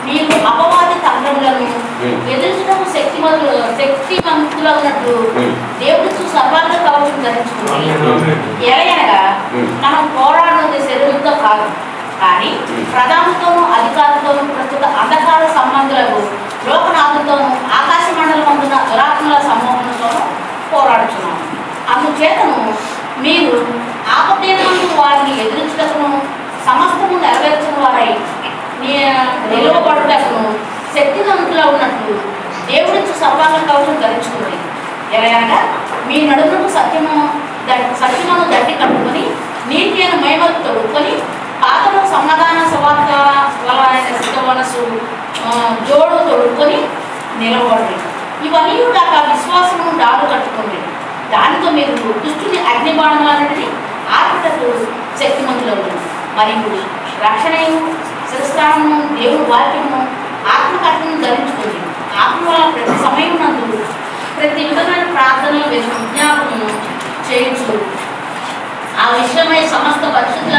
మీరు అపవాది తంత్రములను ఎదుర్చుటకు శక్తిమంతులన్నట్లు దేవుడు సర్వాంగ కవచం ధరించుకుంది. ఎలాగనగా మనం పోరాడుతున్నది శరీరంతో కాదు, కానీ ప్రధానంతోనూ అధికారులతోనూ ప్రస్తుత అంధకార సంబంధులకు లోకనాథులతోనూ ఆకాశ మండలం అందున దురాత్మల సమూహంతోనూ పోరాడుతున్నాము. అందుచేతను మీరు ఆపదేశంలో వారిని ఎదురించుటకును సమస్తము నెరవేర్చిన వారై నిలువబడుటకును శక్తివంతులా ఉన్నట్లు దేవుడి సర్వాంగ కవచం ధరించుకుంది. ఎలాగనగా మీ నడుముకు సత్యమును దట్టి కట్టుకొని నీతి అయిన మహిమకు తొడుక్కొని పాతను సమాధాన సువార్త మనసు జోడు తొడుక్కొని నిలవబడి ఇవన్నీ కాక విశ్వాసము డాలు కట్టుకోండి. దానితో మీరు దుష్టుని అగ్నిబాణాలన్నింటినీ ఆత్మకు శక్తిమంతులవుతుంది. మరియు రక్షణను శిరస్త్రాణము దేవుడు వాక్యము ఆత్మకర్తను ధరించుకుంది. ఆత్మ వల్ల ప్రతి సమయం నందు ప్రతి విధమైన ప్రార్థనలు విజ్ఞాపనము చేయొచ్చు. ఆ విషయమై సమస్త పరిశుద్ధుల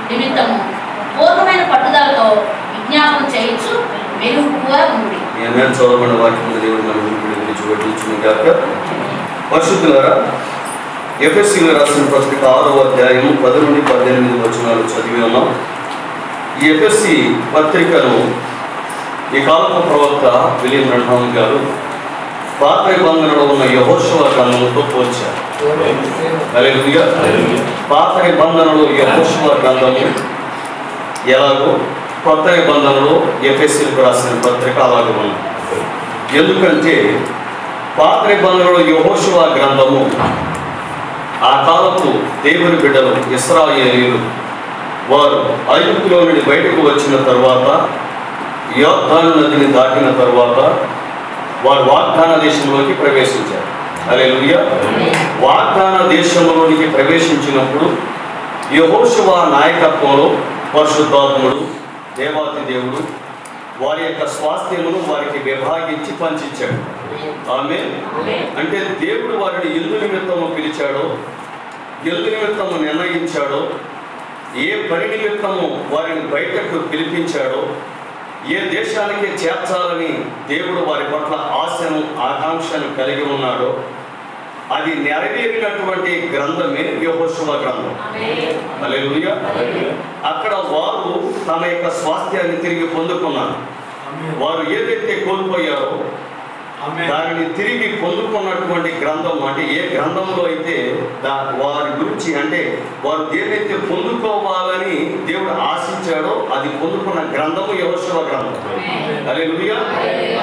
నిమిత్తము పూర్ణమైన పట్టుదలతో విజ్ఞాపన చేయొచ్చు. మెరుగుగా ఉంది. చదవబడిన వాక్యం దేవుడు మన గురించి వడ్డించుగాక. పరిశుద్ధులారా, ఎఫెసీయులకు రాసిన పత్రిక 6వ అధ్యాయం 10 నుండి 18 వచనాలు చదివి ఉన్నాం. ఈ ఎఫెసీ పత్రికను ఈ కాలపు ప్రవక్త విలియం బ్రన్హామ్ గారు పాత నిబంధనలో ఉన్న యెహోషువ గ్రంథంతో పోల్చారు. హల్లెలూయా. పాత నిబంధనలో యెహోషువ గ్రంథము ఎలాగో కొత్త నిబంధనలో ఎఫెసీయులకు రాసిన పత్రిక అలాగే ఉంది. ఎందుకంటే పాత నిబంధనలో యెహోషువ గ్రంథము ఆ కాలపు దేవుని బిడ్డలు ఇశ్రాయేలీయులు వారు ఐగుప్తులో నుండి బయటకు వచ్చిన తర్వాత యోర్దాను నదిని దాటిన తర్వాత వారు వాగ్దాన దేశంలోకి ప్రవేశించారు. హల్లెలూయా. వాగ్దాన దేశంలోనికి ప్రవేశించినప్పుడు యెహోషువ నాయకత్వంలో పరిశుద్ధాత్ముడు దేవాతి దేవుడు వారి యొక్క స్వాస్థ్యమును వారికి విభాగించి పంచిచ్చాడు. ఆమేన్. అంటే దేవుడు వారిని ఎందు నిమిత్తము పిలిచాడో, ఎందు నిమిత్తము నిర్ణయించాడో, ఏ పని నిమిత్తము వారిని బయటకు పిలిపించాడో, ఏ దేశానికి చేర్చాలని దేవుడు వారి పట్ల ఆశను ఆకాంక్షను కలిగి ఉన్నాడో అది నెరవేరినటువంటి గ్రంథమే యెహోషువ గ్రంథం. హల్లెలూయా. అక్కడ వారు తమ యొక్క స్వాస్థ్యాన్ని తిరిగి పొందుకున్నారు. వారు ఏదైతే కోల్పోయారో దానిని తిరిగి పొందుకున్నటువంటి గ్రంథం. అంటే ఏ గ్రంథంలో అయితే వారి గురించి అంటే వారు ఏదైతే పొందుకోవాలని దేవుడు ఆశించాడో అది పొందుకున్న గ్రంథము యెహోషువ గ్రంథం. హల్లెలూయా.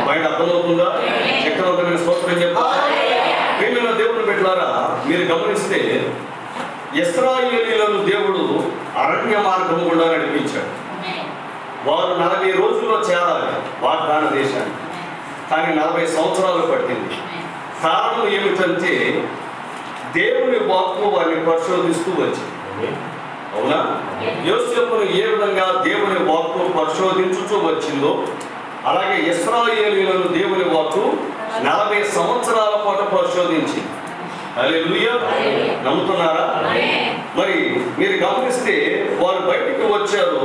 బయట అర్థమవుతుందా? శక్తివంతమైన స్తోత్రం చెప్తారా? ప్రియమైన దేవుని బిడ్డలారా, మీరు గమనిస్తే ఇశ్రాయేలీయులను దేవుడు అరణ్య మార్గం గుండా నడిపించాడు. వారు 40 రోజుల్లో చేరాలి వాగ్దాన దేశానికి, కానీ 40 సంవత్సరాలు పట్టింది. కారణం ఏమిటంటే దేవుని వాక్కు వారిని పరిశోధిస్తూ వచ్చింది. అవునా? యోసేపును ఏ విధంగా దేవుని వాక్కు పరిశోధించుతూ వచ్చిందో అలాగే ఇశ్రాయేలీయులను దేవుని వాక్కు 40 సంవత్సరాల పాటు పరిశోధించింది. హల్లెలూయా. నమ్ముతున్నారా? మరి మీరు గమనిస్తే వారు బయటికి వచ్చారు.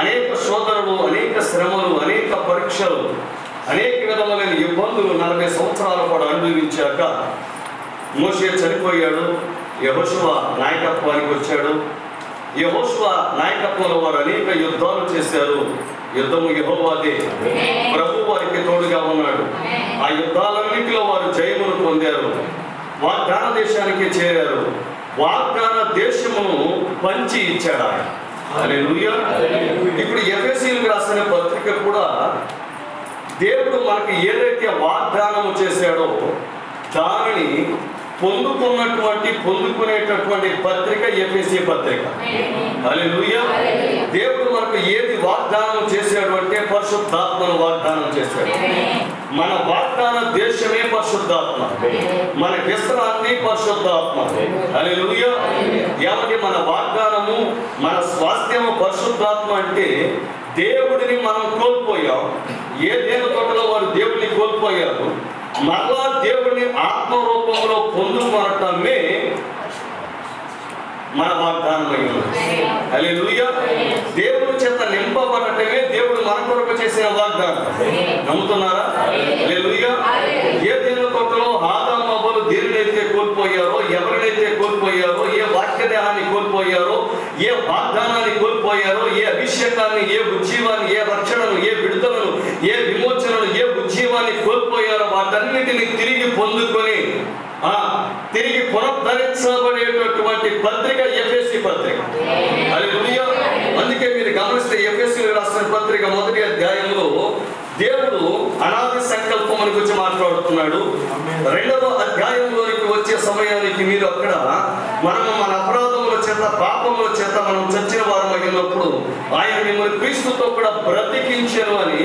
అనేక శోధనలు, అనేక శ్రమలు, అనేక పరీక్షలు, అనేక విధములైన ఇబ్బందులు 40 సంవత్సరాల పాటు అనుభవించాక మోషే చనిపోయాడు. యెహోషువ నాయకత్వానికి వచ్చాడు. యెహోషువ నాయకత్వంలో వారు అనేక యుద్ధాలు చేశారు. యుద్ధము యెహోవాదే. ప్రభు వారికి తోడుగా ఉన్నాడు. ఆ యుద్ధాలన్నింటిలో వారు జయమును పొందారు. వాగ్దాన దేశానికి చేరారు. వాగ్దాన దేశమును పంచి ఇచ్చాడు ఆయన. హల్లెలూయా. ఇప్పుడు ఎఫెసీయులకు రాసిన పత్రిక కూడా దేవుడు మనకి ఏదైతే వాగ్దానము చేశాడో దానిని పొందుకునేటటువంటి పత్రిక ఎఫెసీ పత్రిక. హల్లెలూయా. దేవుడు మనకు ఏది వాగ్దానం చేశాడు అంటే పరిశుద్ధాత్మను వాగ్దానం చేశాడు. మన వాగ్దాన దేశమే పరిశుద్ధాత్మ, మన విశ్రాంతి పరిశుద్ధాత్మ. హల్లెలూయా. ఏమంటే మన వాగ్దానము, మన స్వాస్థ్యము పరిశుద్ధాత్మ అంటే దేవుడిని మనం కోల్పోయాం. ఏ దేని తోటలో వారు దేవుడిని కోల్పోయారు. మరలా దేవుడిని ఆత్మరూపంలో పొందుకోవటమే మన వాగ్దానం అయి ఉంది. హల్లెలూయా. దేవుడి చేత నింపబడటమే దేవుడు మన కొరకు చేసిన వాగ్దానం. నమ్ముతున్నారా? హల్లెలూయా. ఏదెను తోటలో ఆదాము అవ్వలు దేనినైతే కోల్పోయారో, ఎవరినైతే కోల్పోయారో, ఏ వాక్యదేహాన్ని కోల్పోయారో, ఏ వాగ్దానాన్ని కోల్పోయారో, ఏ అభిషేకాన్ని, ఏ ఉజ్జీవాన్ని, ఏ రక్షణను, ఏ విడుదలను, ఏ విమోచనను, ఏ ఉజ్జీవాన్ని కోల్పోయారో వాటన్నిటిని తిరిగి పొందుకొని తిరిగి పునరుద్ధరించబడేటటువంటి పత్రిక ఎఫెసీ పత్రిక. హల్లెలూయా. అందుకే మీరు గమనిస్తే ఎఫెసీయులకు రాసిన పత్రిక 1వ అధ్యాయంలో దేవుడు అనాది సంకల్పం గురించి మాట్లాడుతున్నాడు. 2వ అధ్యాయంలోనికి వచ్చే సమయానికి మీరు అక్కడ మనము మన అపరాధముల చేత, పాపముల చేత మనం చచ్చిన వారం అయినప్పుడు ఆయన మిమ్మల్ని క్రీస్తుతో కూడా బ్రతికించెను అని,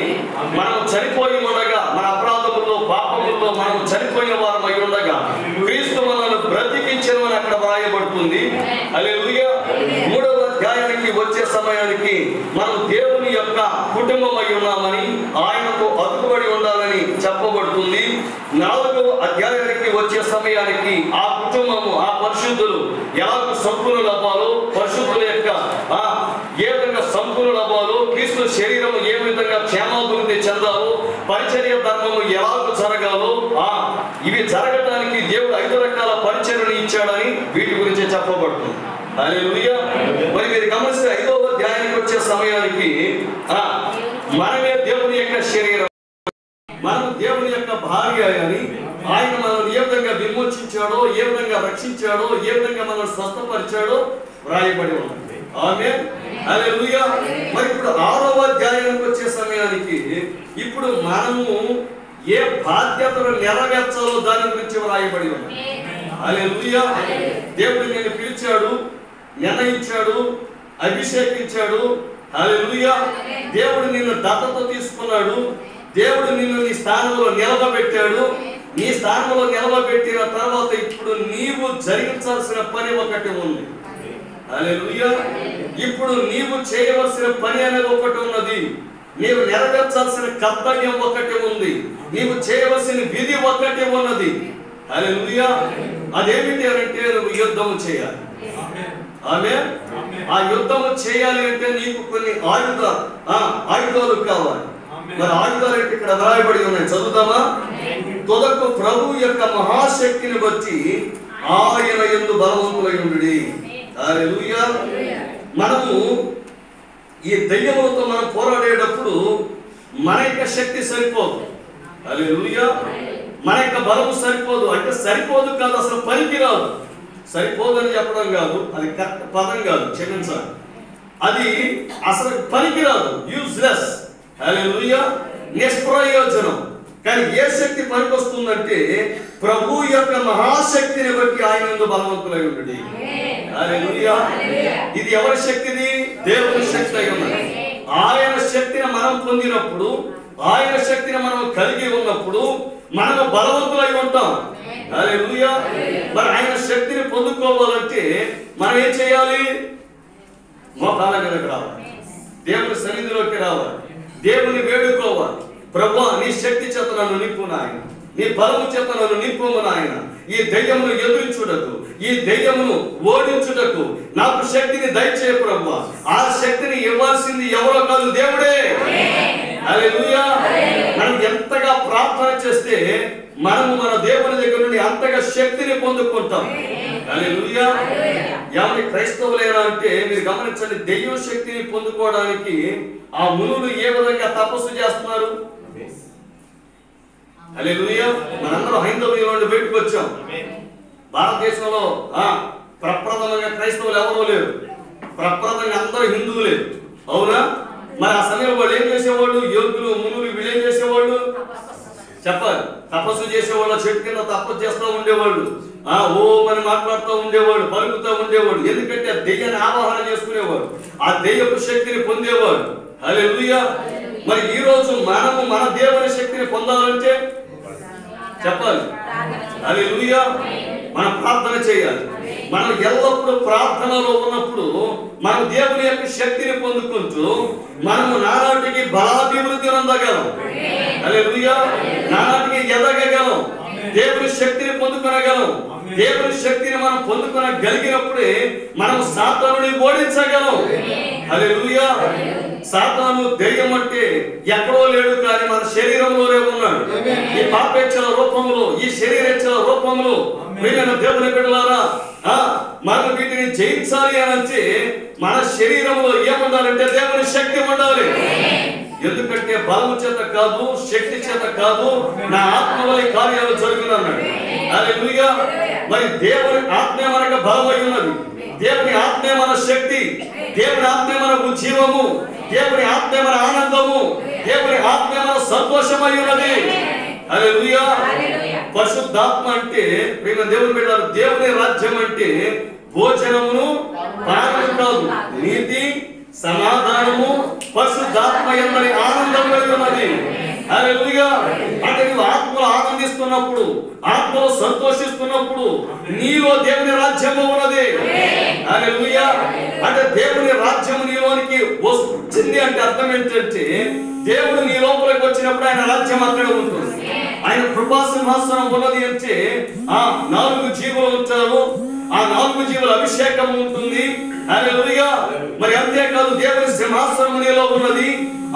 మనం చనిపోయి ఉండగా, మన అపరాధముల్లో పాపముల్లో మనం చనిపోయిన వారం అయి ఉండగా క్రీస్తు మనల్ని బ్రతికించెను అని అక్కడ వ్రాయబడుతుంది. హల్లెలూయా. 3వ అధ్యాయానికి వచ్చే సమయానికి మనం దేవుని యొక్క కుటుంబం అయి ఉన్నామని, ఆయనకు అతుకుబడి ఉండాలని చెప్పబడుతుంది. 4వ అధ్యాయానికి వచ్చే సమయానికి ఆ కుటుంబము, ఆ పరిశుద్ధులు ఎలాగ సంపూర్ణులు అవ్వాలో, పరిశుద్ధుల యొక్క ఏ విధంగా సంపూర్ణులు అవ్వాలో, క్రీస్తు శరీరము ఏ విధంగా క్షేమాభివృద్ధి చెందాలో, పరిచర్య ధర్మము ఎలాగ జరగాలో, ఇవి జరగడానికి దేవుడు 5 రకాల పరిచర్యను ఇచ్చాడని వీటి గురించి చెప్పబడుతుంది. హల్లెలూయా. మరి మీరు గమనిస్తే 5వ అధ్యాయానికి వచ్చే సమయానికి మనమే దేవుని యొక్క శరీరం, మనం దేవుని యొక్క భార్య అని, ఆయన మనల్ని ఏ విధంగా విమోచించాడో, ఏ విధంగా రక్షించాడో, ఏ విధంగా మనల్ని స్వస్థపరిచాడో వ్రాయబడి ఉంది. ఆమేన్. హల్లెలూయా. మరి ఇప్పుడు 6వ అధ్యాయానికి వచ్చే సమయానికి ఇప్పుడు మనము ఏ బాధ్యతను నెరవేర్చాలో దాని గురించి వ్రాయబడి ఉంది. హల్లెలూయా. దేవుడు నిన్ను పిలిచాడు, నిర్ణయించాడు, అభిషేకించాడు. హల్లెలూయా. దేవుడు నిన్ను దత్తత తీసుకున్నాడు. దేవుడు నిన్ను నీ స్థానంలో నిలబెట్టాడు. నీ స్థానంలో నిలబెట్టిన తర్వాత ఇప్పుడు నీవు జరిగించాల్సిన పని ఒకటి ఉంది. హల్లెలూయా. ఇప్పుడు నీవు చేయవలసిన పని అనేది ఒకటి ఉన్నది. నీవు నెరవేర్చాల్సిన కర్తవ్యం ఒకటి ఉంది. నీవు చేయవలసిన విధి ఒకటి ఉన్నది. హల్లెలూయా. అదేమిటి అంటే నువ్వు యుద్ధం చేయాలి. ఆమేన్. ఆ యుద్ధము చేయాలి అంటే నీకు కొన్ని ఆయుధాలు కావాలి. మరి ఆయుధాలు అంటే ఇక్కడ వ్రాయబడి ఉన్నాయి, చదువుతామా? తొదకు ప్రభు యొక్క మహాశక్తిని బట్టి ఆయన యందు బలవంతులై ఉండుడి. హల్లెలూయా. మనము ఈ దయ్యములతో మనం పోరాడేటప్పుడు మన యొక్క శక్తి సరిపోదు. హల్లెలూయా. మన యొక్క బలము సరిపోదు. అంటే సరిపోదు కాదు, అసలు పనికి రాదు. సరిపోదని చెప్పడం కాదు, అది కరెక్ట్ పదం కాదు, క్షమించాలి. అది అసలు పనికి రాదు, యూజ్లెస్. హల్లెలూయా. నిష్ప్రయోజనం. కానీ ఏ శక్తి పనికి వస్తుందంటే ప్రభు యొక్క మహాశక్తిని బట్టి ఆయన యందు బలవంతులై ఉండుడి. హల్లెలూయా. ఇది ఎవరి శక్తిది? దేవుని శక్తి అయి ఉన్నది. ఆయన శక్తిని మనం పొందినప్పుడు, ఆయన శక్తిని మనం కలిగి ఉన్నప్పుడు మనము బలవంతులై ఉంటాం. హల్లెలూయా. మరి ఆయన శక్తిని పొందుకోవాలంటే మనం ఏం చేయాలి? మోకాళ్ళ మీదకి రావాలి, దేవుని సన్నిధిలోకి రావాలి, దేవుని వేడుకోవాలి. ప్రభువా, నీ శక్తి చేత నన్ను నింపు నాయన, నీ బలము చేత నన్ను నింపుము నాయన. ఈ దయ్యమును ఎదురించుటకు, ఈ దయ్యమును ఓడించుటకు నాకు శక్తిని దయచేయ ప్రభువా. ఆ శక్తిని ఇవ్వాల్సింది ఎవరో కాదు, దేవుడే. హల్లెలూయా. మనం ఎంతగా ప్రార్థన చేస్తే మనము మన దేవుని దగ్గర నుండి అంతగా శక్తిని పొందుకుంటాం. హల్లెలూయా. ఏమని క్రైస్తవులేనా అంటే మీరు గమనించండి, దెయ్యం శక్తిని పొందుకోవడానికి ఆ మునులు ఏ విధంగా తపస్సు చేస్తున్నారు. హల్లెలూయా. మనందరం హైందవుల నుండి బయటకు వచ్చాం. భారతదేశంలో ప్రప్రథమంగా క్రైస్తవులు ఎవరో లేరు, ప్రప్రథమంగా అందరూ హిందువులే. అవునా? మరి ఆ సమయంలో వాళ్ళు ఏం చేసేవాళ్ళు? యోగులు, మునులు వీళ్ళు ఏం చేసేవాళ్ళు చెప్పాలి. తపస్సు చేసేవాళ్ళు, చెట్టు కింద తపస్సు చేస్తూ ఉండేవాళ్ళు, ఓం అని మాట్లాడుతూ ఉండేవాడు, పలుకుతూ ఉండేవాడు. ఎందుకంటే ఆ దెయ్యాన్ని ఆవాహన చేసుకునేవాడు, ఆ దెయ్యపు శక్తిని పొందేవాడు. హల్లెలూయా. మరి ఈ రోజు మనము మన దేవుని శక్తిని పొందాలంటే చెప్పాలి. హల్లెలూయా. మనం ప్రార్థన చేయాలి. మనం ఎల్లప్పుడూ ప్రార్థనలో ఉన్నప్పుడు మనం దేవుని యొక్క శక్తిని పొందుకుంటూ మనము నానాటికి బలాభివృద్ధి పొందగలం. హల్లెలూయా. నానాటికి ఎదగగలం, దేవుని శక్తిని పొందుకొనగలం. దేవుని శక్తిని మనం పొందుకొనగలిగినప్పుడే మనం సాతానుని ఓడించగలం. హల్లెలూయా. సాతాను దెయ్యం అంటే ఎక్కడో లేడు, కానీ మన శరీరంలోనే ఉన్నాడు. ఈ పాపేచ్ఛల రూపంలో, ఈ శరీరేచ్ఛల రూపంలో ప్రియమైన దేవుని బిడ్డలారా, మనం వీటిని జయించాలి అని అంటే మన శరీరంలో ఏముండాలంటే దేవుని శక్తి ఉండాలి. ఎందుకంటే బలము చేత కాదు, శక్తి చేత కాదు, నా ఆత్మ వల్ల కార్యాలు జరుగుతున్నాడు. హల్లెలూయా. మరి దేవుని ఆత్మే మనకు బలమై ఉన్నది, దేవుని ఆత్మే మన శక్తి, దేవుని ఆత్మే మనకు జీవము, దేవుని ఆత్మే మన ఆనందము, దేవుని ఆత్మే మన సంతోషమై ఉన్నది. హల్లెలూయా. పరిశుద్ధాత్మ అంటే ప్రియ దేవుని బిడ్డలారా, దేవుని రాజ్యం అంటే భోజనమును పానము కాదు, నీతి, సమాధానము, పరిశుద్ధాత్మ యందలి ఆనందం కలిగి ఉన్నది. హల్లెలూయా. అంటే నువ్వు ఆత్మలో ఆనందిస్తున్నప్పుడు, ఆత్మలో సంతోషిస్తున్నప్పుడు నీలో దేవుని రాజ్యము ఉన్నది. హల్లెలూయా. అంటే దేవుని రాజ్యము నీలోనికి వచ్చింది అంటే అర్థం ఏంటంటే దేవుడు నీ లోపలికి వచ్చినప్పుడు ఆయన రాజ్యం అక్కడ ఉంటుంది. ఆయన కృపా సింహాసనం ఉన్నది అంటే ఆ 4 జీవులు ఉంటారు, ఆ 4 జీవుల అభిషేకం ఉంటుంది. హల్లెలూయా. మరి అంతేకాదు దేవుని సింహాసనం నీలో ఉన్నది,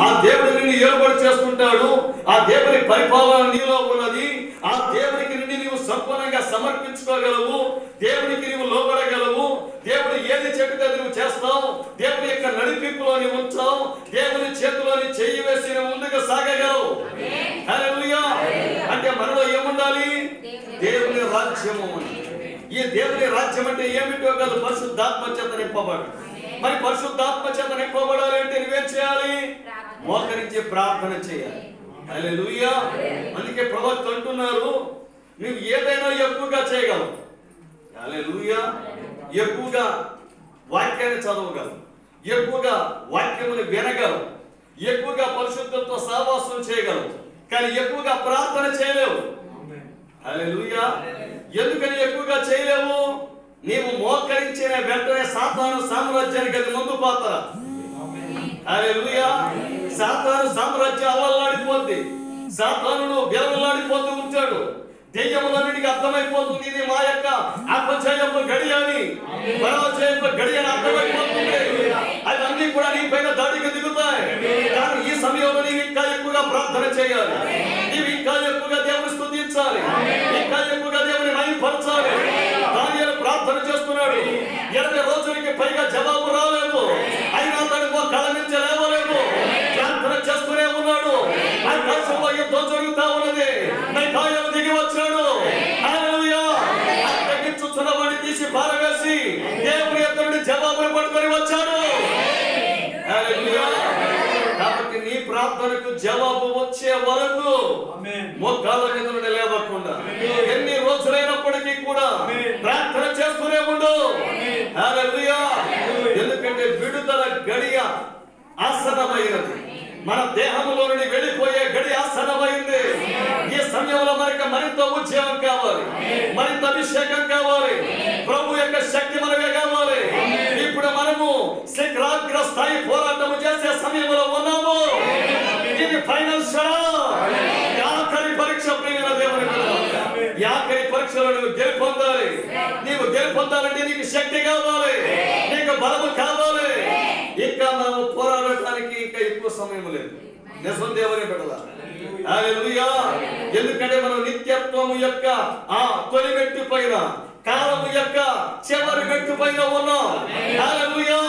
ఆ దేవుడు నిన్ను ఏర్పాటు చేసుకుంటాడు, ఆ దేవుని పరిపాలన నీలో ఉన్నది, ఆ దేవునికి నిన్ను నీవు సంపూర్ణంగా సమర్పించుకోగలవు, దేవునికి నీవు లోబడగలవు, దేవుడు ఏది చెబితే నువ్వు చేస్తావు, దేవుని యొక్క నడిపింపులో నీవు ఉంచావు, దేవుని చేతిలోని చెయ్యి వేసి నువ్వు ముందుకు సాగగలవు. హల్లెలూయా. అంటే మనలో ఏముండాలి? దేవుని రాజ్యము. ఈ దేవుని రాజ్యం అంటే ఏమిటో కాదు, పరిశుద్ధాత్మ చేత నింపబడు. మరి పరిశుద్ధాత్మ చేత నింపబడాలి అంటే నువ్వేం చేయాలి? మోకరించి ప్రార్థన చేయాలి. హల్లెలూయా. అందుకే ప్రవక్త అంటున్నారు, నువ్వు ఏదైనా ఎక్కువగా చేయగలవు. హల్లెలూయా. ఎక్కువగా వాక్యాన్ని చదవగలవు, ఎక్కువగా వాక్యముని వినగలవు, ఎక్కువగా పరిశుద్ధంతో సహవాసం చేయగలవు, కానీ ఎక్కువగా ప్రార్థన చేయలేవు. హల్లెలూయా. ఎందుకని ఎక్కువగా చేయలేవు? నీవు మోకరించిన వెంటనే సాతాను సామ్రాజ్యానికి అది ముందు పాత్ర. హల్లెలూయా. సాతాను సామ్రాజ్యం అల్లల్లాడిపోద్ది, సాతానుడు విలవల్లాడిపోతూ ఉంటాడు. దెయ్యములన్నిటికీ అర్థమైపోతుంది ఇది మా యొక్క అపజయపు గడి అని, పరాజయపు గడి అని అర్థమైపోతుంది. అవన్నీ కూడా నీ పైన దాడికి దిగుతాయి. కానీ ఈ సమయంలో నీవు ఇంకా ఎక్కువగా ప్రార్థన చేయాలి, నీవు ఇంకా ఎక్కువగా దేవుని స్తుతించాలి, ఇంకా ఎక్కువగా దేవుని మహిమపరచాలి. దానియేలు ప్రార్థన చేస్తున్నాడు, 20 రోజులకి పైగా జవాబు రాలేదు, అయినా తను కళ నుంచి లేవలేదు, ప్రార్థన చేస్తూనే ఉన్నాడు. ఆకాశంలో యుద్ధం జరుగుతా ఉన్నది, మిఖాయేలు దిగి వచ్చాడు. హల్లెలూయా. అప్పగించుచున్నవాడిని తీసి పారవేసి దేవుని యొద్ద నుండి జవాబును పట్టుకొని వచ్చాడు. హల్లెలూయా. కాబట్టి నీ ప్రార్థనకు జవాబు వచ్చే వరకు మోకాళ్ళ మీద నుండి లేవకుండా ఎన్ని రోజులైనప్పటికీ కూడా ప్రార్థన చేస్తూనే ఉండు. హల్లెలూయా. ఎందుకంటే విడుదల గడియ ఆసన్నమైనది, మన దేహంలో నుండి వెళ్ళిపోయే గడి ఆసన్నమైంది. ఈ సమయంలో మనకి మరింత ఉద్యోగం కావాలి, మరింత అభిషేకం కావాలి, ప్రభు యొక్క శక్తి మనకే కావాలి. ఇప్పుడు మనము శిఖరాగ్ర స్థాయి పోరాటం చేసే సమయంలో ఉన్నాము. ఇది ఫైనల్ ఆఖరి పరీక్ష. ప్రియమైన దేవుని బిడ్డలారా, ఈ ఆఖరి పరీక్షలో నువ్వు గెలుపొందాలి. నీవు గెలుపొందాలంటే నీకు శక్తి కావాలి, నీకు బలము కావాలి. ఇంకా మనం పోరాడటానికి ఇంకా ఎక్కువ సమయం లేదు. నిజం దేవుని బిడ్డలారా. హల్లెలూయా. ఎందుకంటే మనం నిత్యత్వము యొక్క ఆ తొలి మెట్టు పైన, కాలము యొక్క చివరి మెట్టు పైన ఉన్నాం. హల్లెలూయా.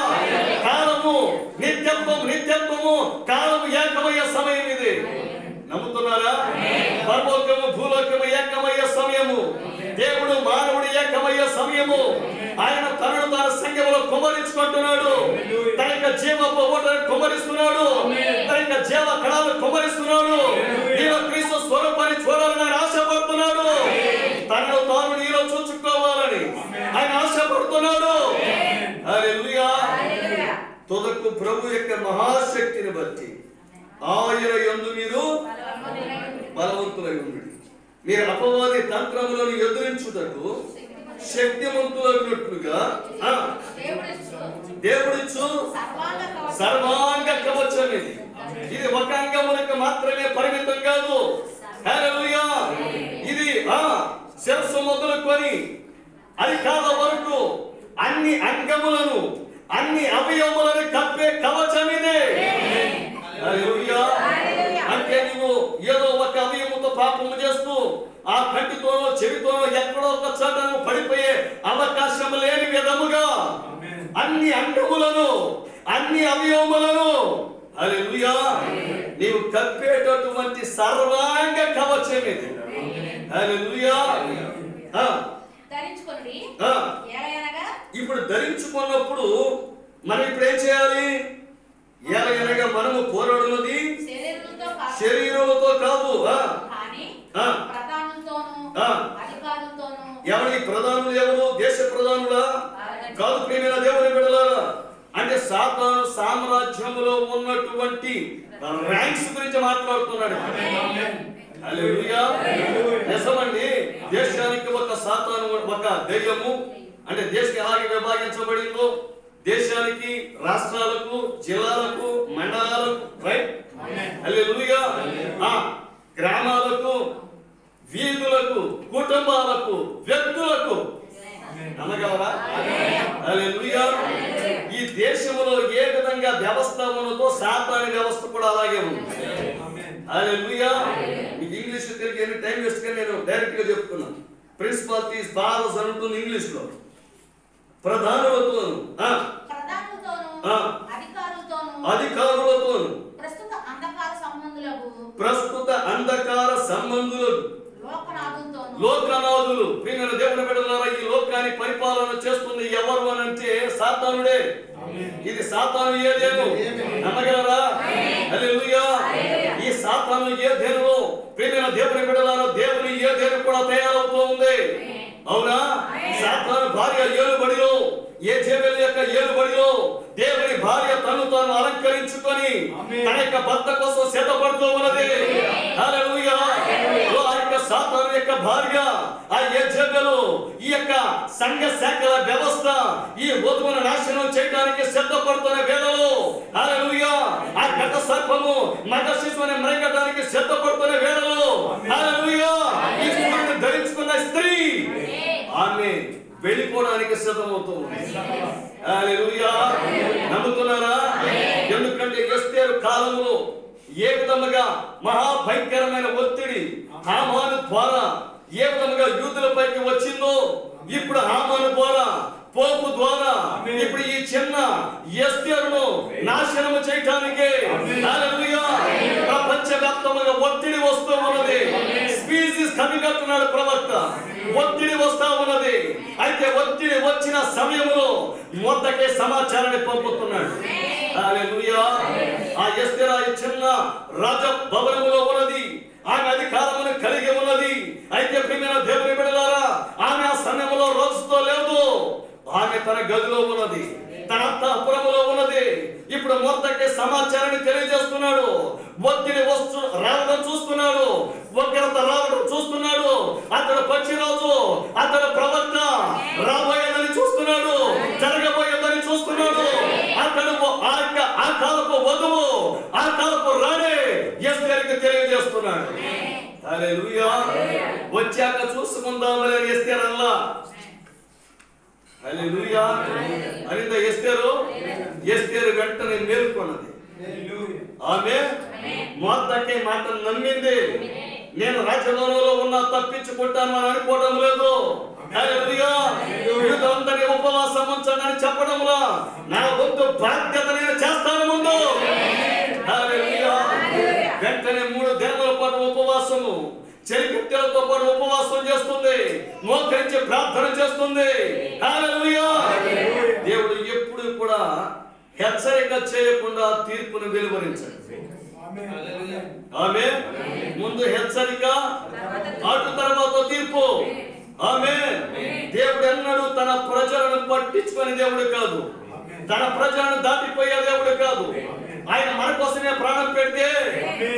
కాలము నిత్యత్వము కాలము ఏకమయ్యే సమయం ఇది. నమ్ముతున్నారా? పరలోకము భూలోకము ఏకమయ్యే సమయము, దేవుడు మానవుడు ఏకమయ్యే సమయము. ఆయన తనను తన సంఘములో కుమ్మరించుకుంటున్నాడు, తన యొక్క జీవపు ఓటను కుమ్మరిస్తున్నాడు, తన యొక్క జీవ కళాలను కుమ్మరిస్తున్నాడు. నీలో క్రీస్తు స్వరూపాన్ని చూడాలని ఆయన ఆశపడుతున్నాడు, తనను తాను నీలో చూచుకోవాలని ఆయన ఆశపడుతున్నాడు. హల్లెలూయా. తుదకు ప్రభు యొక్క మహాశక్తిని బట్టి ఆయన యందు మీరు బలవంతులై ఉండండి. మీరు అపవాది తంత్రములను ఎదురించుటకు శక్తివంతులైనట్లుగా దేవుడిచ్చు సర్వాంగ కవచం ఇది. ఇది ఒక అంగములకు మాత్రమే పరిమితం కాదు. హల్లెలూయా. ఇది శిరస్సు మొదలుకొని అరికాల వరకు అన్ని అంగములను, అన్ని అవయవములను కప్పే కవచం ఇది. సాతాను పడిపోయే అవకాశం లేని విధముగా అన్ని అంగములను అన్ని అవయవములను హల్లెలూయా నీవు కప్పేటటువంటి సర్వాంగ కవచం ఇది. హల్లెలూయా. ధరించుకొనుడి. ఇప్పుడు ధరించుకున్నప్పుడు మనం ఇప్పుడు ఏం చేయాలి? ఎలాగనగా మనము పోరాడున్నది శరీరంతో కాదు, ఎవరి ప్రధానులు ఎవరు? దేశ ప్రధానులా కాదు ప్రియమైన దేవుని బిడ్డలారా. అంటే సాతాను సామ్రాజ్యంలో ఉన్నటువంటి ర్యాంక్స్ గురించి మాట్లాడుతున్నాడు. హల్లెలూయా. నిజమండి, దేశానికి ఒక సాతాను ఒక దెయ్యము. అంటే దేశం ఎలాగే విభాగించబడిందో దేశానికి, రాష్ట్రాలకు, జిల్లాలకు, మండలాలకు, రైట్, హల్లెలూయా, గ్రామాలకు, వీధులకు, కుటుంబాలకు, వ్యక్తులకు నమ్మగలరా? హల్లెలూయా. ఈ దేశంలో ఏ విధంగా వ్యవస్థ ఉన్నదో సాతాను వ్యవస్థ కూడా అలాగే ఉంది. హల్లెలూయా. మీకు ఇంగ్లీష్ తెలుగు ఎన్ని టైం వేస్ట్ గా నేను డైరెక్ట్ గా చెప్తున్నాను. ప్రిన్సిపాలిటీస్ బారస్ అంటుంది ఇంగ్లీష్ లో. ప్రధానులతోను, అధికారులతోను, ప్రస్తుత అంధకార సంబంధులకు, లోకనాథులు. ప్రియమైన దేవుని బిడ్డలారా, ఈ లోకాన్ని పరిపాలన చేస్తుంది ఎవరు అని అంటే సాతానుడే. ఇది సాతాను ఏదేను నమ్మగలరా? హల్లెలూయా. ఈ సాతాను ఏదేనులో ప్రియమైన దేవుని బిడ్డలారా దేవుని ఏదేను కూడా తయారవుతూ ఉంది. అవునా? సాతాను భార్య ఏలుబడిలో, యెజెబెల్ యొక్క ఏలుబడిలో దేవుని భార్య తను తాను అలంకరించుకొని తన యొక్క భర్త కోసం సిద్ధపడుతూ ఉన్నది. హల్లెలూయా. ఆ యొక్క సాతాను యొక్క భార్య ఆ యెజెబెల్ ఈ యొక్క సంఘ శాఖల వ్యవస్థ ఈ వధువును నాశనం చేయడానికి సిద్ధపడుతున్న వేళలో, హల్లెలూయా, ఆ ఘట సర్పము మగ శిశువుని మృంగడానికి సిద్ధపడుతున్న వేళలో, హల్లెలూయా, ఈ స్త్రీని ధరించుకున్న స్త్రీ ఆమె వెళ్ళిపోవడానికి సిద్ధమవుతుంది. హల్లెలూయా. నమ్ముతున్నారా? ఎందుకంటే ఎస్తేరు కాలంలో ఏ విధముగా మహాభయంకరమైన ఒత్తిడి హామాను ద్వారా ఏ విధముగా యూదులపైకి వచ్చిందో, ఇప్పుడు హామాను ద్వారా, పోపు ద్వారా ఇప్పుడు ఈ చిన్న ఎస్తేరును నాశనము చేయటానికి హల్లెలూయా ప్రపంచవ్యాప్తంగా ఒత్తిడి వస్తూ ఉన్నది. స్పీసీస్ కమింగ్ అంటున్నాడు ప్రవక్త. ఒత్తిడి వస్తా ఉన్నది. అయితే ఒత్తిడి వచ్చిన సమయంలో మొదకే సమాచారాన్ని పంపుతున్నాడు. హల్లెలూయా. ఆ ఎస్తేరు ఈ చిన్న రాజ భవనములో ఉన్నది. ఆమె అధికారమును కలిగి ఉన్నది. అయితే ప్రియమైన దేవుని బిడ్డలారా ఆమె ఆ సమయంలో రోజుతో లేదు. ఆమె తన గదిలో ఉన్నది, తన అంతఃపురములో ఉన్నది. ఇప్పుడు మొదకే సమాచారాన్ని తెలియజేస్తున్నాడు. ఒత్తిడి రావడం చూస్తున్నాడు, ఉగ్రత రావడం చూస్తున్నాడు. అతడు పక్షిరాజు, అతడు ప్రవక్త రాబోయేదని చూస్తున్నాడు, జరగబోయేదని చూస్తున్నాడు. అతడు ఆ కాలపు వధువు, ఆ కాలపు రాణి ఎస్తేరుకి తెలియజేస్తున్నాడు. హల్లెలూయా. వచ్చాక చూసుకుందామని ఎస్తేరు అల్లా. హల్లెలూయా. అనిందా ఎస్తేరు వెంటనే మేల్కొన్నది. ఆమె మొదటి మాటను నమ్మింది. నేను రాజభవనంలో ఉన్నా తప్పించుకుంటాను అని అనుకోవడం లేదు. హల్లెలూయా. యూదులందరినీ ఉపవాసం ఉంచండి అని చెప్పడంలో నా వంతు బాధ్యత నేను చేస్తాను ముందు. హల్లెలూయా. వెంటనే 3 దినముల పాటు ఉపవాసము, చెలికత్తెలతో పాటు ఉపవాసం చేస్తుంది, మోకరించి ప్రార్థన చేస్తుంది. హల్లెలూయా. దేవుడు ఎప్పుడు కూడా హెచ్చరిక చేయకుండా తీర్పును వెలువరించాడు. ఆమేన్. ముందు హెచ్చరిక, అటు తర్వాత తీర్పు. ఆమేన్. దేవుడు ఎన్నడూ తన ప్రజలను పట్టించుకునే దేవుడు కాదు, తన ప్రజలను దాటిపోయే దేవుడు కాదు. ఆయన మన కోసమే ప్రాణం పెడితే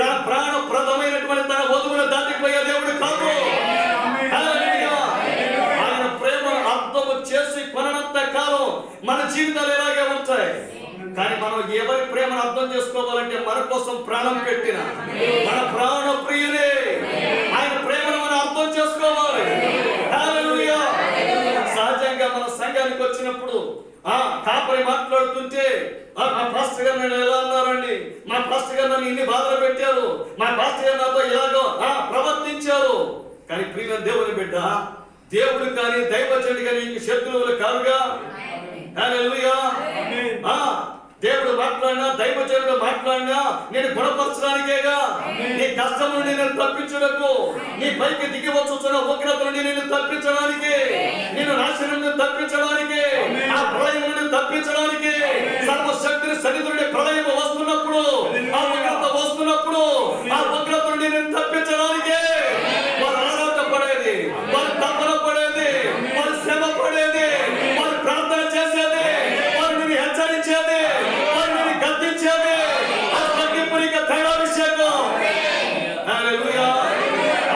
తన ప్రాణప్రదమైనటువంటి తన వధువును దాటిపోయే దేవుడు కాదు. ఆయన ప్రేమను అర్థము చేసి కొనంత కాలం మన జీవితాలు ఇలాగే ఉంటాయి. కానీ మనం ఎవరి ప్రేమను అర్థం చేసుకోవాలంటే మన కోసం ప్రాణం పెట్టిన మన ప్రాణ ప్రియులే ఆయన ప్రేమను మనం అర్థం చేసుకోవాలి. హల్లెలూయా. సహజంగా మన సంఘానికి వచ్చినప్పుడు కాపరి మాట్లాడుతుంటే మా పాస్టర్ గారు నన్ను ఎలా అన్నారండి, మా పాస్టర్ గారు నన్ను ఇన్ని బాధలు పెట్టారు, మా పాస్టర్ గారు నాతో ఎలాగో ప్రవర్తించారు. కానీ ప్రియమైన దేవుని బిడ్డ, దేవుడు కానీ దైవజనుడు కానీ నీకు శత్రువులు కారుగా. హల్లెలూయా. దేవుడు మాట్లాడినా దైవజనుడు మాట్లాడినా నేను గుణపరచడానికేగా. నీ కష్టం నుండి నేను తప్పించడకు, నీ పైకి దిగి వచ్చుచున్న ఉగ్రత నుండి నేను తప్పించడానికి, నేను నాశనం నుండి తప్పించడానికి, ఆ ప్రళయం నుండి తప్పించడానికి, సర్వశక్తిని సన్నిధుడి ప్రళయం వస్తున్నప్పుడు, ఆ ఉగ్రత వస్తున్నప్పుడు, ఆ ఉగ్రత నుండి నేను తప్పించడానికి వారు ఆరాట పడేది, వారు తపన పడేది, వారు శ్రమ పడేది, వారు ప్రార్థన చేసేది, వారు నిన్ను హెచ్చరించేది, వారు నిన్ను గద్దించేది. ఆ గద్దింపునిక తైలాభిషేకం. హల్లెలూయా.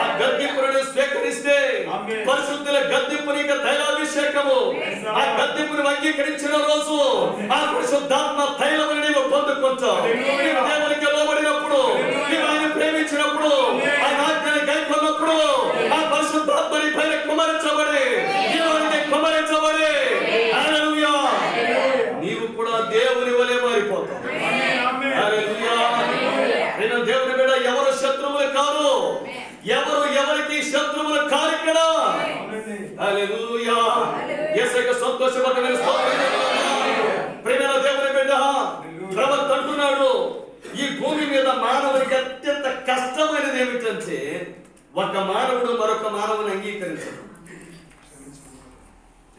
ఆ గద్దింపుని స్వీకరిస్తే పరిశుద్ధుల గద్దింపునిక తైలాభిషేకము. ఆ గద్దింపుని అంగీకరించిన రోజు ఆ పరిశుద్ధాత్మ తైలముని నీవు పొందుకుంటావు. నీవు దేవునికి లోబడినప్పుడు, నీవు ఆయన ప్రేమించినప్పుడు, ఆయన ఆజ్ఞని గైకొన్నప్పుడు ఆ పరిశుద్ధాత్మని పైన కుమరించబడి కుమరించబడి హల్లెలూయా నీవు కూడా దేవుని వలె మారిపోతావు. హల్లెలూయా. నేను దేవుని బిడ్డ, ఎవరు శత్రువులు కాదు, ఎవరు ఎవరికి శత్రువులు కారు ఇక్కడ. హల్లెలూయా. యేసుకు సంతోషపడమైన ప్రేమ దేవుని బిడ్డ, ప్రవక్త అంటున్నాడు ఈ భూమి మీద మానవునికి అత్యంత కష్టమైనది ఏమిటంటే ఒక మానవుడు మరొక మానవుని అంగీకరించడం.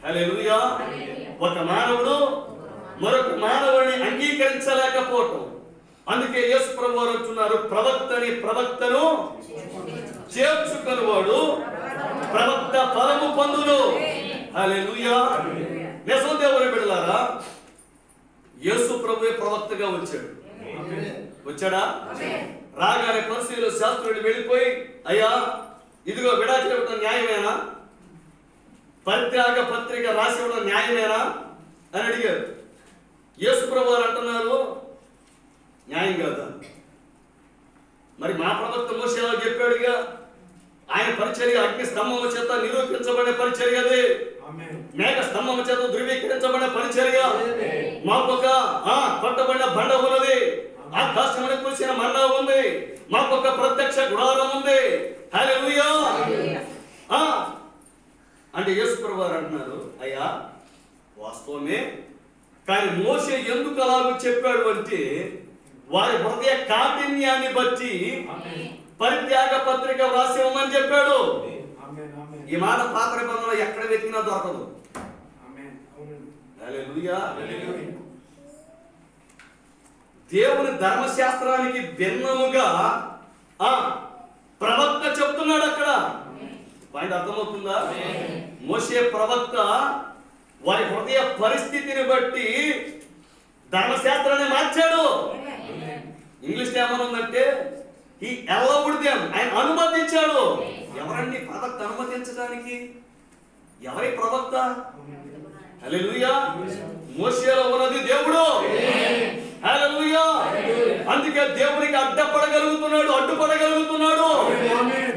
హల్లెలూయా. ఒక మానవుడు మరొక మానవుని అంగీకరించలేకపోవటం. అందుకే యేసు ప్రభువు అంటున్నారు, ప్రవక్తను చేర్చుకునివాడు ప్రవక్త ఫలము పొందును. హల్లెలూయా. నిజం దేవుని బిడ్డలారా, యేసు ప్రభువే ప్రవక్తగా వచ్చాడా? రాగానే పరిశీలు శాస్త్రులు వెళ్ళిపోయి, అయ్యా ఇదిగో విడాకులు ఇవ్వడం న్యాయమేనా, పరిత్యాగ పత్రిక రాసి ఇవ్వడం న్యాయమేనా అని అడిగారు. యేసు ప్రభువు అంటున్నారు, న్యాయం కాదా? మరి మా ప్రవక్త మోషే చెప్పాడుగా, ఆయన పరిచర్య అగ్ని స్తంభము చేత నిరూపించబడే పరిచర్య, అది మేఘ స్తంభము చేత ధృవీకరించబడే పరిచర్య. మాకొక కొట్టబడిన బండ ఉన్నది, ఆకాశముని కురిసిన మండ ఉంది, మాకొక ప్రత్యక్ష గుడారం ఉంది. హల్లెలూయా. అంటే యేసు ప్రభువు అంటున్నారు, అయ్యా వాస్తవమే, కానీ మోషే ఎందుకు అలాగూ చెప్పాడు అంటే వారి హృదయ కాఠిన్యాన్ని బట్టి పరిత్యాగ పత్రిక వ్రాసివ్వమని చెప్పాడు. ఈ మాట పాత నిబంధనలో ఎక్కడ వెతికినా దొరకదు. హల్లెలూయా. దేవుని ధర్మశాస్త్రానికి భిన్నముగా ప్రవక్త చెప్తున్నాడు అక్కడ. పాయింట్ అర్థమవుతుందా? మోషే ప్రవక్త వారి హృదయ పరిస్థితిని బట్టి ధర్మశాస్త్రాన్ని మార్చాడు. ఇంగ్లీష్ ఏమనుందంటే ఈ allowed them, ఆయన అనుమతించాడు. ఎవరండి ప్రవక్త అనుమతించడానికి? ఎవరి ప్రవక్త? హల్లెలూయా. మోషేలో ఉన్నది దేవుడు. హల్లెలూయా. అందుకే దేవునికి అడ్డుపడగలుగుతున్నాడు.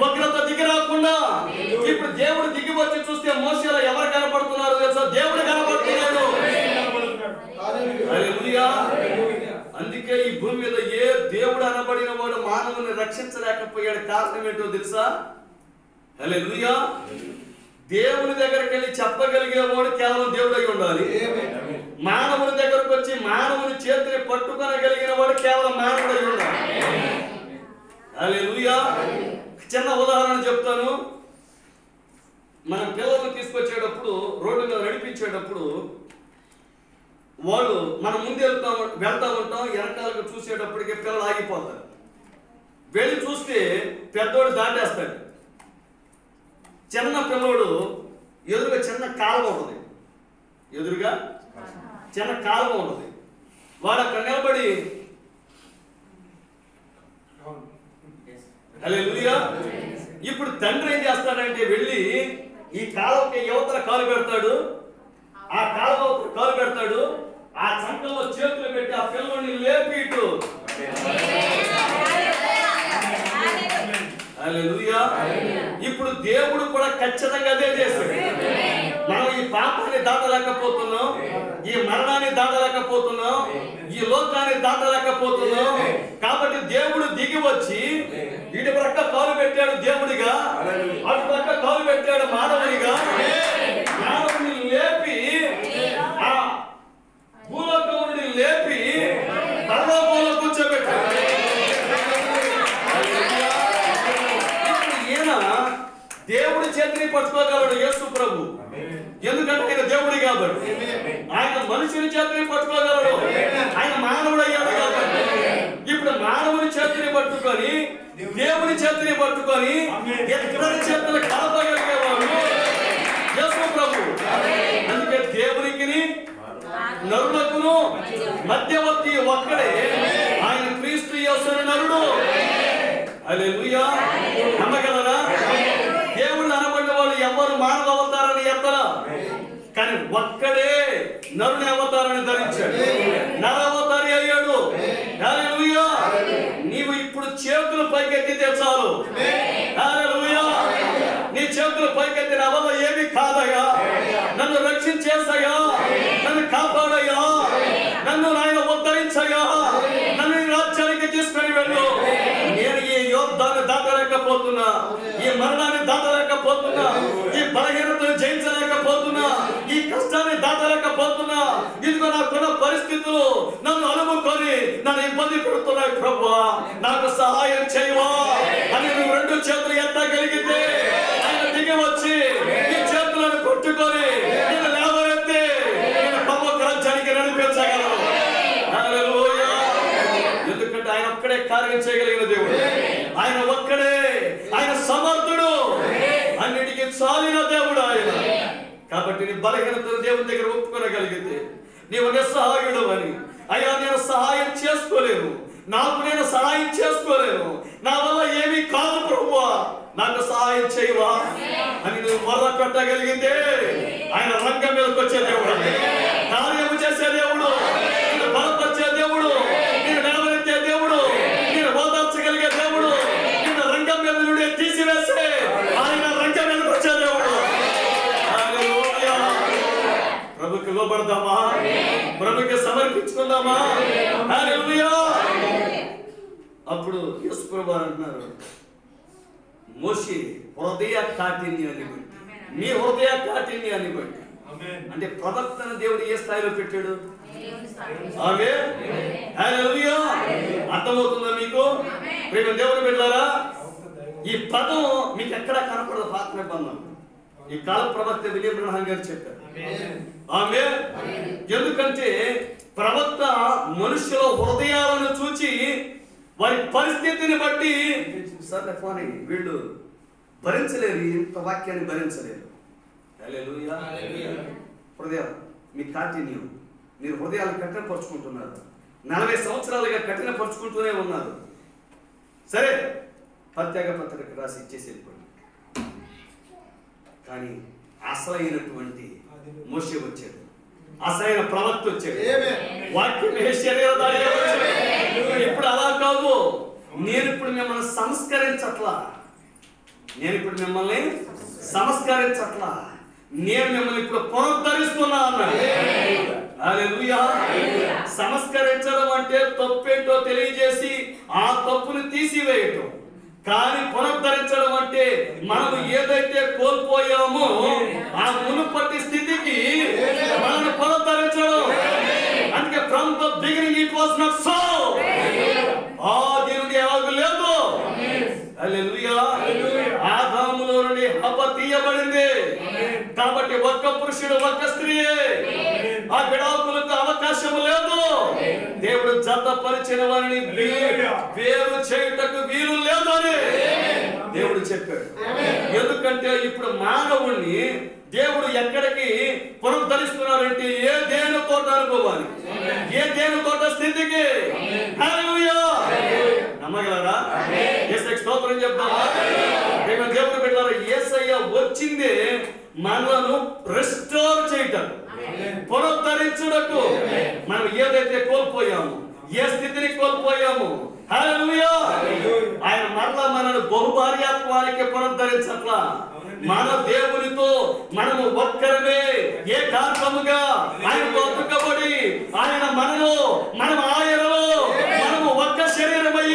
ఉగ్రత దిగి రాకుండా. ఇప్పుడు దేవుడు దిగి వచ్చి చూస్తే మోషేలో ఎవరు కనపడుతున్నారు తెలుసా? దేవుడు కనపడుతున్నాడు. హల్లెలూయా. అందుకే ఈ భూమి మీద ఏ దేవుడు అనబడిన వాడు మానవుని రక్షించలేకపోయాడు. కారణం ఏంటో తెలుసా? హల్లెలూయా. దేవుని దగ్గరికి వెళ్ళి చెప్పగలిగేవాడు కేవలం దేవుడు అయి ఉండాలి. మానవుని దగ్గరకు వచ్చి మానవుని చేతిని పట్టుకొనగలిగిన వాడు కేవలం మానవుడు అయి ఉండాలి. హల్లెలూయా. చిన్న ఉదాహరణ చెప్తాను. మనం పిల్లలను తీసుకొచ్చేటప్పుడు, రోడ్డు మీద నడిపించేటప్పుడు వాళ్ళు మనం ముందు వెళ్తా ఉంటాం, వెనకాలకు చూసేటప్పటికి పిల్లలు ఆగిపోతారు. వెళ్ళి చూస్తే పెద్దోడు దాటేస్తాడు. చిన్న పిల్లోడు ఎదురుగా చిన్న కాలువ ఉంటుంది, వాడు అక్కడ నిలబడి హల్లెలూయా. ఇప్పుడు తండ్రి ఏం చేస్తాడంటే వెళ్ళి ఈ కాలువకి యువతల కాలు పెడతాడు, ఆ కాలువ కాలు పెడతాడు, ఆ సంకల్లో చేతులు పెట్టి ఆ పిల్లోని లేపి ఇటు. హల్లెలూయా. ఇప్పుడు దేవుడు కూడా ఖచ్చితంగా అదే చేస్తాడు. మనం ఈ పాపాన్ని దాటలేకపోతున్నాం, ఈ మరణాన్ని దాటలేకపోతున్నాం, ఈ లోకాన్ని దాటలేకపోతున్నాం. కాబట్టి దేవుడు దిగి వచ్చి ఇటు ప్రక్క కాలు పెట్టాడు దేవుడిగా, అటు ప్రక్క కాలు పెట్టాడు మానవునిగా. మానవుని లేపి ఆ భూలోకముని లేపి పరలోకంలో కూర్చోబెట్టాడు. ఈయన దేవుడి చేతిని పట్టుకోగలడు యేసు ప్రభు, ఎందుకంటే ఆయన దేవుడి కాబట్టి. ఆయన మనుషుని చేతిని పట్టుకోగలడు, ఆయన మానవుడు అయ్యాడు కాబట్టి. ఇప్పుడు మానవుని చేతిని పట్టుకొని దేవుని చేతిని పట్టుకొని ఇద్దరి చేతులు కలపగలిగేవాడు యేసు ప్రభు. అందుకే దేవునికి నరులకును మధ్యవర్తి ఒక్కడే, ఆయన క్రీస్తు యేసు నరుడు. హల్లెలూయా. నమ్మగలరా? దేవుళ్ళు అనబడిన వాళ్ళు ఎవరు మానవ అవతారాన్ని ఎత్తరా, కానీ ఒక్కడే నరుని అవతారాన్ని ధరించాడు, నరవతారి అయ్యాడు. హల్లెలూయా. నీవు ఇప్పుడు చేతులు పైకెత్తితే చాలు. హల్లెలూయా. నీ చేతులు పైకెత్తిన వల్ల ఏమి కాదయ్యా, నన్ను రక్షించేసయ్యా, నన్ను కాపాడయ్యా, నన్ను నాయన ఉద్ధరించయ్యా, నన్ను ఈ రాజ్యానికి తీసుకొని వెళ్ళు. నేను ఈ యోద్ధాన్ని దాటలేకపోతున్నా, ఈ మరణాన్ని దాటలేకపోతున్నా, ఈ బలహీనతను జయించలేకపోతున్నా, ఈ కష్టాన్ని దాటలేకపోతున్నా. ఇదిగో నాకున్న పరిస్థితులు నన్ను అనుముకొని నన్ను ఇబ్బంది పెడుతున్నాయి ప్రభువా, నాకు సహాయం చేయవా అని నువ్వు రెండు చేతులు ఎత్తగలిగితే ఆయన దిగి వచ్చి ఈ చేతులను కొట్టుకొని నేను లేవనెత్తి నేను పరలోక రాజ్యానికి నడిపించగలను. హల్లెలూయా. ఎందుకంటే ఆయన ఒక్కడే కార్యం చేయగలిగిన దేవుడు, ఆయన ఒక్కడే, ఆయన సమర్థుడు, అన్నిటికీ చాలిన దేవుడు ఆయన. కాబట్టి నీ బలహీనతను దేవుని దగ్గర ఒప్పుకోగలిగితే నీవు నిస్సహాయుడు అని, అయ్యా నేను సహాయం చేసుకోలేను, నాకు నేను సహాయం చేసుకోలేను, నా వల్ల ఏమీ కాదు ప్రభువా, నాకు సహాయం చేయవా అని నువ్వు మొర్ర పెట్టగలిగితే ఆయన రంగం మీదకి వచ్చే దేవుడు, కార్యము చేసే దేవుడు, నేను బలపరిచే దేవుడు, నేను నిలబెట్టే దేవుడు, నేను ఓదార్చగలిగే దేవుడు, నేను రంగం మీద నుండి తీసివేసే ఆయన రంగం మీదకి వచ్చే దేవుడు. ప్రభుకి లోబడదామా, ప్రభుకి సమర్పించుకుందామా? హల్లెలూయా. అప్పుడు యేసు ప్రభువు అంటున్నారు, మోషే హృదయ కాఠిన్యాన్ని బట్టి, మీ హృదయ కాఠిన్యాన్ని బట్టి, అంటే ప్రవక్తన దేవుడు ఏ స్థాయిలో పెట్టాడు? ఆమేన్. హల్లెలూయా. అర్థమవుతుందా మీకు? ప్రేమ దేవుని బిడ్డలారా, ఈ పదం మీకు ఎక్కడా కనపడదు పాత నిబంధన. ఈ కాల ప్రవక్త విలియం బ్రహ్మం గారు చెప్పారు. ఆమేన్. ఎందుకంటే ప్రవక్త మనుషుల హృదయాలను చూచి వారి పరిస్థితిని బట్టి సరే పోనీ వీళ్ళు భరించలేరు, ఇంత వాక్యాన్ని భరించలేరు. హల్లెలూయా. హృదయం మీ కాఠిన్యం, మీరు హృదయాలు కఠినపరుచుకుంటున్నారు, 40 సంవత్సరాలుగా కఠినపరుచుకుంటూనే ఉన్నారు. సరే ప్రత్యేక పత్రిక రాసి ఇచ్చేసి వెళ్ళిపోండి. కానీ అసలైనటువంటి మోషే వచ్చాడు, అసలైన ప్రవక్త వచ్చాడు, వాక్యం శరీరధారిగా వచ్చాడు. ఇప్పుడు అలా కాదు, నేను ఇప్పుడు మిమ్మల్ని సంస్కరించట్లా, నేను ఇప్పుడు మిమ్మల్ని సంస్కరించట్లా, నేను మిమ్మల్ని ఇప్పుడు పునరుద్ధరిస్తున్నా అన్నాడు. హల్లెలూయా. సంస్కరించడం అంటే తప్పేంటో తెలియజేసి ఆ తప్పును తీసివేయటం, కానీ పునరుద్ధరించడం అంటే మనం ఏదైతే కోల్పోయామో ఆ మునుపటి స్థితికి మనం పునరుద్ధరించడం. అందుకే from the beginning it was not so, ఆది నుండి ఎలాగూ లేదు. హల్లెలూయా. ఆదాములో నుండి హవ్వ తీయబడింది, కాబట్టి ఒక్క పురుషుడు ఒక్క స్త్రీయే, ఆ విడాకులకు అవకాశం లేదు. దేవుడు జతపరిచిన వారిని వేరు చేయుటకు వీలు లేదు అని దేవుడు చెప్పాడు. ఎందుకంటే ఇప్పుడు మానవుణ్ణి దేవుడు ఎక్కడికి పునరుద్ధరిస్తున్నాడంటే ఏ దేని తోట అనుకోవాలి, ఏ దేని తోట స్థితికి. హల్లెలూయా. నమ్మగలరా? యేసయ్యకి స్తోత్రం చెప్తామా? దేవుడు పెట్టారు, యేసయ్య వచ్చిందే మనలను రెస్టోర్ చేయటం, పునరుద్ధరించుటకు. మనం ఏదైతే కోల్పోయాము, ఏ స్థితిని కోల్పోయాము, హల్లెలూయా, ఆయన మరలా మనను బహుభార్యాత్వానికి పునరుద్ధరించట్లా. మన దేవునితో మనము ఒక్కరమే ఏకాంతముగా ఆయనతో అతుకబడి ఆయన మనలో, మనం ఆయనలో, మనము ఒక్క శరీరమై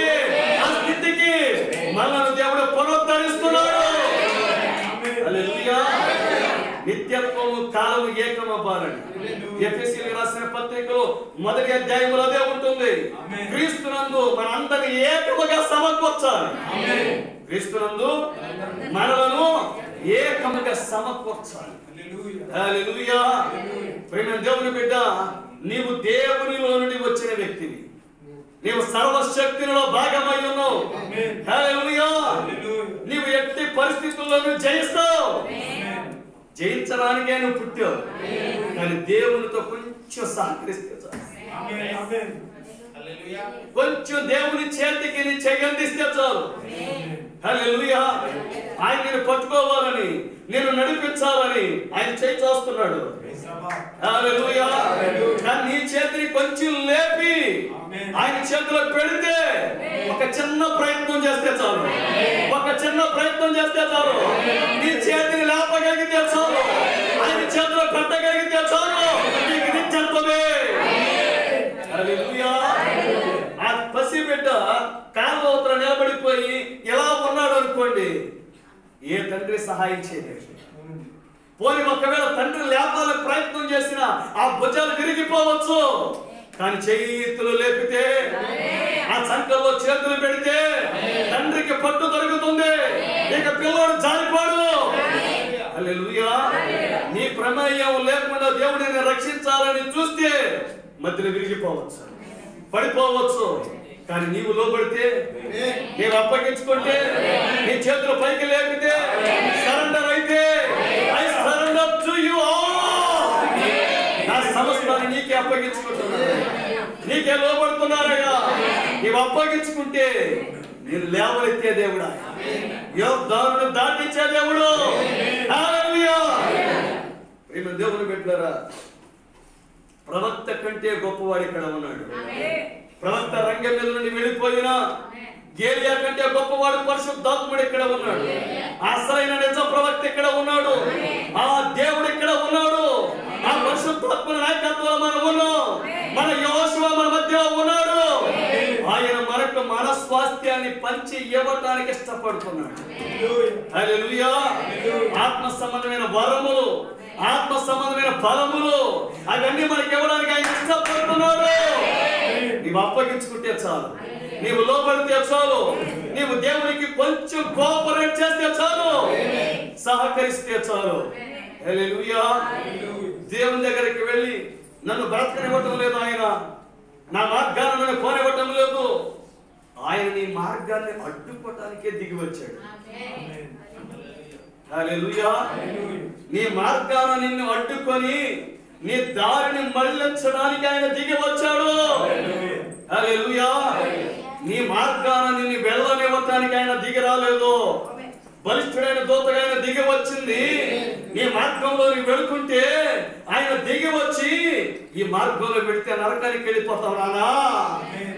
కాలము ఏకమవ్వాలని. ఎఫెసీయులకు రాసిన పత్రికలో మొదటి అధ్యాయంలో అదే ఉంటుంది. క్రీస్తునందు మనందరినీ ఏకముగా సమకూర్చాలి. క్రీస్తునందు మనలను ఏకముగా సమకూర్చాలి. హల్లెలూయా. ప్రియమైన దేవుని బిడ్డ, నీవు దేవునిలో నుండి వచ్చిన వ్యక్తివి. నీవు సర్వశక్తిలో భాగమై ఉన్నావు. హల్లెలూయా. నీవు ఎట్టి పరిస్థితుల్లోనూ జయిస్తావు. జయించడానికే నువ్వు పుట్టావు. కానీ దేవునితో కొంచెం సహకరిస్తే చాలు. కొంచెం దేవుని చేతికి నీ చెయ్యందిస్తే చాలు. హల్లెలూయా. ఆయన నేను పట్టుకోవాలని, నేను నడిపించాలని ఆయన చేయి చూస్తున్నాడు. హల్లెలూయా. కానీ నీ చేతిని కొంచెం లేపి ఆయన చేతిలో పెడితే ఒక చిన్న ప్రయత్నం చేస్తే చాలు. ఒక చిన్న ప్రయత్నం చేస్తే చాలు. నీ చేతిని లేపగలిగితే చాలు. ఆయన చేతిలో పెట్టగలిగితే చాలు. నీకు నిత్యత్వమే. హల్లెలూయా. ఆ పసిబిడ్డ కాలువతల నిలబడిపోయి ఎలా ఉన్నాడు అనుకోండి, ఏ తండ్రి సహాయం చేయలేదు. పోనీ ఒకవేళ తండ్రి లేపాలని ప్రయత్నం చేసినా ఆ భుజాలు విరిగిపోవచ్చు. కానీ చేతులు లేపితే, ఆ సంకల్లో చేతులు పెడితే తండ్రికి పట్టు దొరుకుతుంది. ఇక పిల్లోడు జారిపోడు. హల్లెలూయా. నీ ప్రమేయం లేకుండా దేవుడిని రక్షించాలని చూస్తే మధ్యలో విరిగిపోవచ్చు, పడిపోవచ్చు. కానీ నీవు లోబడితే, నీవు అప్పగించుకుంటే, నీ చేతులు పైకి లేపితే, సరెండర్ అయితే, I surrender to you all. నా సమస్తాన్ని నీకే అప్పగించుకుంటున్నాను. నీకే లోబడుతున్నానయ్యా. నీవు అప్పగించుకుంటే నేను లేవనెత్తే దేవుడా, యోర్దానును దాటించే దేవుడు. హల్లెలూయా. ప్రియమైన దేవుని బిడ్డలారా, ప్రవక్త కంటే గొప్పవాడు ఇక్కడ ఉన్నాడు. ప్రవక్త రంగం మీద నుండి వెళ్ళిపోయినా ఏలియా కంటే గొప్పవాడు పరిశుద్ధాత్ముడు ఇక్కడ ఉన్నాడు. అసలైన నిజ ప్రవక్త ఇక్కడ ఉన్నాడు. ఆ దేవుడు ఇక్కడ ఉన్నాడు. ఆ పరిశుద్ధాత్ముడి నాయకత్వంలో మనం ఉన్నాం. మన యెహోషువ మన మధ్య ఉన్నాడు. ఆయన మనకు మన స్వాస్థ్యాన్ని పంచి ఇవ్వటానికి ఇష్టపడుతున్నాడు. హల్లెలూయా. ఆత్మ సంబంధమైన వరములు, ఆత్మ సంబంధమైన ఫలములు అవన్నీ మనకి ఇవ్వడానికి ఆయన ఇష్టపడుతున్నాడు. నీవు అప్పగించుకుంటే చాలు. నీవు లోబడితే చాలు. నీవు దేవునికి కొంచెం కోఆపరేట్ చేస్తే చాలు. సహకరిస్తే చాలు. హల్లెలూయా. దేవుని దగ్గరికి వెళ్ళి నన్ను బ్రతకనివ్వటం లేదు ఆయన, నా మార్గాన్ని నన్ను పోనివ్వటం లేదు. ఆయన నీ మార్గాన్ని అడ్డుకోవటానికే దిగి వచ్చాడు. హల్లెలూయా. నీ మార్గాన్ని నిన్ను అడ్డుకొని నీ దారిని మళ్ళించడానికి ఆయన దిగి వచ్చాడు. హల్లెలూయా. నీ మార్గాన్ని నిన్ను వెళ్ళనివ్వటానికి ఆయన దిగి రాలేదు. బలిష్ఠుడైన దూతగా ఆయన దిగి వచ్చింది. నీ మార్గంలో నీవు వెళుకుంటే ఆయన దిగి వచ్చి ఈ మార్గంలో పెడితే నరకానికి వెళ్ళిపోతావు నానా,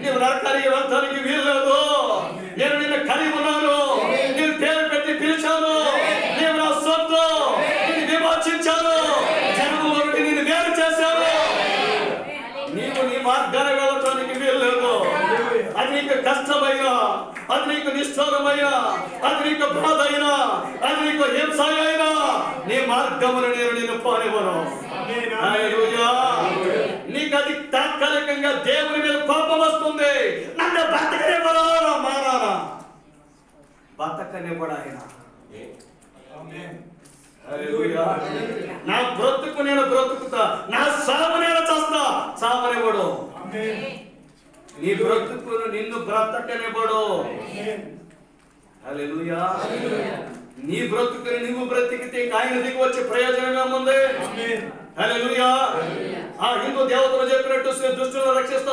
నీవు నరకానికి వెళ్ళటానికి వీల్లేదు. నేను నిన్ను కలిగి ఉన్నాను. నేను పేరు పెట్టి పిలిచాను. నీవు నా సొత్తు. నిన్ను విమోచించాను. జన్మలో నుండి నిన్ను వేరు చేశాను. నీవు నీ మార్గాన్ని వెళ్ళటానికి వీల్లేదు. అది నీకు కష్టమైనా, అది నీకు నిష్ఠూరమైనా, అది నీకు బాధ అయినా, అది నీకు హింస అయినా నీ మార్గమును నేను నిన్ను పోనివ్వను. హల్లెలూయా. నీకు అది తాత్కాలికంగా దేవుని మీద కోపం వస్తుంది. నన్ను బతకనివ్వరా మారారా, బతకనివ్వడు ఆయన. హల్లెలూయా. నా బ్రతుకు నేను బ్రతుకుతా, నా సావు నేను చస్తా, సావనివ్వడు. నీ బ్రతుకును నిన్ను బ్రతకనివ్వడు. హల్లెలూయా. నీ బ్రతుకుని నువ్వు బ్రతికితే ఆయన దిగి వచ్చే ప్రయోజనం ఏముంది? హల్లెలూయా. ఆ హిందూ దేవతలు చెప్పినట్టు దుష్టులను రక్షిస్తా,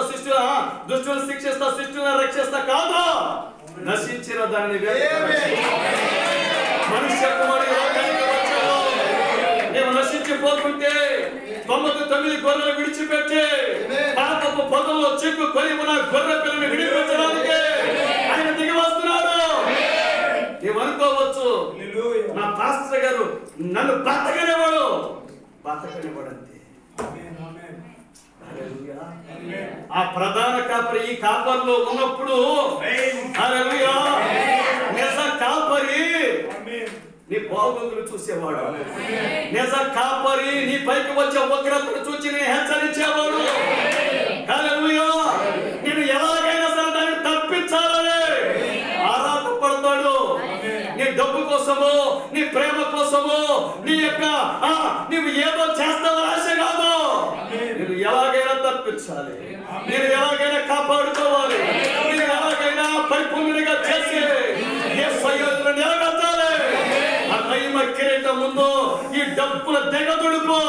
దుష్టులను శిక్షిస్తా, శిష్టులను రక్షిస్తా కాదు, నశించిన దాన్ని మనుష్య కుమారుడు లోకానికి వచ్చాడు. నీవు నశించిపోతుంటే 99 గొర్రెలు విడిచిపెట్టి పాపపు పొదల్లో చిక్కుకొని ఉన్న గొర్రె పిల్లని విడిపించడానికి ఆయన దిగి వస్తున్నాడు. నీవు అనుకోవచ్చు, నా పాస్టర్ గారు నన్ను బతకనివ్వడు. బతకనివ్వడు అంతే. ఆ ప్రధాన కాపరి ఈ కాపరిలో ఉన్నప్పుడు హల్లెలూయా, నిజ కాపరి నీ బాగోగులు చూసేవాడు. నిజ కాపరి నీ పైకి వచ్చే ఉగ్రతను చూచి నేను హెచ్చరించేవాడు. హల్లెలూయా. నేను ఎలాగైనా సరే దాన్ని తప్పించాలని ఆరాట పడతాడు. నీ డబ్బు కోసమో నీ ప్రేమ కోసమో నీ యొక్క నీవు ఏదో చేస్తావు ఆశ కాదు. నేను ఎలాగైనా తప్పించాలి, నేను ఎలాగైనా కాపాడుకోవాలి, నేను ఎలాగైనా పరిపూర్ణంగా చేసి యేసయ్యను నిలబెట్టాలి. ఆ మహిమ కిరీటం ముందు ఈ డబ్బుల దిగదుడుపు,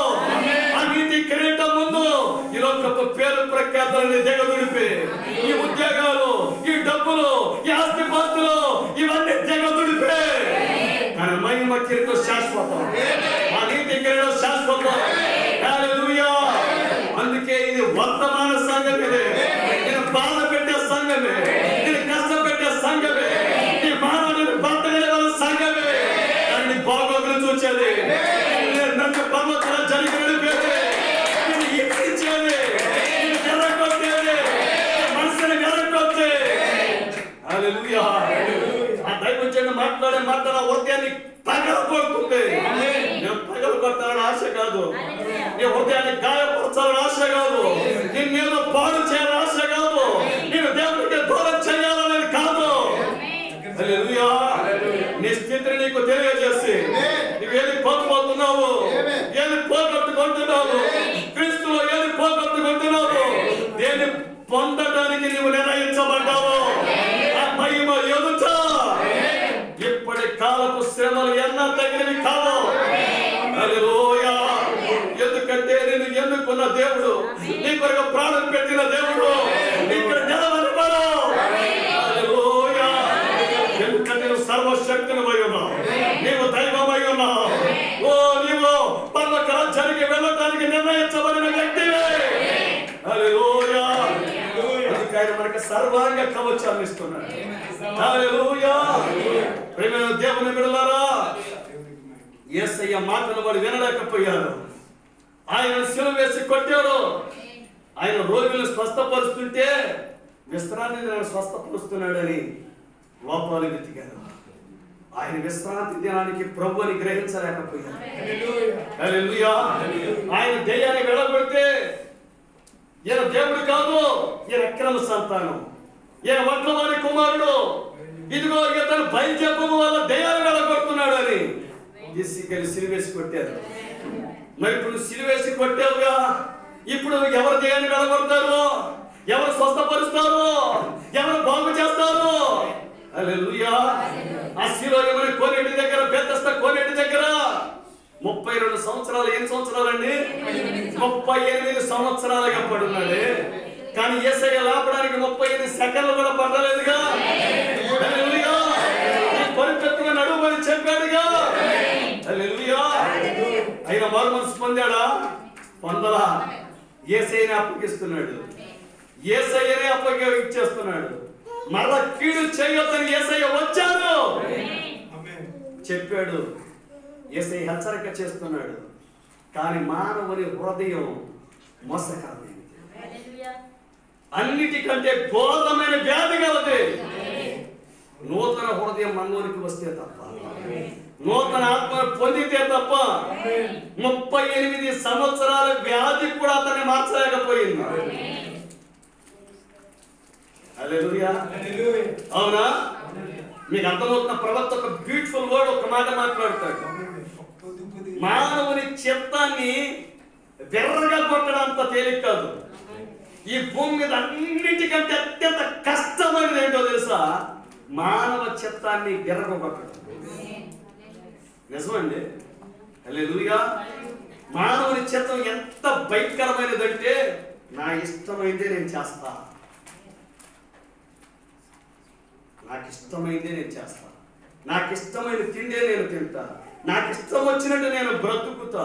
ఆ నీతి కిరీటం ముందు ఈ లోకపు పేరు ప్రఖ్యాతులని దిగదుడిపి, ఈ ఉద్యోగాలు, ఈ డబ్బులు, ఈ ఆస్తిపాస్తులు ఇవన్నీ దిగదుడిపే. కానీ మహిమ కిరీటం శాశ్వతం, ఆ నీతి కిరీటం శాశ్వతం. హల్లెలూయా. అందుకే ఇది వర్తమాన సంఘం, ఇది బాధ పెట్టే సంఘమే, ఇది కష్టపెట్టే సంఘమే, ఈ మానవుని బతకలే సంఘమే. దాన్ని బాగోగులు చూచేది, నన్ను పర్వతల జరిగి నడిపేది, నేను ఇచ్చేది, నేను ఎర్రకొట్టేది, మనసుని ఎర్రకొట్టే. హల్లెలూయా. ఆ దైవజనుడు మాట్లాడే మాటల హృదయాన్ని పగలగొడుతుంది. నేను పగలగొట్టాలని ఆశ కాదు, నీ హృదయాన్ని గాయపరచాలని ఆశ కాదు, నిన్నేదో పాడు చేయాలని ఆశ కాదు, నేను దేవుడికి దూరం చేయాలనేది కాదు. హల్లెలూయా. నీ స్థితిని నీకు తెలియజేసి నువ్వేది కోల్పోతున్నావు, ఏది పోగొట్టుకుంటున్నావు, క్రీస్తులో ఏది పోగొట్టుకుంటున్నావు, దేన్ని పొందడానికి నువ్వు నిర్ణయించబడ్డావు. ఆ మహిమ ఎదుట ఇప్పటి కాలపు శ్రమలు ఎన్న తగినవి కావు. హల్లెలూయా. ఎందుకంటే నేను ఎన్నుకున్న దేవుడు, నీ కొరకు ప్రాణం పెట్టిన దేవుడు ఇక్కడ నిలవనివ్వడు. హల్లెలూయా. ఎందుకంటే నువ్వు సర్వశక్తునివై ఉన్నావు, నీవు దైవమై ఉన్నావు. ఓ నీవు పర్వక రాజ్యానికి వెళ్ళడానికి నిర్ణయించబడిన వ్యక్తివే. హల్లెలూయా. అందుకని మనకు సర్వాంగ కవచాన్ని ఇస్తున్నాడు. హల్లెలూయా. ప్రియమైన దేవుని బిడ్డలారా, యేసయ్య మాటలు వాడు వినలేకపోయారు. ఆయన సిలువ వేసి కొట్టారు. ఆయన రోగులను స్వస్థపరుస్తుంటే విశ్రాంతి దినాన్ని స్వస్థపరుస్తున్నాడని లోపాలు వెతికారు. ఆయన విశ్రాంతి దినానికి ప్రభు అని గ్రహించలేకపోయారు. హల్లెలూయా. ఆయన దెయ్యాన్ని వెళ్ళగొడితే ఈయన దేవుడు కాదు, ఈయన అక్రమ సంతానం, ఈయన వడ్లవారి కుమారుడు, ఇదిగో ఇతను బయలుదేపము వల్ల దెయ్యాన్ని వెళ్ళగొడుతున్నాడు అని తీసుకెళ్ళి సిలువేసి కొట్టారు. మరి ఇప్పుడు సిలువేసి కొట్టావుగా, ఇప్పుడు ఎవరు దెయ్యాన్ని వెళ్ళగొడతారు, ఎవరు స్వస్థపరుస్తారు, ఎవరు బాగు చేస్తారు? హల్లెలూయా. ఆ శిలోయమని కోనేటి దగ్గర, బెతెస్దా కోనేటి దగ్గర 32 సంవత్సరాలు, ఎన్ని సంవత్సరాలండి? 38 సంవత్సరాలుగా పడున్నాడు. కానీ యేసయ్య లేపడానికి 38 సెకండ్లు కూడా పడలేదుగా. హల్లెలూయా. ఈ పరిపెత్తుగా నడుమని చెప్పాడుగా. హల్లెలూయా. ఆయన మారు మనసు పొందాడా? పొందలా. యేసయ్యని అప్పగిస్తున్నాడు, యేసయ్యనే అప్పగిచ్చేస్తున్నాడు. మరలా కీడు చేయొద్దని యేసయ్య వచ్చాడు, చెప్పాడు. యేసయ్య హెచ్చరిక చేస్తున్నాడు. కానీ మానవుని హృదయం మోసకరమైనది, అన్నిటికంటే ఘోరమైన వ్యాధి కలది. నూతన హృదయం మనలోనికి వస్తే తప్ప, నూతన ఆత్మను పొందితే తప్ప 38 సంవత్సరాల వ్యాధి కూడా అతన్ని మార్చలేకపోయింది. హల్లెలూయా. అవునా? మీకు అర్థమవుతున్న ప్రవక్త ఒక బ్యూటిఫుల్ వర్డ్, ఒక మాట మాట్లాడతాడు. మానవుని చిత్తాన్ని వెర్రగా కొట్టడం అంత తేలిక కాదు. ఈ భూమి మీద అన్నిటికంటే అత్యంత కష్టమైనది ఏంటో తెలుసా? మానవ చిత్తాన్ని వెర్రగొట్టడం. నిజమండి. హల్లెలూయా. మానవుని చిత్తం ఎంత భయంకరమైనదంటే, నా ఇష్టమైందే నేను చేస్తా, నాకు ఇష్టమైందే నేను చేస్తా, నాకు ఇష్టమైన తిండే నేను తింటా, నాకు ఇష్టం వచ్చినట్టు నేను బ్రతుకుతా.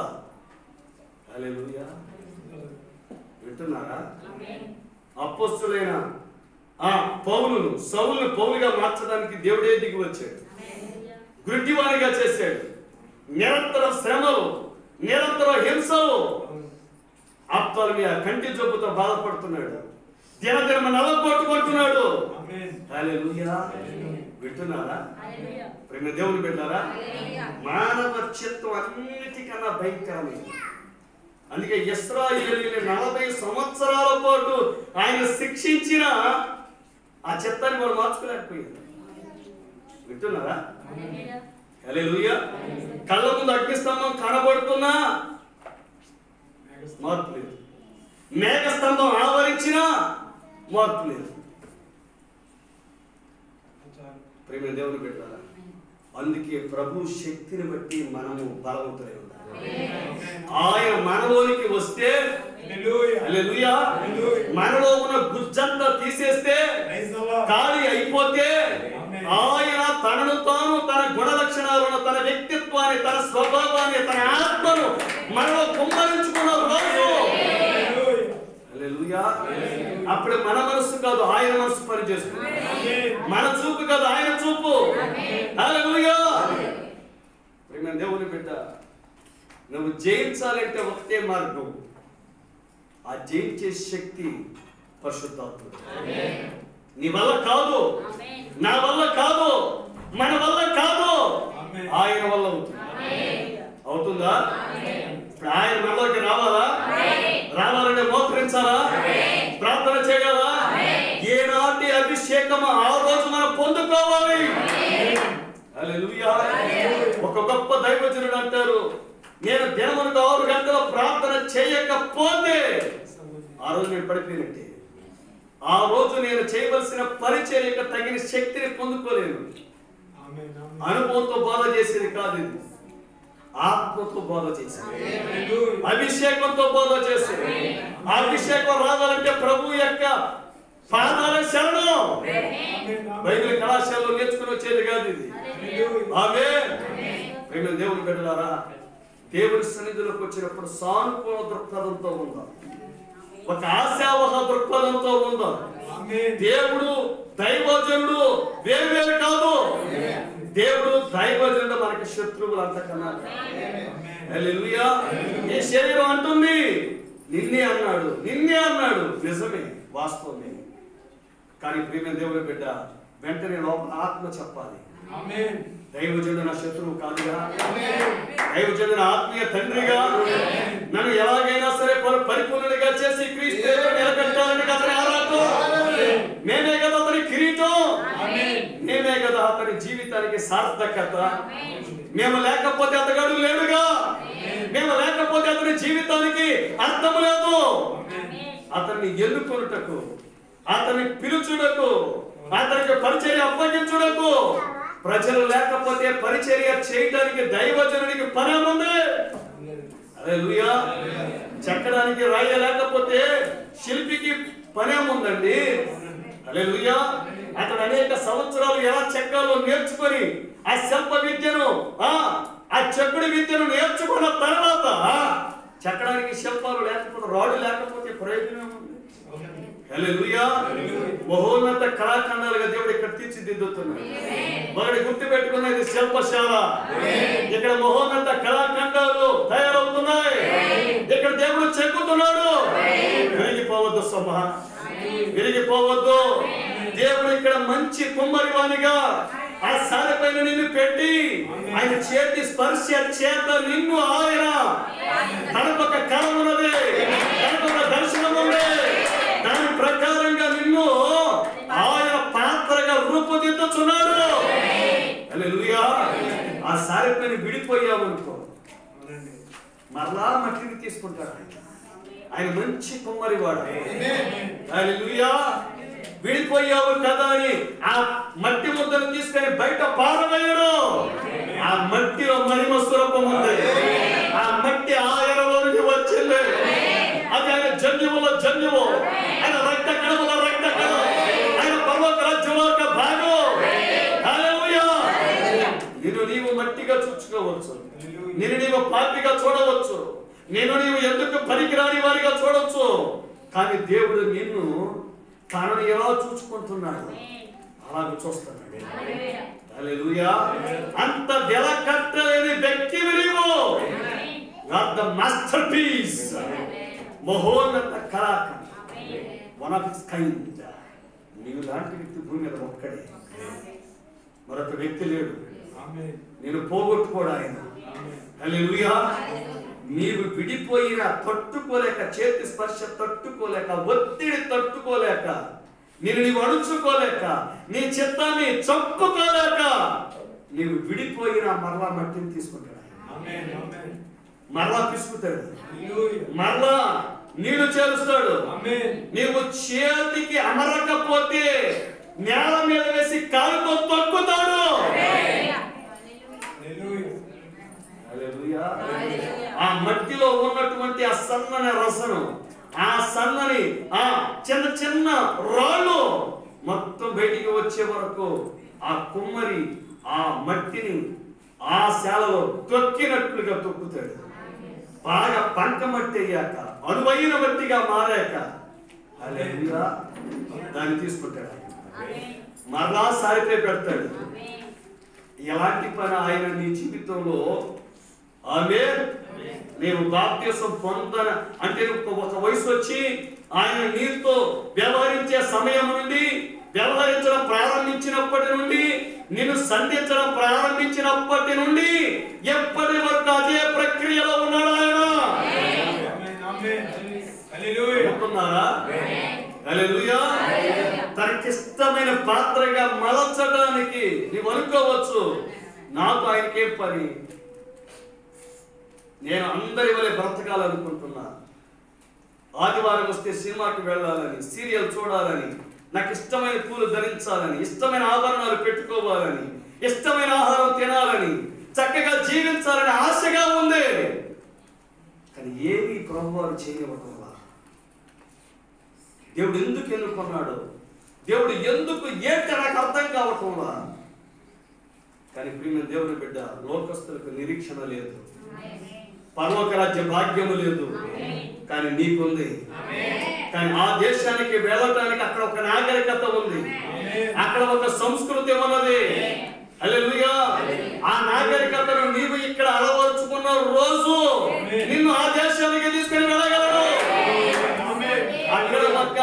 హల్లెలూయా. వింటున్నారా? అపోస్తలులైన పౌలును, సౌలును పౌలుగా మార్చడానికి దేవుడే దిగి వచ్చాడు, గుడ్డివానిగా చేశాడు. నిరంతర శ్రమలు, నిరంతర హింసలు, ఆప్తాలు కంటి జబ్బుతో బాధపడుతున్నాడు, దినదిన నలగొట్టుకుంటున్నాడు. హల్లెలూయా. వింటున్నారా ప్రేమ దేవుని బిడ్డలారా? మానవ చిత్తం అన్నిటికన్నా భయంకరమైనది. అందుకే ఇశ్రాయేలీయులు 40 సంవత్సరాల పాటు ఆయన శిక్షించిన ఆ చిత్తాన్ని వాడు మార్చుకోలేకపోయారు. వింటున్నారా? హల్లెలూయా. కళ్ళ ముందు అగ్నిస్తంభం కనబడుతున్నా మార్పు లేదు, మేఘస్తంభం ఆవరించినా మార్పు లేదు. ప్రేమ దేవుని పెట్టారా? అందుకే ప్రభు శక్తిని బట్టి మనము బలవంతులై ఉండాలి. ఆయన మనలోనికి వస్తే హల్లెలూయా, మనలో ఉన్న గుజ్జంతా తీసేస్తే, ఖాళీ అయిపోతే, ఆయన తనను తాను, తన గుణ లక్షణాలను, తన వ్యక్తిత్వాన్ని, తన స్వభావాన్ని, తన ఆత్మను మనలో కుమ్మరించుకున్న రోజు హల్లెలూయా. అప్పుడు మన మనస్సు కాదు ఆయన మనస్సు పనిచేస్తుంది, మన చూపు కాదు ఆయన చూపు. హల్లెలూయా. ప్రేమ దేవుని బిడ్డ, నువ్వు జయించాలంటే ఒకటే మార్గం, ఆ జయించే శక్తి పరిశుద్ధాత్ముడు. నీ వల్ల కాదు, నా వల్ల కాదు, మన వల్ల కాదు, ఆయన వల్ల అవుతుంది. అవుతుందా? ఇప్పుడు ఆయన మనలోకి రావాలా? రావాలంటే మోకరించాలా? ప్రార్థన చేయాలా? ఏనాటి అభిషేకం ఆ రోజు మనం పొందుకోవాలి. హల్లెలూయా. ఒక గొప్ప దైవజనుడు అంటారు, నేను దినమునకు 6 గంటల ప్రార్థన చేయకపోతే ఆ రోజు నేను పడిపోయినట్టే. ఆ రోజు నేను చేయవలసిన పరిచర్యకు తగిన శక్తిని పొందుకోలేను. అనుభవంతో బోధ చేసేది కాదు, ఇది ఆత్మతో బోధ చేసేది, అభిషేకంతో బోధ చేసేది. ఆ అభిషేకం రావాలంటే ప్రభు యొక్క పాదాల శరణం. బైబిల్ కళాశాలలో నేర్చుకుని వచ్చేది కాదు ఇది. ఆమేన్. ప్రేమ దేవుని బిడ్డలారా, దేవుని సన్నిధిలోకి వచ్చినప్పుడు సానుకూల దృక్పథంతో ఉందాం, ఒక ఆశావహ దృక్పథంతో ఉందాం. దేవుడు దైవజనుడు వేరు కాదు. దేవుడు దైవజనుడు మనకి శత్రువులు అంతకన్నా. హల్లెలూయా. ఈ శరీరం అంటుంది నిన్నే అన్నాడు, నిన్నే అన్నాడు. నిజమే, వాస్తవమే. కానీ ప్రేమ దేవుని బిడ్డ, వెంటనే లోపల ఆత్మ చెప్పాలి, దైవజనుడు నా శత్రువు కాదుగా, దైవజనుడు ఆత్మీయ తండ్రిగా, నన్ను ఎలాగైనా సరే పరిపూర్ణుడిగా చేసి క్రీస్తు నిలబెట్టాలని అతని ఆరాటం. మేమే కదా అతని కిరీటం, మేమే కదా అతని జీవితానికి సార్థకత. మేము లేకపోతే అతగాడు లేడుగా, మేము లేకపోతే అతని జీవితానికి అర్థం లేదు. అతన్ని ఎన్నుకొనుటకు, అతన్ని పిలుచుటకు, అతనికి పరిచర్య అప్పగించుటకు ప్రజలు లేకపోతే పరిచర్య చేయడానికి దైవజనుడికి పని ఉంది. హల్లెలూయా. చెక్కడానికి రాయ లేకపోతే శిల్పికి పని ఉందండి. హల్లెలూయా. అతను అనేక సంవత్సరాలు ఎలా చెక్కాలో నేర్చుకొని ఆ శిల్ప విద్యను, ఆ చెక్కుడి విద్యను నేర్చుకున్న తర్వాత చెక్కడానికి శిల్పాలు లేకపోతే, రాడు లేకపోతే ప్రయోజనం ఉంది. హల్లెలూయా. మహోన్నత కళాఖండాలుగా దేవుడు ఇక్కడ తీర్చిదిద్దుతున్నాడు. ఒకటి గుర్తు పెట్టుకున్నది శిల్పశాల. ఇక్కడ మహోన్నత కళాఖండాలు తయారవుతున్నాయి. ఇక్కడ దేవుడు చెక్కుతున్నాడు. విరిగిపోవద్దు సభ, విరిగిపోవద్దు. దేవుడు ఇక్కడ మంచి కుమ్మరివానిగా ఆ సారిపైన నిన్ను పెట్టి ఆయన చేతి స్పర్శ చేత నిన్ను ఆయన తనకొక కళ ఉన్నది, తనకొక దర్శనం ఉంది. దాని ప్రకారంగా నిన్ను ఆయన పాత్రగా రూపుదిద్దుచున్నాడు. హల్లెలూయా. ఆ సారిపైన విడిపోయావనుకో మరలా మట్టిని తీసుకుంటాడు. ఆయన మంచి కుమ్మరివాడు. హల్లెలూయా. విడిపోయావు కదా అని ఆ మట్టి ముద్దను తీసుకొని బయట పారవేయడు. ఆ మట్టిలో మహిమ స్వరూపం ఉంది. ఆ మట్టి ఆయనలోనికి వచ్చింది. అది ఆయన జన్యువులో జన్యువు, ఆయన రక్త కణములో రక్త కణం, ఆయన పర్వత రాజ్యంలో ఒక భాగం. హల్లెలూయా. నిన్ను నీవు మట్టిగా చూసుకోవచ్చు, నిన్ను నీవు పాపిగా చూడవచ్చు, నేను నీవు ఎందుకు పనికిరాని వారిగా చూడవచ్చు. కానీ దేవుడు నిన్ను తనను ఎలా చూసుకుంటున్నాడు అలాగ చూస్తున్నాడు. హల్లెలూయా. అంత వెలకట్టలేని వ్యక్తి నీవు. ద మాస్టర్ పీస్, మహోన్నత కళాఖండం, వన్ ఆఫ్ ఇట్స్ కైండ్, నీవు లాంటి వ్యక్తి భూమి మీద ఒక్కడే, మరొక వ్యక్తి లేడు. నేను పోగొట్టుకోడు ఆయన. హల్లెలూయా. నీవు విడిపోయిన తట్టుకోలేక, చేతి స్పర్శ తట్టుకోలేక, ఒత్తిడి తట్టుకోలేక, నీవు అణుచుకోలేక, నీ చిత్తాన్ని చంపుకోలేక నీవు విడిపోయిన మరలా మట్టిని తీసుకుంటాడు, మరలా పిసుకుతాడు, మరలా నీళ్లు చేరుస్తాడు. నీవు చేతికి అమరకపోతే నేల మీద వేసి కాలుతో తొక్కుతాడు. ఆ మట్టిలో ఉన్నటువంటి ఆ సన్నని రసను, ఆ సన్నని ఆ చిన్న చిన్న రాళ్ళు మొత్తం బయటికి వచ్చే వరకు ఆ కుమ్మరి ఆ మట్టిని ఆ శాలలో తొక్కినట్లుగా తొక్కుతాడు. బాగా పంట మట్టి అయ్యాక, అనువైన మట్టిగా మారాక హల్లెలూయా దాన్ని తీసుకుంటాడు, మరలా సారిపై పెడతాడు. ఎలాంటి పని ఆయన నీ జీవితంలో ఆమేన్ నీవు బాప్తిసం పొందన అంటే ఒక వయసు వచ్చి ఆయన నీతో వ్యవహరించే సమయం నుండి, వ్యవహరించడం ప్రారంభించినప్పటి నుండి, నిన్ను సంధించడం ప్రారంభించినప్పటి నుండి ఎప్పటి వరకు అదే ప్రక్రియలో ఉన్నాడు ఆయన. హల్లెలూయా. తనకిష్టమైన పాత్రగా మలచడానికి నీవు అనుకోవచ్చు, నాకు ఆయనకేం పని, నేను అందరి వలె బ్రతకాలనుకుంటున్నా, ఆదివారం వస్తే సినిమాకి వెళ్ళాలని, సీరియల్ చూడాలని, నాకు ఇష్టమైన పూలు ధరించాలని, ఇష్టమైన ఆభరణాలు పెట్టుకోవాలని, ఇష్టమైన ఆహారం తినాలని, చక్కగా జీవించాలని ఆశగా ఉంది. కానీ ఏమీ ప్రభువారు చేయనివ్వకుండా, దేవుడు ఎందుకు ఎన్నుకున్నాడు, దేవుడు ఎందుకు ఏంటి నాకు అర్థం కావటంలా. కానీ ప్రియమైన దేవుని బిడ్డ, లోకస్తులకు నిరీక్షణ లేదు, పరలోక రాజ్య భాగ్యము లేదు, కానీ నీకుంది. కానీ ఆ దేశానికి వెళ్ళటానికి అక్కడ ఒక నాగరికత ఉంది, అక్కడ ఒక సంస్కృతి ఉన్నది. హల్లెలూయా. ఆ నాగరికతను నీవు ఇక్కడ అలవరుచుకున్న రోజు నిన్ను ఆ దేశానికి తీసుకుని వెళ్ళగలరు. అక్కడ ఒక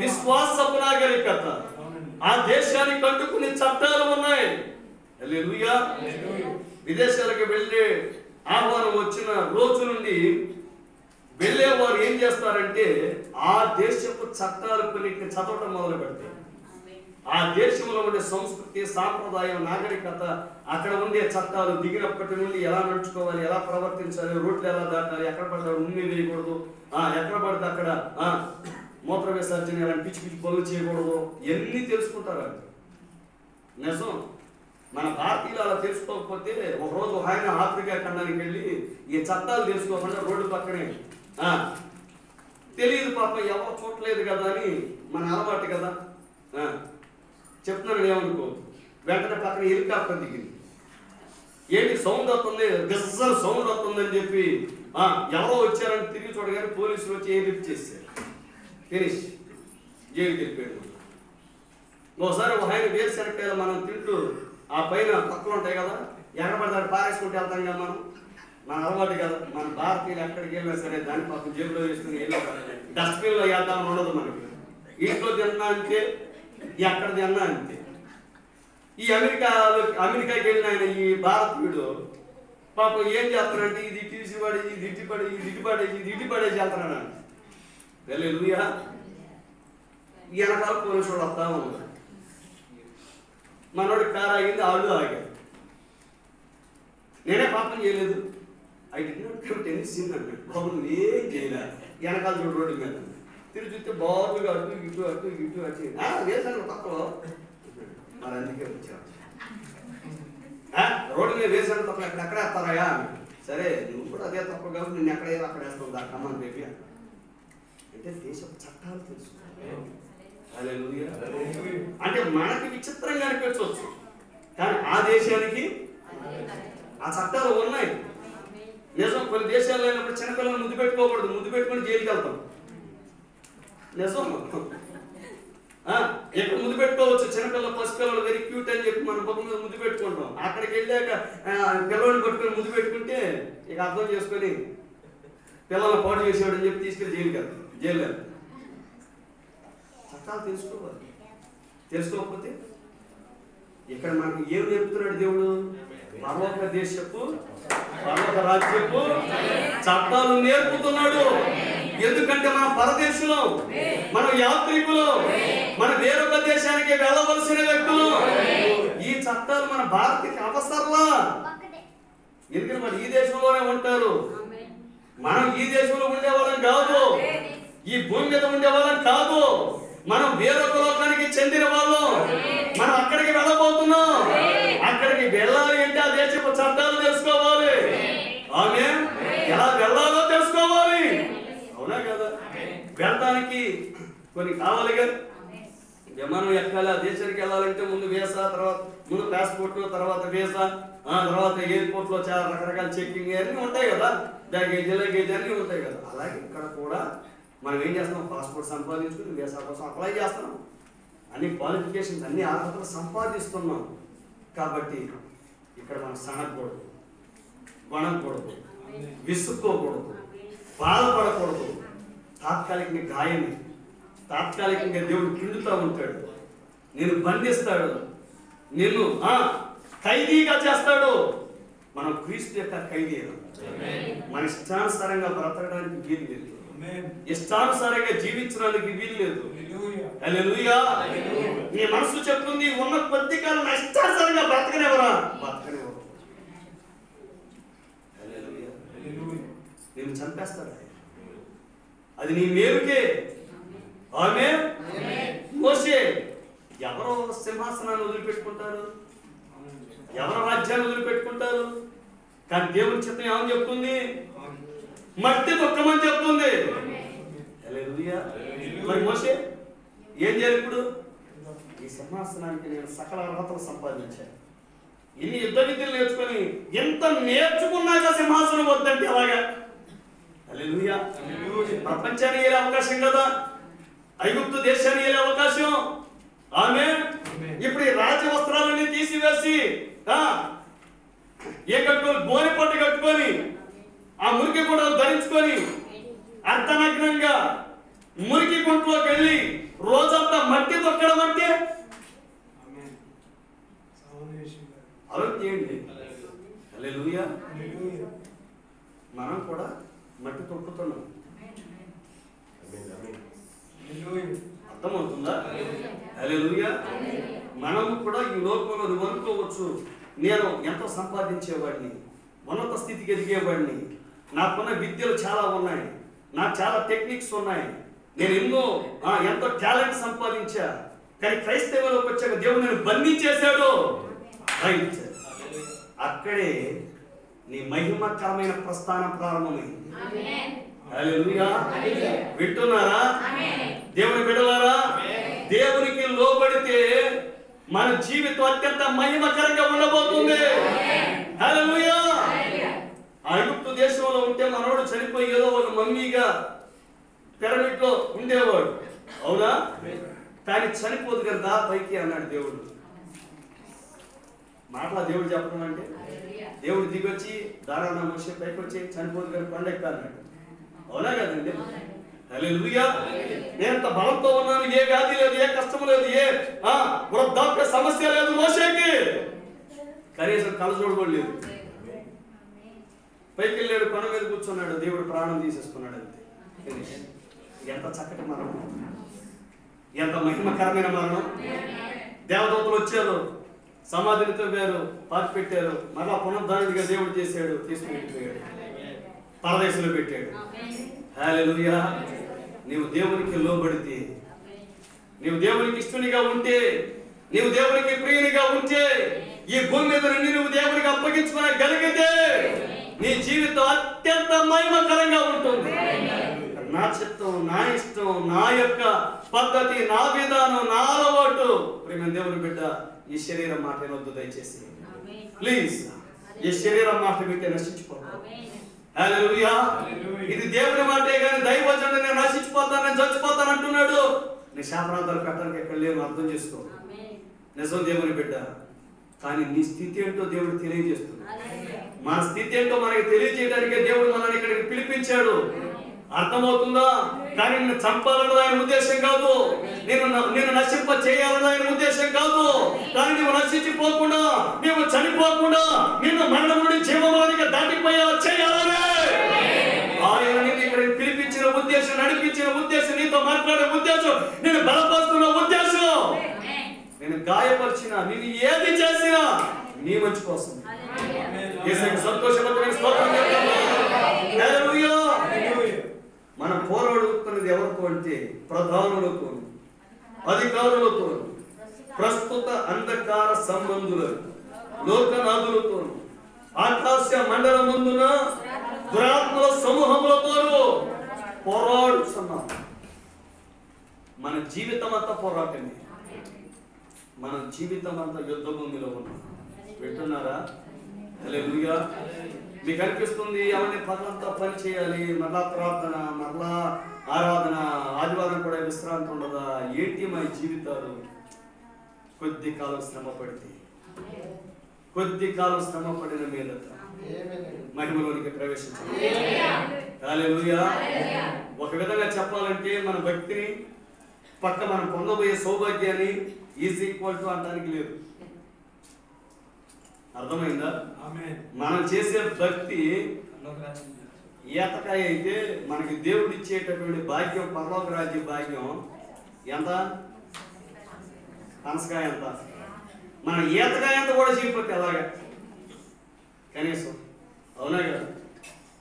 విశ్వాసపు నాగరికత, ఆ దేశానికి అంటుకునే చట్టాలు ఉన్నాయి. హల్లెలూయా. విదేశాలకు వెళ్ళే ఆహ్వానం వచ్చిన రోజు నుండి వెళ్ళేవారు ఏం చేస్తారంటే ఆ దేశపు చట్టాలు కొన్నిటిని చదవటం మొదలు పెడతారు. ఆ దేశంలో ఉండే సంస్కృతి, సాంప్రదాయం, నాగరికత, అక్కడ ఉండే చట్టాలు దిగినప్పటి నుండి ఎలా నడుచుకోవాలి, ఎలా ప్రవర్తించాలి, రోడ్లు ఎలా దాటాలి, ఎక్కడ పడితే ఉమ్మి వేయకూడదు, ఎక్కడ పడితే అక్కడ మూత్ర విసర్జన, ఇలాంటి పిచ్చి పిచ్చి పనులు చేయకూడదు, ఇవన్నీ తెలుసుకుంటారు. నిజం. మన భారతీయులు అలా తెలుసుకోకపోతే ఒకరోజు ఆయన ఆఫ్రికా ఖండానికి వెళ్ళి ఈ చట్టాలు తెలుసుకోకుండా రోడ్డు పక్కనే తెలియదు పాప, ఎవరు చూడలేదు కదా అని మన అలవాటు కదా, చెప్తున్నాను ఏమనుకో. వెంటనే పక్కన హెలికాప్టర్ దిగింది, ఏంటి సౌండ్ వస్తుంది, గజ్జర్ సౌండ్ వస్తుందని చెప్పి ఎవరో వచ్చారని తిరిగి చూడగానే పోలీసులు వచ్చి లిఫ్ట్ చేశారు, ఫినిష్, జైలుకి వెళ్ళిపోయాడు. ఒకసారి ఒక ఆయన వేరుశనక్కాయలు మనం తింటూ ఆ పైన పక్కలు ఉంటాయి కదా, ఎక్కడపడతాడు పారేసుకుంటూ వెళ్తాం కదా మనం, మన అలవాటు కదా. మన భారతీయులు ఎక్కడికి వెళ్ళినా సరే దాని పక్కన జేబులో వేసుకుని డస్ట్బిన్లో వేద్దామని ఉండదు మనకి. ఇంట్లో తిన్నా అంతే, ఎక్కడ తిన్నా అంతే. ఈ అమెరికాకి వెళ్ళిన ఆయన ఈ భారతీయుడు పాపం ఏం చేస్తారంటే ఇది తీసి పడేసి, ఇది ఇటు పడేసి, ఇది ఇటు పడేసి, ఇది ఇటు పడేసి వెళ్తాడు. హల్లెలూయా. వెనకాల పోలీసు వాడు వస్తా ఉన్నాడు, మనోడి కారు ఆగింది, ఆళ్ళు ఆగారు. నేనే పాపం చేయలేదు, I did not commit any sin అన్నాడు. బాబు నువ్వేం చేయలే, వెనకాల చూడు రోడ్డు మీద తిరిగి చూస్తే బాబుగా అటు ఇటు అటు ఇటు వచ్చి వేసాను పక్కలో, మరి అందుకే వచ్చాను. రోడ్డు మీద వేసాను తప్ప ఎక్కడ వేస్తారాయా అన్నాడు. సరే నువ్వు కూడా అదే తప్ప కాబట్టి నేను ఎక్కడ అక్కడ వేస్తావు దా కమ్మని బేబీ అంటే దేశపు చట్టాలు తెలుసు. అంటే మనకి విచిత్రంగా అనిపించవచ్చు, కానీ ఆ దేశానికి ఆ చట్టాలు ఉన్నాయి. నిజం. కొన్ని దేశాల్లో అయినప్పుడు చిన్నపిల్లలు ముద్దు పెట్టుకోకూడదు, ముద్దు పెట్టుకుని జైలుకి వెళ్తాం. నిజం. ఎక్కడ ముద్దు పెట్టుకోవచ్చు, చిన్నపిల్లలు పసిపిల్లలు వెరీ క్యూట్ అని చెప్పి మన బొక్క మీద ముద్దు పెట్టుకుంటాం. అక్కడికి వెళ్ళాక పిల్లల్ని పట్టుకొని ముద్దు పెట్టుకుంటే ఇక అర్థం చేసుకొని పిల్లల్ని పాటు చేసేవాడు అని చెప్పి తీసుకెళ్ళి జైలుకి వెళ్తాం, జైలు వెళ్తాం. చట్టాలు తెలుసుకోవాలి. తెలుసుకోకపోతే ఇక్కడ మనకి ఏం నేర్పుతున్నాడు దేవుడు? పరలోక దేశపు పరలోక రాజ్యపు చట్టాలు నేర్పుతున్నాడు. ఎందుకంటే మనం పరదేశులం, మనం యాత్రికులు, మన వేరొక దేశానికి వెళ్ళవలసిన వ్యక్తులు. ఈ చట్టాలు మన భారత్కి అవసరంలా. ఎందుకంటే మన ఈ దేశంలోనే ఉంటారు. మనం ఈ దేశంలో ఉండేవాళ్ళం కాదు, ఈ భూమి మీద ఉండేవాళ్ళం కాదు. మనం వేరొక లోకానికి చెందిన వాళ్ళం. మనం అక్కడికి వెళ్ళబోతున్నాం. అక్కడికి వెళ్ళాలి అంటే ఆ దేశపు చట్టాలు తెలుసుకోవాలి. ఆమె ఎలా వెళ్ళాలో తెలుసుకోవాలి. అవునా కదా? వెళ్ళడానికి కొన్ని కావాలిగా. విమానం ఎక్కాలి, ఆ దేశానికి వెళ్ళాలంటే ముందు వీసా, తర్వాత ముందు పాస్పోర్ట్, తర్వాత వీసా, తర్వాత ఎయిర్పోర్ట్ లో చాలా రకరకాల చెక్కింగ్ అన్నీ ఉంటాయి కదా. బ్యాగేజ్ లగేజ్ అన్నీ ఉంటాయి కదా. అలాగే ఇక్కడ కూడా మనం ఏం చేస్తున్నాం? పాస్పోర్ట్ సంపాదించుకుని వీసా కోసం అప్లై చేస్తున్నాం. అన్ని క్వాలిఫికేషన్స్, అన్ని అర్హతలు సంపాదిస్తున్నాం. కాబట్టి ఇక్కడ మనం సనగకూడదు, వణకూడదు, విసుక్కోకూడదు, బాధపడకూడదు. తాత్కాలికంగా గాయమే, తాత్కాలికంగా దేవుడు పిండుతూ ఉంటాడు, నేను బంధిస్తాడు, నిన్ను ఖైదీగా చేస్తాడు. మనం క్రీస్తు యొక్క ఖైదీ. మన ఇష్టానుసారంగా బ్రతకడానికి వీలు లేదు, ఇష్టానుసారంగా జీవించడానికి వీలు లేదు. హల్లెలూయా. నీ మనసు చెప్తుంది ఉన్న కొద్ది కాలం ఇష్టానుసారంగా బ్రతకనివ్వరా? బ్రతకనివ్వరు. హల్లెలూయా. నేను చంపేస్తాడు. అది నీ మేలుకే. ఆమేన్. మోషే ఎవరో సింహాసనాన్ని వదిలిపెట్టుకుంటారు, ఎవరో రాజ్యాన్ని వదిలిపెట్టుకుంటారు. కానీ దేవుని చిత్తం ఏమని చెప్తుంది? మట్టి తొక్కమని చెప్తుంది. హల్లెలూయా. మరి మోషే ఏం చేయాలి ఇప్పుడు? ఈ సింహాసనానికి నేను సకల అర్హతలు సంపాదించాను. ఇన్ని యుద్ధ విద్యలు నేర్చుకొని ఎంత నేర్చుకున్నాక సింహాసనం వద్దంటే అలాగా. హల్లెలూయా. ప్రపంచాన్ని వెళ్ళే అవకాశం కదా, ఐగుప్తు దేశాన్ని వెళ్ళే అవకాశం. ఆమేన్. ఇప్పుడు ఈ రాజ వస్త్రాలన్నీ తీసివేసి ఏ కట్టుకొని గోని పట్టు కట్టుకొని ఆ మురికి గుంటలు ధరించుకొని అర్ధనగ్నంగా మురికి గుంటలోకి వెళ్ళి రోజంతా మట్టి తొక్కడం అంటే ఆలోచించండి. హల్లెలూయా. మనం కూడా మట్టి తొక్కుతున్నాం. అర్థమవుతుందా? హల్లెలూయా. మనం కూడా ఈ లోకంలో నువ్వు అనుకోవచ్చు, నేను ఎంతో సంపాదించేవాడిని, ఉన్నత స్థితికి ఎదిగేవాడిని, నాకున్న విద్యలు చాలా ఉన్నాయి, నాకు చాలా టెక్నిక్స్ ఉన్నాయి, నేను ఎంతో టాలెంట్ సంపాదించా. కానీ క్రైస్తవంలోకి వచ్చాక దేవుడు నేను బంధించేశాడు. రైట్. అక్కడే నీ మహిమకరమైన ప్రస్థానం ప్రారంభమైంది. హల్లెలూయా. వింటున్నారా దేవుని బిడ్డలారా? దేవునికి లోబడితే మన జీవితం అత్యంత మహిమకరంగా ఉండబోతుంది. హల్లెలూయా. ఐగుప్తు దేశంలో ఉంటే మనోడు చనిపోయి ఏదో ఒక మమ్మీగా పిరమిడ్ లో ఉండేవాడు. అవునా? కానీ చనిపోదు కదా పైకి అన్నాడు దేవుడు. మాటలా దేవుడు చెప్పడం అంటే దేవుడు దిగొచ్చి దారాన మోసే పైకి వచ్చి చనిపోదు కదా కొండెక్క అన్నాడు. అవునా కదండి? హల్లెలూయా. నేనంత బలంతో ఉన్నాను, ఏ వ్యాధి లేదు, ఏ కష్టం లేదు, ఏ వృద్ధాప్య సమస్య లేదు మోసేకి. కనీసం కలజోడు కూడా లేదు. పైకి వెళ్ళాడు, కొండ మీద కూర్చున్నాడు, దేవుడు ప్రాణం తీసేసుకున్నాడు. అంతే. ఎంత చక్కటి మరణం, ఎంత మహిమకరమైన మరణం. దేవదూతలు వచ్చారు, సమాధిని తవ్వారు, పాతి పెట్టారు, మరలా పునరుద్ధారణగా దేవుడు చేశాడు, తీసుకుని వెళ్ళిపోయాడు, పరదేశంలో పెట్టాడు. హల్లెలూయా. నీవు దేవునికి లోబడితే, నీవు దేవునికి ఇష్టనిగా ఉంటే, నీవు దేవునికి ప్రియునిగా ఉంటే, ఈ భూమి మీద నుండి నువ్వు దేవునికి అప్పగించుకోగలిగితే నీ జీవితం అత్యంత మహిమకరంగా ఉంటుంది. నా చిత్తం, నా ఇష్టం, నా యొక్క పద్ధతి, నా విధానం, నా అలవాటు. ప్రేమ దేవుని బిడ్డ, ఈ శరీరం మాట వినొద్దు దయచేసి. ప్లీజ్, ఈ శరీరం మాట వింటే నశించిపోతావు. హల్లెలూయా. ఇది దేవుని మాటే కానీ దైవజనుడు నేను నశించిపోతాను, నేను చచ్చిపోతాను అంటున్నాడు. నీ శాపనార్థాలు పెట్టడానికి ఎక్కడ లేవు, అర్థం చేసుకో. నిజం దేవుని బిడ్డ. కానీ నీ స్థితి ఏంటో దేవుడు తెలియజేస్తున్నాడు. మన స్థితి ఏంటో మనకి తెలియజేయడానికి దేవుడు మనల్ని ఇక్కడికి పిలిపించాడు. అర్థమవుతుందా? కానీ నిన్ను చంపాలన్నది ఆయన ఉద్దేశం కాదు. నేను నశింప చేయాలన్నది ఆయన ఉద్దేశం కాదు. కానీ నువ్వు నశించిపోకుండా, నువ్వు చనిపోకుండా, నిన్ను మరణం నుండి జీవమానికి దాటిపోయేలా చేయాలని ఆయన నిన్ను ఇక్కడ పిలిపించిన ఉద్దేశం, నడిపించిన ఉద్దేశం, నీతో మాట్లాడే ఉద్దేశం, నేను బలపరుస్తున్న ఉద్దేశం, నేను గాయపరిచిన, నేను ఏది చేసినా నీ మంచి కోసం. సంతోషవంతమైన స్తోత్రం చెప్తాము. హల్లెలూయా. మన పోరాడుతున్నది ఎవరితో అంటే ప్రధానులతో, అధికారులతో, ప్రస్తుత అంధకార సంబంధులు, లోకనాథులతో, ఆకాశ మండలమందున దురాత్మల సమూహములతో పోరాడుతున్నాం. మన జీవితం అంతా పోరాటమే. మన జీవితం అంతా యుద్ధ భూమిలో ఉన్నాం. వింటున్నారా? హల్లెలూయా. మీకు అనిపిస్తుంది ఎవరిని పగలంతా పని చేయాలి, మరలా ప్రార్థన, మరలా ఆరాధన, ఆదివారం కూడా విశ్రాంతి ఉండదా? ఏంటి మన జీవితాలు? కొద్ది కాలం శ్రమ పడితే, కొద్ది కాలం శ్రమ పడిన మీదట మహిమలోనికి ప్రవేశించాలి. హల్లెలూయా. ఒక విధంగా చెప్పాలంటే మన భక్తిని పక్క మనం పొందబోయే సౌభాగ్యాన్ని ఈజ్ ఈక్వల్ టు అనడానికి లేదు. అర్థమైందా? మనం చేసే భక్తి ఈతకాయ అయితే మనకి దేవుడు ఇచ్చేటటువంటి భాగ్యం, పరలోక రాజ్య భాగ్యం ఎంత? పనసకాయ ఎంత? మన ఈతకాయ ఎంత కూడా చేయకపోతే ఎలాగా? కనీసం అవునా కదా?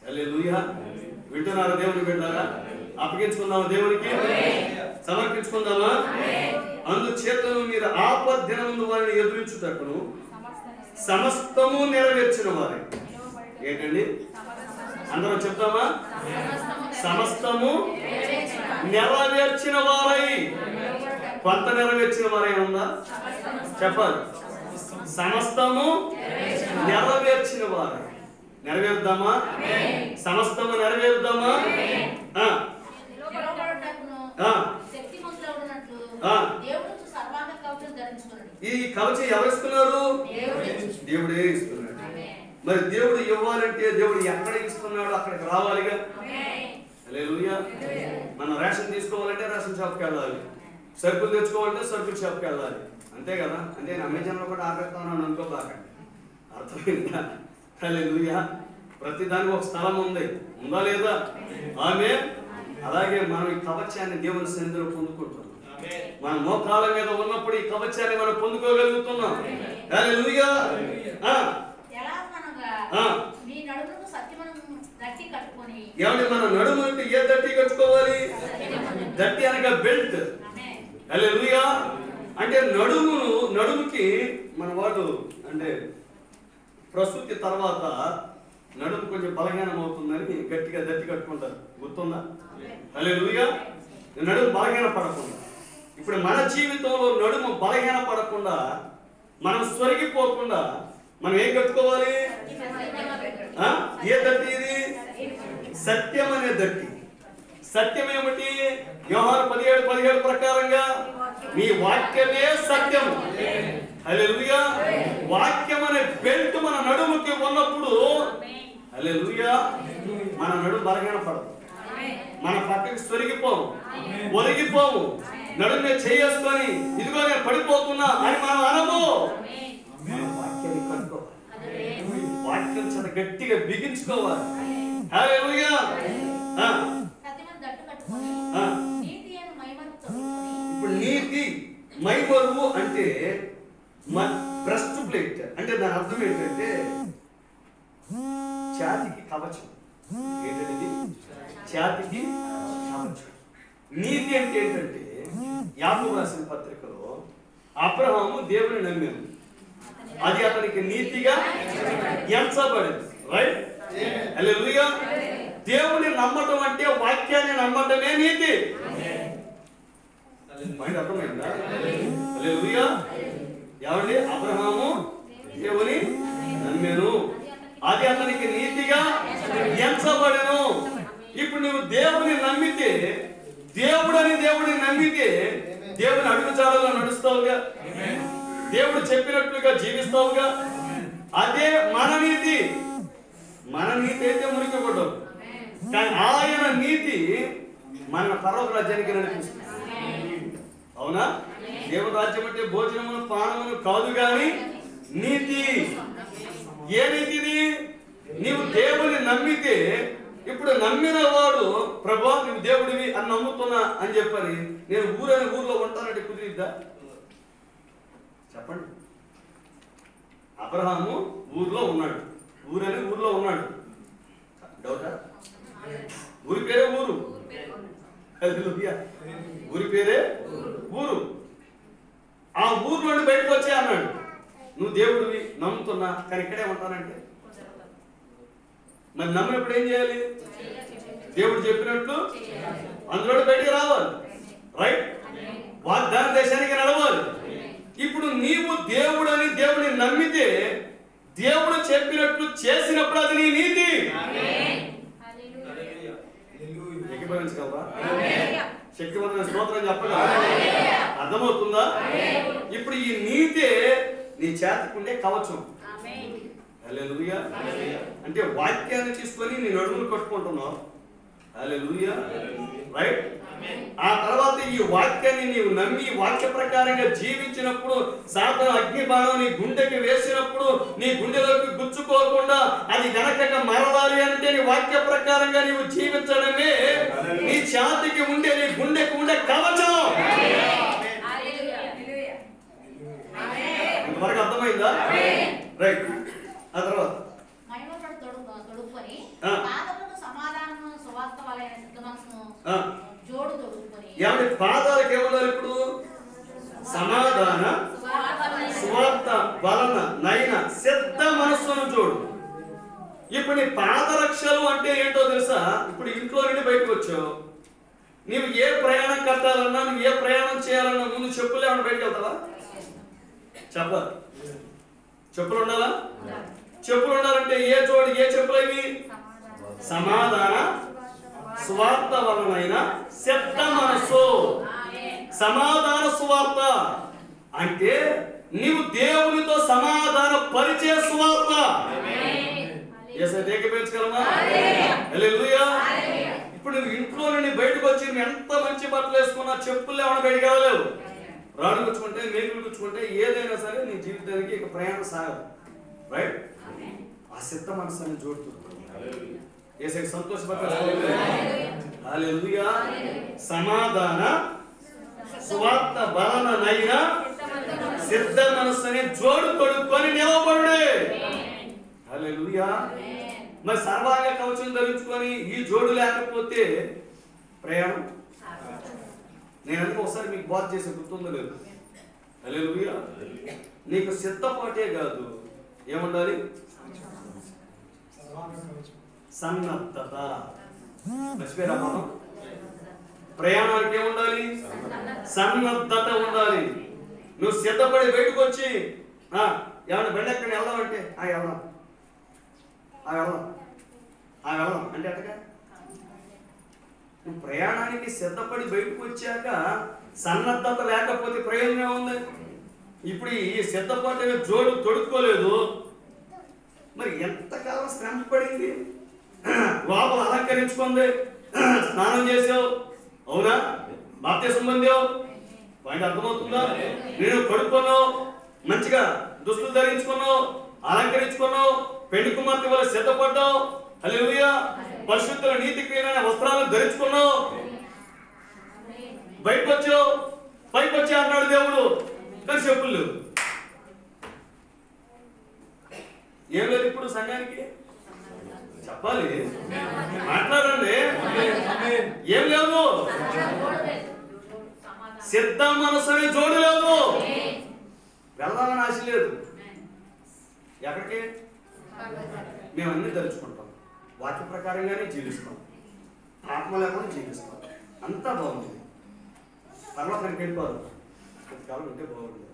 హల్లెలూయా. వింటున్నారా దేవుని బిడ్డలారా? అప్పగించుకుందామా దేవునికి? సమర్పించుకుందామా? అందుచేతను మీరు ఆపద్దినముందు వారిని ఎదురించుటకును సమస్తము నెరవేర్చిన వారే. ఏంటండి? అందరం చెప్తామా? సమస్తము నెరవేర్చిన వారై. కొంత నెరవేర్చిన వారై ఉందా? చెప్పాలి. సమస్తము నెరవేర్చిన వారై. నెరవేరుద్దామా? సమస్తము నెరవేరుద్దామా? ఈ కవచం ఎవరు ఇస్తున్నారు? దేవుడే ఇస్తున్నాడు. మరి దేవుడు ఇవ్వాలంటే దేవుడు ఎక్కడ ఇస్తున్నాడో అక్కడికి రావాలిగా. హల్లెలూయా. మనం రేషన్ తీసుకోవాలంటే రేషన్ షాప్కి వెళ్ళాలి, సరుకులు తెచ్చుకోవాలంటే సరుకుల షాప్కి వెళ్ళాలి. అంతే కదా? అంటే అమెజాన్లో కూడా ఆపేస్తాను అనుకోబాకండి. అర్థమైందా? హల్లెలూయా. ప్రతి దానికి ఒక స్థలం ఉంది, ఉందా లేదా? ఆమె అలాగే మనం ఈ కవచాన్ని దేవుని సన్నిధిలో పొందుకుంటున్నాం. మన మోకాళ్ళ మీద ఉన్నప్పుడు ఈ కవచాన్ని మనం పొందుకోగలుగుతున్నాం. హల్లెలూయా. ఏమంటే మన నడుముకి ఏ దట్టి కట్టుకోవాలి? దట్టి అనగా బెల్ట్. హల్లెలూయా. అంటే నడుముకి మన వాడు అంటే ప్రసూతి తర్వాత నడుము కొంచెం బలహీనం అవుతుందని గట్టిగా దట్టి కట్టుకుంటారు. గుర్తుందా? హల్లెలూయా. నడుము బలహీన పడకుండా, ఇప్పుడు మన జీవితంలో నడుము బలహీన పడకుండా, మనం స్వర్గిపోకుండా మనం ఏం కట్టుకోవాలి? ఏ దట్టి ఇది? సత్యం అనే దట్టి. సత్యం ఏమిటి? యోహాను 17:17 ప్రకారంగా నీ వాక్యమే సత్యం. హల్లెలూయా. వాక్యం అనే బెల్ట్ మన నడుముకి ఉన్నప్పుడు హల్లెలూయా మన నడుము బలహీన పడదు. మన పక్కకి స్వరిగిపోము, ఒరిగిపోము. నడుము మీద చేసుకొని ఇదిగో నేను పడిపోతున్నా అని మనం అనము. వాక్యాన్ని కట్టుకోవాలి, వాక్యం చాలా గట్టిగా బిగించుకోవాలి. హల్లెలూయా. ఇప్పుడు నీతి మైమరువు అంటే బ్రెస్ట్ ప్లేట్ అంటే దాని అర్థం ఏంటంటే ఛాతికి కవచం. ఏంటంటే ఛాతికి కవచం. నీతి అంటే ఏంటంటే యాకోబు రాసిన పత్రికలో అబ్రహాము దేవుని నమ్మాడు, అది అతనికి నీతిగా ఎంచబడింది. రైట్? హల్లెలూయా. దేవుని నమ్మటం అంటే వాక్యాన్ని నమ్మటమే నీతి. అర్థమైందా? హల్లెలూయా. ఏమండి? అబ్రహాము దేవుని నమ్మాను, అది అతనికి నీతిగా ఎంచబడెను. ఇప్పుడు నువ్వు దేవుని నమ్మితే, దేవుడిని నమ్మితే దేవుని అడుగుజాడలో నడుస్తావుగా, దేవుడు చెప్పినట్లుగా జీవిస్తావుగా. అదే మన నీతి. మన నీతి అయితే మునిగిపోవడం, కానీ ఆయన నీతి మన పరలోక రాజ్యానికి నడిపిస్తుంది. అవునా? దేవుని రాజ్యం అంటే భోజనమును పానమును కాదు కానీ నీతి. ఏ నీతిది? నీవు దేవుని నమ్మితే, ఇప్పుడు నమ్మిన వాడు ప్రభా నువ్వు దేవుడివి అని నమ్ముతున్నా అని చెప్పని నేను ఊరిలో ఉంటానంటే కుదిరిద్దా? చెప్పండి. అబ్రహాము ఊర్లో ఉన్నాడు, ఊరిలో ఉన్నాడు. డౌటా? ఊరి పేరే ఊరు. ఊరి పేరే ఊరు. ఆ ఊరు నుండి బయటకు వచ్చే అన్నాడు నువ్వు దేవుడివి నమ్ముతున్నా కానీ ఇక్కడే ఉంటానంటే మరి నమ్మినప్పుడు ఏం చేయాలి? దేవుడు చెప్పినట్లు అందులో బయటికి రావాలి. రైట్? వాగ్దాన దేశానికి నడవాలి. ఇప్పుడు నీవు దేవుడని దేవుడిని నమ్మితే దేవుడు చెప్పినట్లు చేసినప్పుడు అది నీ నీతి. శక్తివంతమైన స్తోత్రం చెప్పగా అర్థమవుతుందా? ఇప్పుడు ఈ నీతే నీ చేతకుండే కవచం. హల్లెలూయా. అంటే వాక్యాన్ని తీసుకొని నీ నడుములు కట్టుకుంటున్నావు. హల్లెలూయా. రైట్? ఆ తర్వాత ఈ వాక్యాన్ని నీవు నమ్మి వాక్య ప్రకారంగా జీవించినప్పుడు సాతాను అగ్ని బాణం నీ గుండెకి వేసినప్పుడు నీ గుండెలోకి గుచ్చుకోకుండా అది గనక మరవాలి అంటే నీ వాక్య ప్రకారంగా నీవు జీవించడమే నీ ఛాతికి ఉండే నీ గుండెకి ఉండే కవచం. ఇంతవరకు అర్థమైందా? రైట్. ఆ తర్వాత ఏమంటే పాదాలకు ఏమన్నారు? ఇప్పుడు సమాధాన స్వార్థ వలన నైన సిద్ధ మనస్సును చూడు. ఇప్పుడు నీ పాదరక్షలు అంటే ఏంటో తెలుసా? ఇప్పుడు ఇంట్లో నుండి బయటకు వచ్చావు, నీవు ఏ ప్రయాణం కట్టాలన్నా నువ్వు ఏ ప్రయాణం చేయాలన్నా ముందు చెప్పులు ఏమన్నా బయటకు వెళ్తావా? చెప్పాలి. చెప్పులు ఉండాలా? చెప్పులు ఉండాలంటే ఏ జోడి ఏ చెప్పులు ఇవి? సమాధాన స్వార్థ వలనైన సిద్ధ మనస్సు. సమాధాన స్వార్థ అంటే నీవు దేవునితో సమాధాన పరిచయ స్వార్థ. ఏకీపించగలమా? హల్లెలూయా. ఇప్పుడు నువ్వు ఇంట్లో నుండి బయటకు వచ్చి ఎంత మంచి బట్టలు వేసుకున్నా చెప్పులు ఏమైనా బయటకు వెళ్ళలేవు. రాడు గుచ్చుకుంటే మేకులు గుచ్చుకుంటే ఏదైనా సరే నీ జీవితానికి ఇక ప్రయాణం సాగదు. రైట్? ఆ సిద్ధ మనసుని జోడుతుంది. ఏసై సంతోషపడతాడు. హల్లెలూయా. సమాధాన స్వార్థ బలనైన సిద్ధ మనస్సుని జోడు తొడుక్కొని నిలబడుడే. హల్లెలూయా. మరి సర్వాంగ కవచం ధరించుకొని ఈ జోడు లేకపోతే ప్రయాణం నేను అందుకు ఒకసారి మీకు బాధ చేసే గుర్తుందో లేదు. హల్లెలూయా. నీకు సిద్ధపాటే కాదు ఏముండాలి? సన్నద్ధత. మర్చిపోయారా మనం? ప్రయాణానికి ఏముండాలి? సన్నద్ధత ఉండాలి. నువ్వు సిద్ధపడి బయటకు వచ్చి ఏమన్నా బెండెక్కడిని వెళ్దామంటే వెళ్దాం అంటే అట్టగా నువ్వు ప్రయాణానికి సిద్ధపడి బయటకు వచ్చాక సన్నద్ధత లేకపోతే ప్రయోజనం ఉంది. ఇప్పుడు ఈ సిద్ధపాటు జోడు తొడుక్కోలేదు, మరి ఎంతకాలం శ్రమ పడింది. లోపల అలంకరించుకుంది, స్నానం చేసావు, అవునా? బాప్తిసం పొందావు. పాయింట్ అర్థమవుతుందా? నేను కడుక్కున్నావు, మంచిగా దుస్తులు ధరించుకున్నావు, అలంకరించుకున్నావు, పెళ్లి కుమార్తె వల్ల సిద్ధపడ్డావు. హల్లెలూయా. పరిశుద్ధుల నీతిక్రియమైన వస్త్రాలను ధరించుకున్నావు, బయటకు వచ్చావు, పైకి వచ్చా అన్నాడు దేవుడు. కానీ చెప్పులు లేవు. ఏం లేదు ఇప్పుడు సంఘానికి? చెప్పాలి, మాట్లాడండి. ఏం లేదు. సిద్ధ మనసుని జోడు లేదు. వెళ్దామని ఆశ లేదు. ఎక్కడికి? మేము అన్ని తలుచుకుంటాం, వాక్య ప్రకారంగానే జీవిస్తాం, ఆత్మ లేకుండా జీవిస్తాం, అంతా బాగుంది. తర్వాత నేను వెళ్ళిపోదు కొంతకాలం ఉంటే బాగుంటుంది.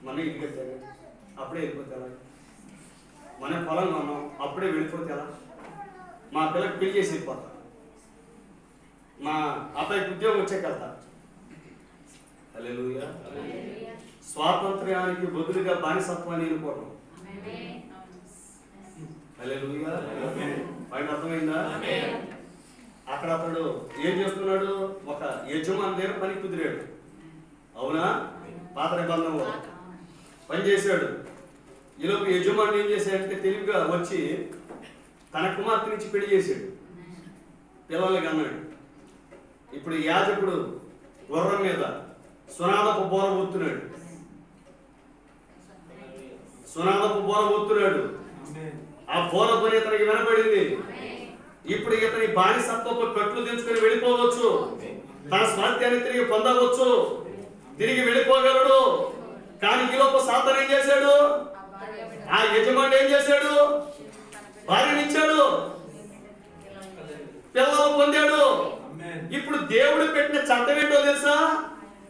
మన ఇంటికి వచ్చాను అప్పుడే వెళ్ళిపోతే ఎలా? మన పొలం కొన్నాం అప్పుడే వెళ్ళిపోతే ఎలా? మా పిల్లకి పెళ్లి చేసి వెళ్ళిపోతా, మా అబ్బాయికి ఉద్యోగం వచ్చాక వెళ్తా. హల్లెలూయా. స్వాతంత్ర్యానికి బదులుగా బానిసత్వాన్ని ఎన్నుకోవడం. హల్లెలూయా. పైన అర్థమైందా? అక్కడ అతడు ఏం చేస్తున్నాడు? ఒక యజమాని దగ్గర పని కుదిరాడు. అవునా? పాత నిబంధనలో పని చేశాడు. ఈలోపు యజమాని ఏం చేశాడంటే తెలివిగా వచ్చి తన కుమార్తె నుంచి పెళ్లి చేశాడు, పిల్లలకి అన్నాడు. ఇప్పుడు యాజకుడు గుర్రం మీద సునాదపు బోర ఊతున్నాడు. ఆ బోర ధ్వని ఇతనికి వినపడింది. ఇప్పుడు ఇతని బానిసత్వపు కట్లు తెంచుకొని వెళ్ళిపోవచ్చు, తన స్వాస్థ్యాన్ని తిరిగి పొందవచ్చు, తిరిగి వెళ్ళిపోగలడు. కానీ ఈలోపు సాతాను ఏం చేశాడు? ఆ యజమాని ఏం చేశాడు? భార్యనిచ్చాడు, పిల్లలు పొందాడు. ఇప్పుడు దేవుడు పెట్టిన చట్టం ఏంటో తెలుసా?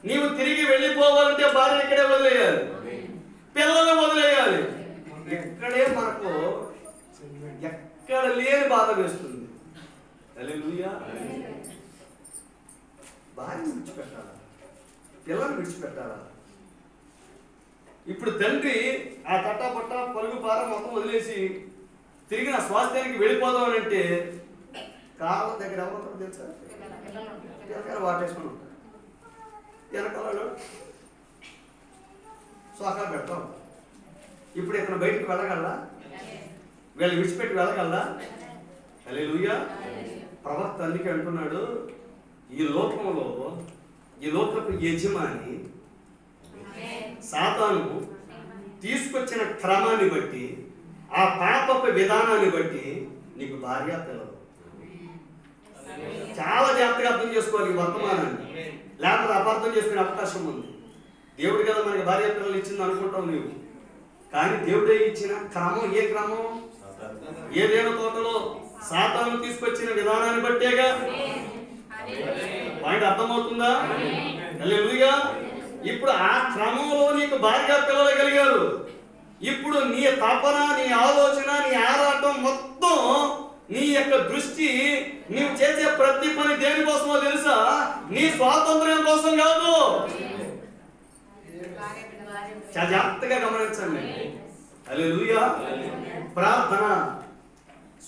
నీవు తిరిగి వెళ్ళిపోవాలంటే భార్య ఇక్కడే వదిలేయాలి, పిల్లలు వదిలేయాలి. ఇక్కడే మనకు ఎక్కడ లేని బాధ వేస్తుంది. హల్లెలూయా. భార్యను విడిచిపెట్టాలా, పిల్లల్ని విడిచిపెట్టాలా? ఇప్పుడు తండ్రి ఆ తట్టపట్ట పలుగు పార మొత్తం వదిలేసి తిరిగి నా స్వాస్థ్యానికి వెళ్ళిపోదాం అని అంటే కాళ్ళ దగ్గర ఎవరు తెలుసా? వెనకాల వాటేసుకుని ఉంటారు, వెనకాలలో సోకా పెడతాం. ఇప్పుడు ఇతను బయటికి వెళ్ళగలరా? వీళ్ళు విడిచిపెట్టి వెళ్ళగలరా? హల్లెలూయా. ప్రవక్త అందుకే అంటున్నాడు, ఈ లోకంలో ఈ లోకపు యజమాని సాతాను తీసుకొచ్చిన క్రమాన్ని బట్టి, ఆ పాపపు విధానాన్ని బట్టి నీకు భార్య పిల్లలు. చాలా జాగ్రత్తగా అర్థం చేసుకోవాలి ఈ వర్తమానాన్ని, లేకపోతే అపార్థం చేసుకునే అవకాశం ఉంది. దేవుడు కదా మనకి భార్య పిల్లలు ఇచ్చింది అనుకుంటావు నీవు, కానీ దేవుడే ఇచ్చిన క్రమం ఏ క్రమం? ఏదైనా తోటలో సాతాను తీసుకొచ్చిన విధానాన్ని బట్టేగా. పాయింట్ అర్థమవుతుందా? హల్లెలూయా. ఇప్పుడు ఆ క్రమంలో నీకు భార్య పిల్లలు కలిగారు. ఇప్పుడు నీ తపన, నీ ఆలోచన, నీ ఆరాటం మొత్తం, నీ యొక్క దృష్టి, నీవు చేసే ప్రతి పని దేనికోసమో తెలుసా? నీ స్వాతంత్ర్యం కోసం కాదు. జాగ్రత్తగా గమనించండి. హల్లెలూయా. ప్రార్థన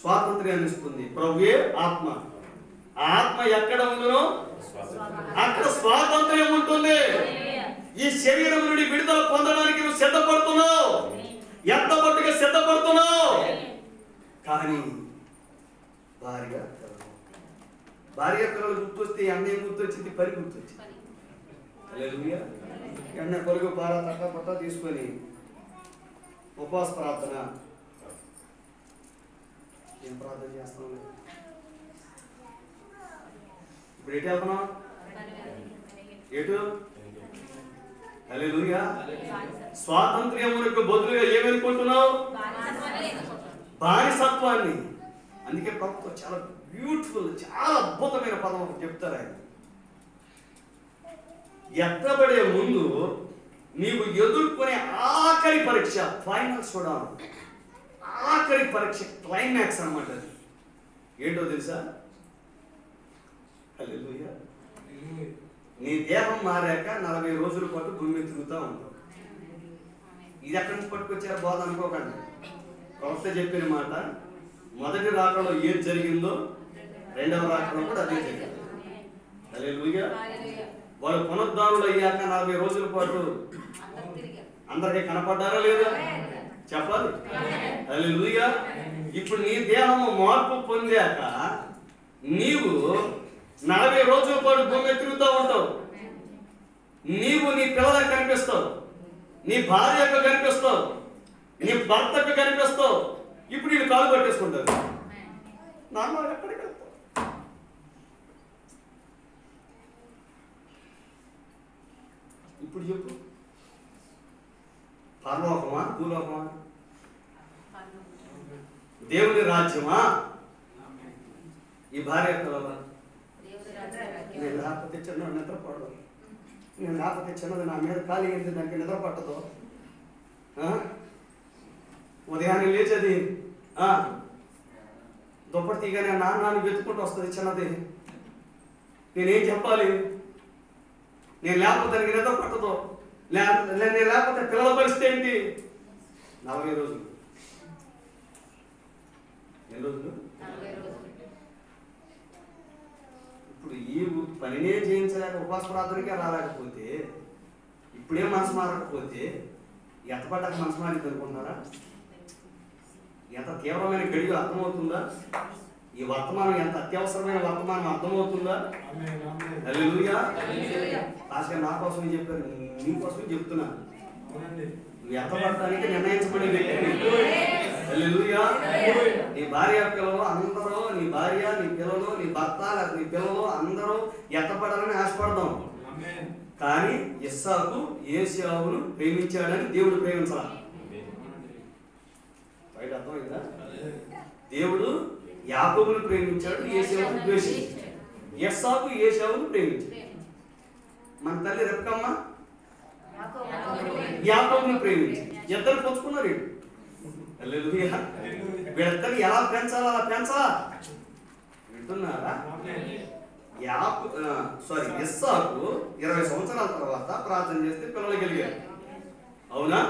స్వాతంత్ర్యాన్ని ఇస్తుంది. ప్రభువే ఆత్మ. ఆత్మ ఎక్కడ ఉందో అక్కడ స్వాతంత్ర్యం ఉంటుంది. ఈ శరీరం నుండి విడుదల పొందడానికి నువ్వు సిద్ధపడుతున్నావు, ఎంత మట్టుగా సిద్ధపడుతున్నావు. కానీ భార్య పిల్లలు గుర్తొస్తే అన్నయ్య గుర్తొచ్చింది, పని గుర్తొచ్చింది. హల్లెలూయా. ఎన్న కొరకు పార తట్ట తీసుకొని ఉపవాస ప్రార్థన. ఏం ప్రార్థన చేస్తాం? ఇప్పుడు ఎటు వెళ్తున్నావు? ఎటు? హల్లెలూయా. స్వాతంత్ర్యమునకు బదులుగా ఏమనుకుంటున్నావు? బానిసత్వాన్ని. అందుకే ప్రభుత్వం చాలా బ్యూటిఫుల్, చాలా అద్భుతమైన పదం చెప్తారు ఆయన. ఎత్తబడే ముందు నీవు ఎదుర్కొనే ఆఖరి పరీక్ష, ఫైనల్ చూడాలి, ఆఖరి పరీక్ష, క్లైమాక్స్ అన్నమాట. ఏంటో తెలుసా? హల్లెలూయా. నీ దేహం మారాక 40 రోజుల పాటు భూమి మీద తిరుగుతూ ఉంటావు. ఇది ఎక్కడి నుంచి పట్టుకొచ్చారో బోధ అనుకోకండి. ప్రవక్త చెప్పిన మాట, మొదటి రాకలో ఏది జరిగిందో రెండవ రాకలో కూడా అదే జరిగింది. హల్లెలూయా. వాళ్ళు పునరుద్ధానులు అయ్యాక 40 రోజుల పాటు అందరికీ కనపడ్డారా లేదా? చెప్పాలి. హల్లెలూయా. ఇప్పుడు నీ దేహము మార్పు పొందాక నీవు 40 రోజుల పాటు భూమి మీద తిరుగుతూ ఉంటావు. నీవు నీ పిల్లలకు కనిపిస్తావు, నీ భార్యకు కనిపిస్తావు, నీ భర్తకు కనిపిస్తావు. ఇప్పుడు వీళ్ళు కాలు పట్టేసుకుంటారు. నాన్న ఎక్కడికి వెళ్తావు? ఇప్పుడు చెప్పు, పరలోకమా భూలోకమా? దేవుని రాజ్యమా? ఈ భార్య పిల్లల? నేను లేకపోతే చిన్నది నిద్రపడదు, నేను లేకపోతే చిన్నది నా మీద ఖాళీ అయింది, దానికి నిద్ర పట్టదు. ఉదయాన్నే లేచేది దుప్పటి తీగానే నాన్నని వెతుకుంటూ వస్తుంది చిన్నది. నేనేం చెప్పాలి? నేను లేకపోతే దానికి నిద్ర పట్టదు. నేను లేకపోతే పిల్లల పరిస్థితి ఏంటి? 40 రోజులు. ఎన్ని రోజులు? ఇప్పుడు ఈ పనినే చేయించలేక ఉపవాస ప్రార్థనకే రాలేకపోతే ఇప్పుడే మనసు మారకపోతే ఎత్తపడ్డాక మనసు మారింది అనుకుంటున్నారా? ఎంత తీవ్రమైన గడియో అర్థమవుతుందా? ఈ వర్తమానం ఎంత అత్యవసరమైన వర్తమానం అర్థమవుతుందా? హల్లెలూయా. పాస్టర్ నా కోసం చెప్పారు, నీకోసం చెప్తున్నా. నువ్వు ఎత్తపడటానికి నిర్ణయించబడి హల్లెలూయా. నీ భార్య పిల్లలు అందరూ, నీ భార్య, నీ పిల్లలు, నీ భర్త, లేకపోతే నీ పిల్లలు అందరూ ఎత్తపడాలని ఆశపడదాం. కానీ ఇస్సాకు ఏశావును ప్రేమించాడని దేవుడు ప్రేమించాల. బయట అర్థమైందా? దేవుడు యాకోబును ప్రేమించాడు, ఏశావును ద్వేషించాడు. ఇస్సాకు ఏశావును ప్రేమించాడు. మన తల్లి రెబ్కమ్మ యాకోబును ప్రేమించాడు. ఇద్దరు పంచుకున్నారు. హల్లెలూయా. వీళ్ళిద్దరిని ఎలా పెంచాలా అలా పెంచాలా? వింటున్నారా? ఇస్సాకు 20 సంవత్సరాల తర్వాత ప్రార్థన చేస్తే పిల్లలు కలిగారు. అవునా?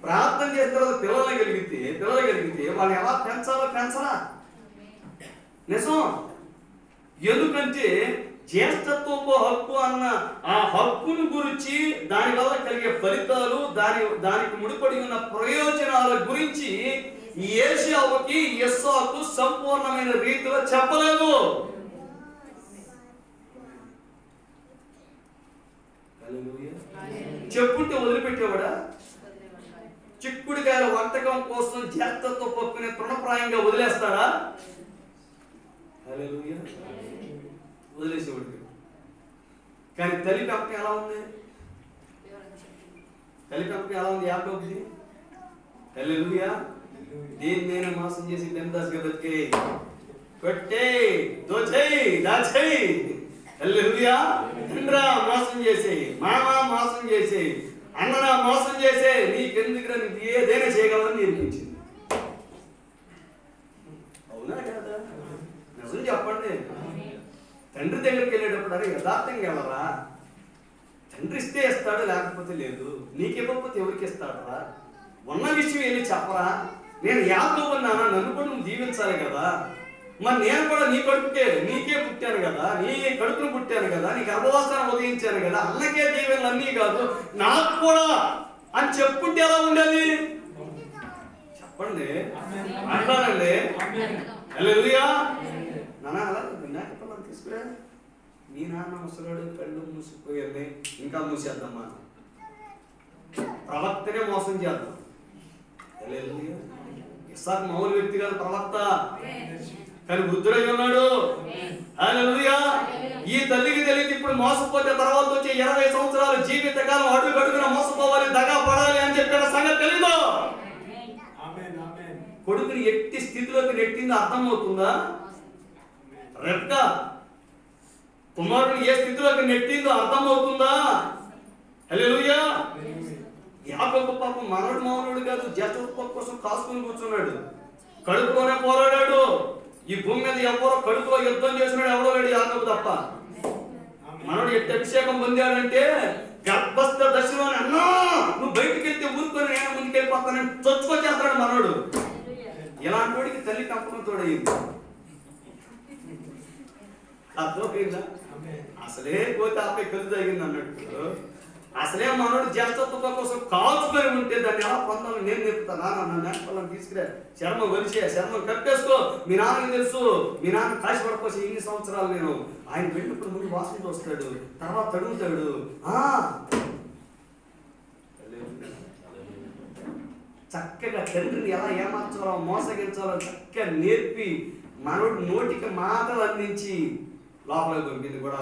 ప్రార్థన చేసిన తర్వాత పిల్లలు కలిగితే వాళ్ళు ఎలా పెంచాలో పెంచరా? నిజం. ఎందుకంటే జ్యేష్ఠత్వపు హక్కు అన్న ఆ హక్కును గురించి, దానివల్ల కలిగే ఫలితాలు, దానికి ముడిపడి ఉన్న ప్రయోజనాల గురించి ఏశావుకి ఇస్సాకు సంపూర్ణమైన రీతిలో చెప్పలేదు. చెప్పుంటే వదిలిపెట్టేవాడా? చిక్కుడుకాయల వంటకం కోసం జ్యేష్ఠత్వ పప్పుని తృణప్రాయంగా వదిలేస్తాడా? హల్లెలూయా. వదిలేసేవాడు. కానీ తల్లి పెంపకం ఎలా ఉంది? యాకోబుది. హల్లెలూయా. దీన్ని మోసం చేసి బెందాస్గా బతికే కొట్టే దోచేయి దాచేయి. హల్లెలూయా. తండ్రా మోసం చేసే, మామ మోసం చేసే, అన్నరా మోసం చేసే, నీకెందుకు నీకు ఏదైనా చేయగలని నేర్పించింది. అవునా కదా? నిజం చెప్పండి. తండ్రి దగ్గరికి వెళ్ళేటప్పుడు అరే యథార్థంగా వెళ్ళరా? తండ్రి ఇస్తే ఇస్తాడు, లేకపోతే లేదు. నీకు ఇవ్వకపోతే ఎవరికి ఇస్తాడరా? ఉన్న విషయం వెళ్ళి చెప్పరా? నేను యాకోబు ఉన్నానా, నన్ను కూడా నువ్వు దీవించాలి కదా. మరి నేను కూడా నీ కడుపుకే, నీకే పుట్టాను కదా, నీ కడుపును పుట్టాను కదా, నీ గర్భవాసాన్ని ఉదయించాను కదా, అన్నకే దీవెనలు అన్నీ కాదు నాకు కూడా అని చెప్పుకుంటే ఎలా ఉండేది? చెప్పండి, మాట్లాడండి. హల్లెలూయా. నాన్న అలా విన్నాక పిల్లలు తీసుకురా. మీ నాన్న ముసలాడు, కళ్ళు మూసిపోయాయి, ఇంకా మూసేద్దామా? ప్రవక్తనే మోసం చేద్దాం. హల్లెలూయా. ఇస్సాకు మామూలు వ్యక్తి కాదు, ప్రవక్త. కానీ వృద్ధుడై ఉన్నాడు. హల్లెలూయా. ఈ తల్లికి తెలియదు ఇప్పుడు మోసపోతే తర్వాత వచ్చే 20 సంవత్సరాలు జీవితకాలం అడుగడుగున మోసపోవాలి, దగా పడాలి అని చెప్పిన సంగతి తెలీదు. కొడుకుని ఎట్టి స్థితిలోకి నెట్టిందో అర్థమవుతుందా? రెబ్కా కుమారుడిని ఏ స్థితిలోకి నెట్టిందో అర్థమవుతుందా? హల్లెలూయా. యాకోబు పాపం మనవడు మామూలుడు కాదు, జ్యేష్ఠత్వం కోసం కాసుకుని కూర్చున్నాడు. కడుపులోనే పోరాడాడు. ఈ భూమి మీద ఎవరో కడుపులో యుద్ధం చేసినాడు ఎవడో లేడు, యాకోబు తప్ప. మనోడు ఎట్టి అభిషేకం పొందాడంటే గర్భస్థ దశలోనే అన్నా నువ్వు బయటికి వెళ్తే ఊరుకొని నేను ముందుకెళ్ళిపోతానని చొచ్చుకొచ్చేస్తాడు మనోడు. ఇలాంటి వాడికి తల్లి కంపకం తోడయింది. అర్థమైందా? అసలే పోతే ఆపై కలు తగింది అన్నట్టు. అసలే మనోడు జ్యేష్ఠత్వం కోసం కాల్చుకొని ఉంటే దాన్ని ఎలా పొందాలని నేను చెప్తాను. నాన్న నేర్పాలని తీసుకురా, చర్మం వలిసే, చర్మం కట్టేసుకో. మీ నాన్నకి తెలుసు, మీ నాన్న కాశీ పడిపోసి ఇన్ని సంవత్సరాలు నేను ఆయన వెళ్ళినప్పుడు ముందు వాసన చూస్తాడు, తర్వాత తడుగుతాడు. చక్కగా తండ్రిని ఎలా ఏమార్చాలో మోసగించాలో చక్కగా నేర్పి మనోడు నోటికి మాటలు అందించి లోపలికి పంపింది కూడా.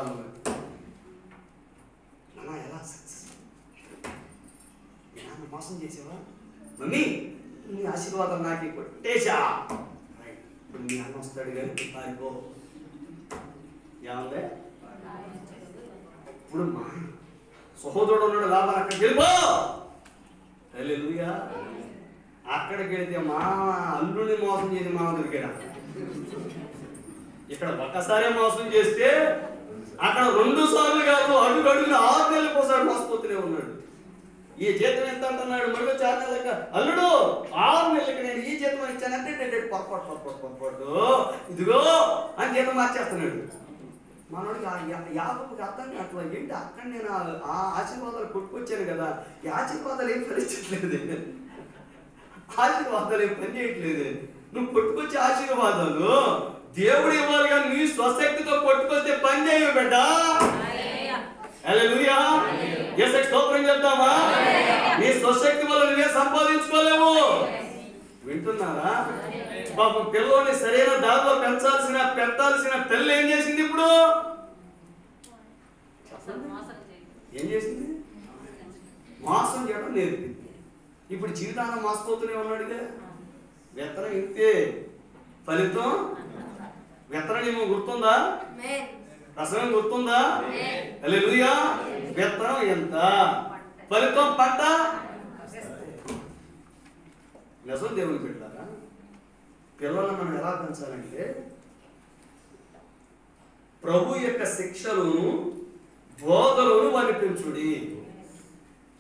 ఎలా నాన్న మోసం చేసేవా? మమ్మీ నీ ఆశీర్వాదం నాకు కొట్టేశా. ఇప్పుడు మీ అన్న వస్తాడు కానీ పారిపో. ఏమందే? ఇప్పుడు మా సహోదరుడు ఉన్నాడు లాభాలు, అక్కడికి వెళ్ళిపో. హల్లెలూయా. అక్కడికి వెళితే మా అల్లుని మోసం చేసి మామ దొరికాడు. ఇక్కడ ఒక్కసారే మోసం చేస్తే అక్కడ 2 సార్లు కాదు, అడుగు అడుగున 6 నెలలకు ఒకసారి మోసపోతూనే ఉన్నాడు. ఈ జీతం ఎంత అంటున్నాడు, మళ్ళీ 4 నెలలక అల్లుడు 6 నెలలకి నేను ఈ జీతం ఇచ్చానంటే పొరపాటు ఇదిగో అని జీతం మార్చేస్తున్నాడు. మనోడికి యాకోబుకి అర్థం కావట్లా, ఏంటి అక్కడ నేను ఆ ఆశీర్వాదాలు కొట్టుకొచ్చాను కదా, ఈ ఆశీర్వాదాలు ఏం ఫలించట్లేదు, ఆశీర్వాదాలు ఏం పని చేయట్లేదు. నువ్వు కొట్టుకొచ్చే ఆశీర్వాదాలు దేవుడు ఇవ్వాలి కానీ నీ స్వశక్తితో కొట్టుకొస్తే పని చేయవు బిడ్డ. హల్లెలూయా. యేసుకి స్తోత్రం చెప్తామా? నీ స్వశక్తి వల్ల నువ్వే సంపాదించుకోలేవు. వింటున్నారా? పాపం పిల్లోని సరైన దారిలో పెట్టాల్సిన తల్లి ఏం చేసింది? ఇప్పుడు ఏం చేసింది? మోసం చేయడం నేర్పింది. ఇప్పుడు జీవితాన్ని మోసపోతూనే ఉన్నాడుగా. విత్తనం ఇంతే, ఫలితం విత్తనం ఏమో గుర్తుందా? రసం గుర్తుందా? హల్లెలూయా. విత్తనం ఎంత, ఫలితం పంట. నిజం దేవుని పెట్టారా? పిల్లలను మనం ఎలా పెంచాలంటే ప్రభు యొక్క శిక్షలను బోధలను వారిని పెంచుడి.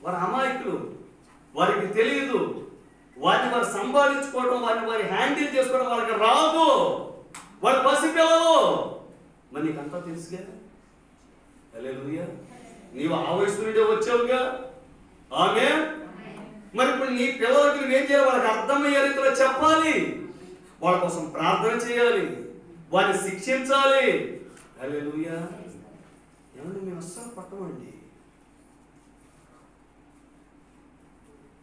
వారి అమాయకులు, వారికి తెలియదు, వారిని వారు సంపాదించుకోవడం, వారి హ్యాండిల్ చేసుకోవడం వాళ్ళకి రాదు, వారి పసిపిల్లలు. మరి నీకంతా తెలుసుగా. హల్లెలూయా. నీవు ఆ వయసు నుండే వచ్చావుగా. ఆమేన్. మరి ఇప్పుడు నీ పిల్లలకి నువ్వేం చేయాలి? వాళ్ళకి అర్థమయ్యే రీతిలో చెప్పాలి, వాళ్ళ కోసం ప్రార్థన చేయాలి, వారిని శిక్షించాలి. హల్లెలూయా. ఏమంటే మేము అస్సలు పట్టమండి.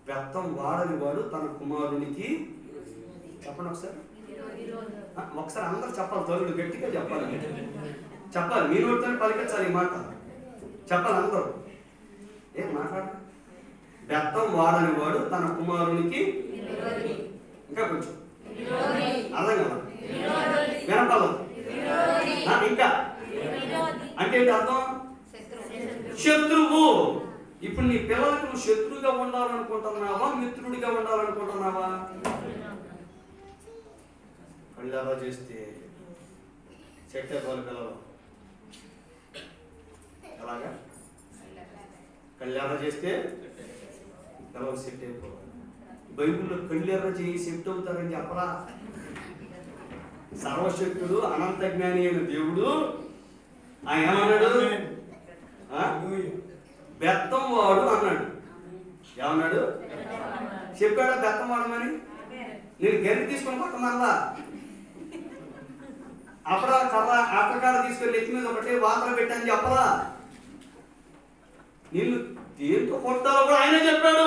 వ్యర్థం వాడని వాడు తన కుమారునికి, చెప్పండి ఒకసారి, ఒకసారి అందరూ చెప్పాలి, తల్లుడు గట్టిగా చెప్పాలి, చెప్పాలి, మీ నోటితో పలికించాలి ఈ మాట, చెప్పాలి అందరూ. ఏం మాట్లాడ? వ్యర్థం వాడని వాడు తన కుమారునికి, ఇంకా కొంచెం అర్థం కదా, వినపడదు ఇంకా అంటే ఏంటి అర్థం? శత్రువు. ఇప్పుడు నీ పిల్లలకు నువ్వు శత్రువుగా ఉండాలనుకుంటున్నావా, మిత్రుడిగా ఉండాలనుకుంటున్నావా? కళ్ళారా చేస్తే చెట్టే వాళ్ళ పిల్లలు ఎలాగా? కళ్ళారా చేస్తే పిల్లలు సెట్ అయిపోవాలి. బైబిల్లో కళ్ళెర్ర చేయి సెట్ అవుతారని చెప్పరా? సర్వశక్తుడు అనంత జ్ఞాని అయిన దేవుడు ఆయన ఏమన్నాడు? బెత్తం వాడు అన్నాడు. ఏమన్నాడు? చెప్పాడా బెత్తం వాడమని? నేను గరి తీసుకొని పక్కమల్లా అప్పుడా కర్ర అప్పకాడ తీసుకొని నెత్తి మీద ఒకటి వాతలు పెట్టని చెప్పరా? నిన్ను దేంతో కొట్టాలో కూడా ఆయనే చెప్పాడు.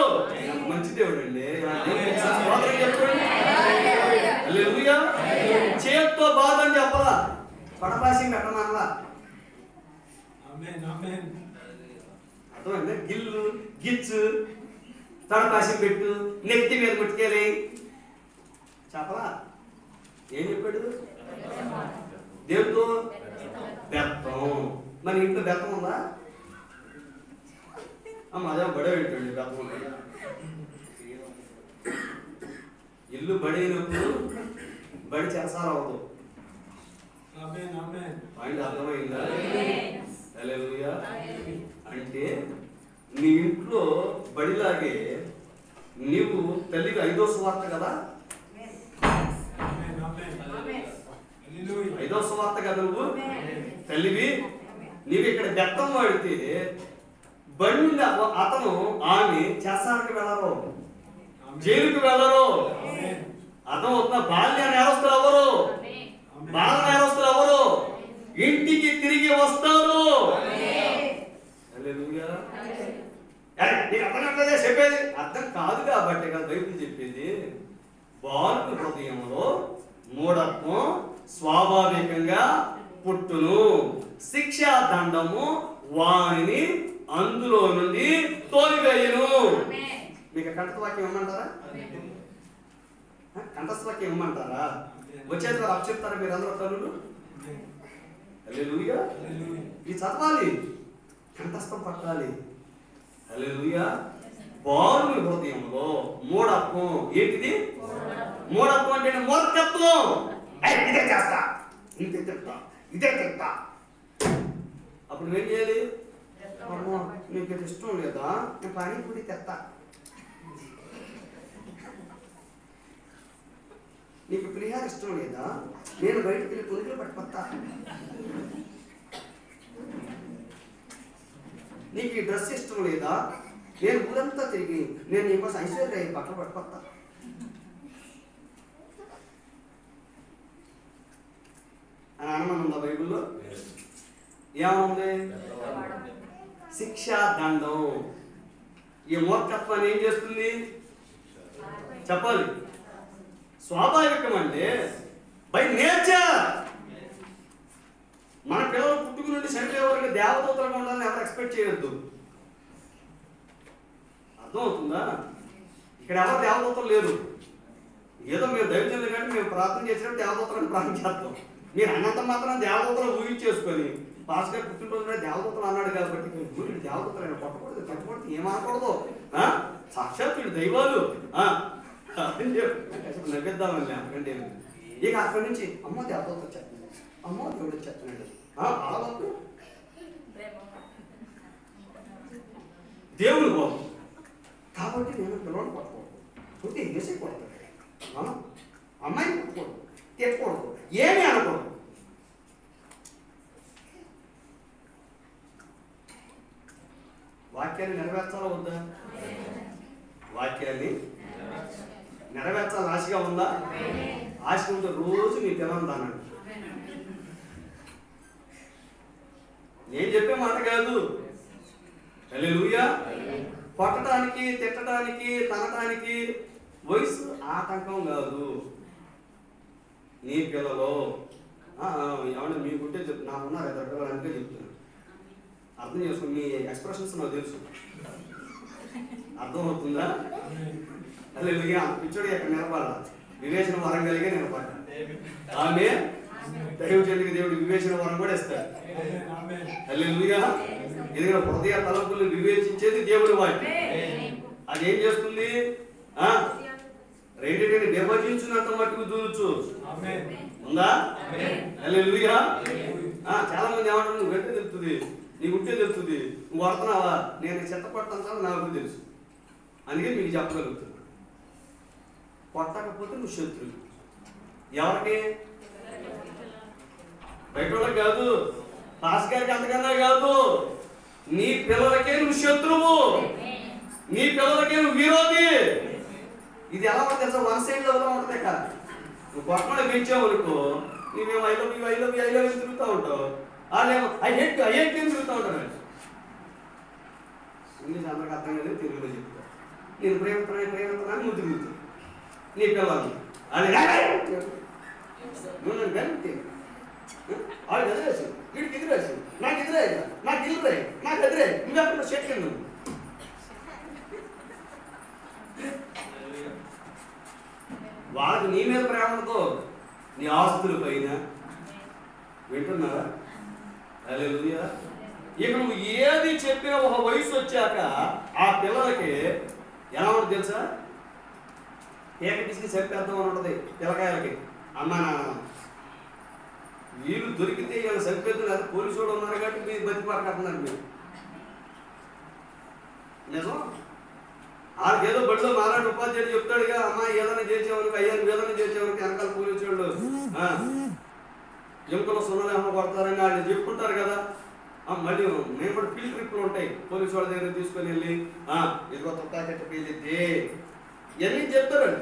మంచి దేవుడు అండి. చెప్పాడు చేత్తో బాధ అని చెప్పలా, పడపాసి పెట్టమల్లా. అర్థమైందా? గిల్లు గిచ్చు తడపాసి పెట్టు, నెత్తి మీద ముట్టుకెళ్ళి చెప్పలా. ఏం చెప్పాడు? దేవుడితో బెత్తం. మరి ఇంట్లో బెత్తం ఉందా? అదే బడే పెట్టండి బెత్తం ఉంటుంది. ఇల్లు బడైనప్పుడు బడి చేసాలవదు. పాయింట్ అర్థమైందా? హల్లెలూయా. అంటే నీ ఇంట్లో బడిలాగే నీవు తల్లివి 5వ సువార్త కదా, 5వ సువార్త కదా నువ్వు తల్లివి. నీవు ఇక్కడ బెత్తం వాడితే బడి నుండి అతను ఆమె చేసానికి వెళ్ళరు, జైలుకి వెళ్ళరు. అర్థమవుతున్నా? బాల్య నేరస్తులు ఎవరు? బాల నేరస్తులు ఎవరు? ఇంటికి తిరిగి వస్తారు. చెప్పేది అర్థం కాదు కాబట్టి కదా బైబిల్ చెప్పేది. బాలుని హృదయంలో మూఢత్వం స్వాభావికంగా పుట్టును, శిక్షా దండము వారిని అందులో నుండి తోలివేయును. మీకు కంఠవాక్యం ఇవ్వమంటారా? కంఠస్థవాక్యం ఇవ్వమంటారా? వచ్చేది వారు అప్పచెప్తారా మీరు అందరూ తల్లులు? హల్లెలూయా. ఇది చదవాలి, కంఠస్థం పట్టాలి. హల్లెలూయా. బాలుని హృదయంలో మూఢత్వం. ఏంటిది మూఢత్వం? అంటే మూర్ఖత్వం. ఇదే చేస్తా, ఇంతే చెప్తా, ఇదే చెప్తా. అప్పుడు ఏం చేయాలి? నీకు ఇష్టం లేదా? నేను పానీపూరి తెస్తా. నీకు పులిహార ఇష్టం లేదా? నేను బయటకు వెళ్ళి పులిహోర పట్టుకొస్తా. నీకు ఈ డ్రెస్ ఇష్టం లేదా? నేను ఊరంతా తిరిగి నేను నీకోసం ఐశ్వర్య బట్టలు పట్టుకొస్తా అని అనమని ఉందా బైబిల్లో? ఏముంది? శిక్షాదండం. ఈ మూర్ఖత్వాన్ని ఏం చేస్తుంది చెప్పాలి? స్వాభావికం అంటే బై నేచర్. మన పిల్లలు పుట్టుకు నుండి చనిపోయే వరకు దేవదూతలుగా ఉండాలని ఎవరు ఎక్స్పెక్ట్ చేయొద్దు. అర్థమవుతుందా? ఇక్కడ ఎవరు దేవదూతలు లేరు. ఏదో మీరు దైవజనులు కానీ మేము ప్రార్థన చేసినప్పుడు దేవదూతలను ప్రార్థన చేస్తాం. మీరు అన్నంత మాత్రం దేవదూతలు ఊహించేసుకొని భాస్కర్ పుట్టినరోజు దేవదూతలు అన్నాడు కాబట్టి వీళ్ళు దేవదూతలు పట్టకూడదు పట్టకూడదు ఏమనకూడదు, సాక్షాత్ దైవాలు నవ్విద్దామని. ఎందుకంటే ఇక అక్కడి నుంచి అమ్మో దేవదూత వచ్చేస్తున్నాడు, అమ్మో దేవుడు వచ్చేస్తున్నాడు. దేవుడు బాబు కాబట్టి నేను పిల్లలు పట్టకూడదు, పుట్టి వేసే కొడతాడు, అమ్మాయిని పట్టకూడదు, తిట్టకూడదు, ఏమీ అనకూడదు. వాక్యాన్ని నెరవేర్చాలా వద్దా? వాక్యాన్ని నెరవేర్చాలి ఆశగా ఉందా? ఆశ ఉంటే రోజు మీ పిల్లలు అన్నాడు. నేను చెప్పే మాట కాదు. హల్లెలూయా. కొట్టడానికి, తిట్టడానికి, తనడానికి వయసు ఆటంకం కాదు. నీ పిల్లలు ఏమన్నా మీకుంటే నాకున్నారు ఇద్దరు పిల్లలు అంటే చెప్తున్నాను. అర్థం చేసుకో. మీ ఎక్స్ప్రెషన్స్ నాకు తెలుసు. అర్థమవుతుందా? హల్లెలూయా. పిచ్చోడు ఎక్కడ నిలబడాల? వివేచన వరం కలిగే నిలబడ్డా. ఆమె దైవజనుడికి దేవుడు వివేచన వరం కూడా ఇస్తాడు. హల్లెలూయా. ఎందుకంటే హృదయ తలంపులను వివేచించేది దేవుడి వాక్యం. అది ఏం చేస్తుంది? రెండింటిని విభజించినంత మట్టుకు దూరచ్చు ఉందా? హల్లెలూయా. చాలా మంది ఏమంటారు, నువ్వు వెంట తెలుస్తుంది, నీకు ఉంటే తెలుస్తుంది, నువ్వు వడుతున్నావా? నేను చెత్తపడతాను నాకు తెలుసు, అందుకే మీకు చెప్పగలుగుతున్నా. కొట్టకపోతే నువ్వు శత్రువు. ఎవరికి? బయట వాళ్ళకి కాదు, పాస్ గారికి అంతకన్నా కాదు. నీ పిల్లలకే నువ్వు శత్రువు, నీ పిల్లలకే నువ్వు విరోధి. ఇది ఎలా ఉంటుంది తెలుసా? వన్ సైడ్ లో ఉంటుంది కాదు. నువ్వు కొట్టకుండా పెంచావు అనుకో, నువ్వేమో I love you I love you I love you తిరుగుతూ ఉంటావు, వాళ్ళేమో ఐ హేట్ తిరుగుతూ ఉంటారు. ఇంగ్లీష్ అందరికి అర్థం కాదు, తెలుగులో చెప్తా. నేను ప్రేమిస్తున్నాను నువ్వు తిరుగుతావు నీ పిల్లలు. అది నువ్వు నన్ను కలిపి వాళ్ళు ఎదురేసి వీడికి ఎదురేసి నాకు ఎదురే నాకు ఎదురే నాకు ఎదురే నువ్వు షెట్ నువ్వు. వాళ్ళకి నీ మీద ప్రేమతో నీ ఆస్తుల పైన వింటున్నారా? హల్లెలూయా. ఇక నువ్వు ఏది చెప్పినా ఒక వయసు వచ్చాక ఆ పిల్లలకి ఎలా ఉంటుంది తెలుసా? ఏకటిసి చంపేద్దాం అని ఉంటుంది పిల్లకాయలకి. అమ్మా నాన్న వీళ్ళు దొరికితే వీళ్ళు చంపేద్దాం, లేదా పోలీసు వాళ్ళు ఉన్నారు కాబట్టి మీరు బతిపాడుకుంటున్నారు. మీరు నిజం. వాళ్ళకి ఏదో బడిలో మాలాంటి ఉపాధ్యాయుడు చెప్తాడుగా, అమ్మా ఏదైనా చేసేవారికి అయ్యారు ఏదైనా చేసేవారికి వెనకాల పోలీసు వాళ్ళు ఎముకలు సున్నలేమో కొడతారని వాళ్ళు చెప్పుకుంటారు కదా. మళ్ళీ మేము కూడా ఫీల్డ్ ట్రిప్లు ఉంటాయి, పోలీసు వాళ్ళ దగ్గర తీసుకొని వెళ్ళి ఇదిగో తుక్కాకెట్టకి వెళ్ళిద్ది ఇవన్నీ చెప్తారండి.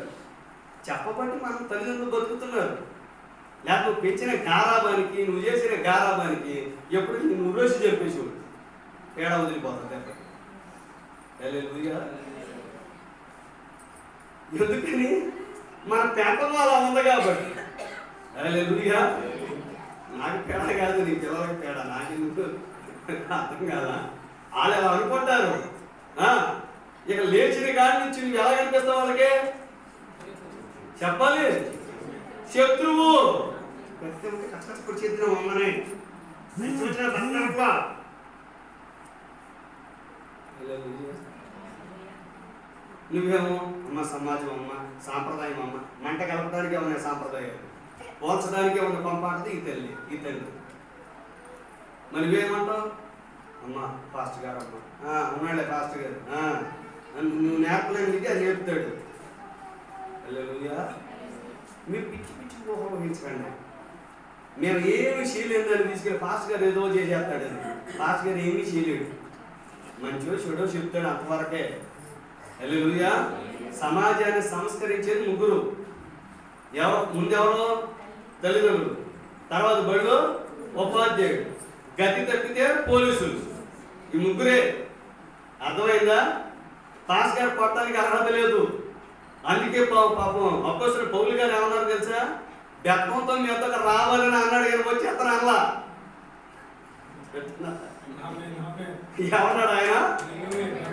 చెప్పబట్టి మనం తల్లిదండ్రులు బతుకుతున్నారు. లేకపోతే నువ్వు పెంచిన గారాబానికి, నువ్వు చేసిన గారాబానికి ఎప్పటికీ నువ్వు రోజు చెప్పేసి తేడా వదిలిపోతుంది. హల్లెలూయా. ఎందుకని? మన పేపర్లో అలా ఉంది కాబట్టి. హల్లెలూయా. నాకు తేడా కాదు, నీ పిల్లలకి తేడా, నాకెందుకు అర్థం కాదా? వాళ్ళు ఎలా అనుకుంటారు. ఇక లేచిన కాడి నుంచి నువ్వు ఎలా కనిపిస్తావు వాళ్ళకి? చెప్పాలి, శత్రువు. ప్రతి ఒక్క కష్టపడి చేద్దాం అమ్మనే నువ్వేమో అమ్మ సమాజం అమ్మ సాంప్రదాయం అమ్మ మంట కలపడానికి ఏమన్నా సాంప్రదాయాలు, పోల్చడానికి ఏమన్నా పంపాటది ఈ తల్లి ఈ తల్లి. మరి నువ్వేమంటావు? అమ్మ పాస్టర్ గారు అమ్మ ఉన్నాడే పాస్టర్ గారు నువ్వు నేర్పలేనిది అది నేర్పుతాడు. హల్లెలూయా. మీరు పిచ్చి పిచ్చి ఊహించకండి. మేము ఏమి చేయలేదు అని తీసుకెళ్ళి పాస్టర్ గారు ఏదో చేసేస్తాడని. పాస్టర్ గారు ఏమీ చేయలేడు. మంచో చెడో చెప్తాడు అంతవరకే. హల్లెలూయా. సమాజాన్ని సంస్కరించేది ముగ్గురు. ముందెవరో తల్లిదండ్రులు, తర్వాత బడిలో ఉపాధ్యాయుడు, గతి తప్పితే పోలీసులు. ఈ ముగ్గురే. అర్థమైందా? పాస్ గారు కొట్టడానికి అర్హత లేదు. అందుకే పాపం అప్పొస్తలుడు పౌలు గారు ఏమన్నారు తెలుసా? బెత్తంతో మీ వద్దకు రావాలని అన్నాడు కానీ వచ్చి అతను అనలా. ఏమన్నాడు ఆయన?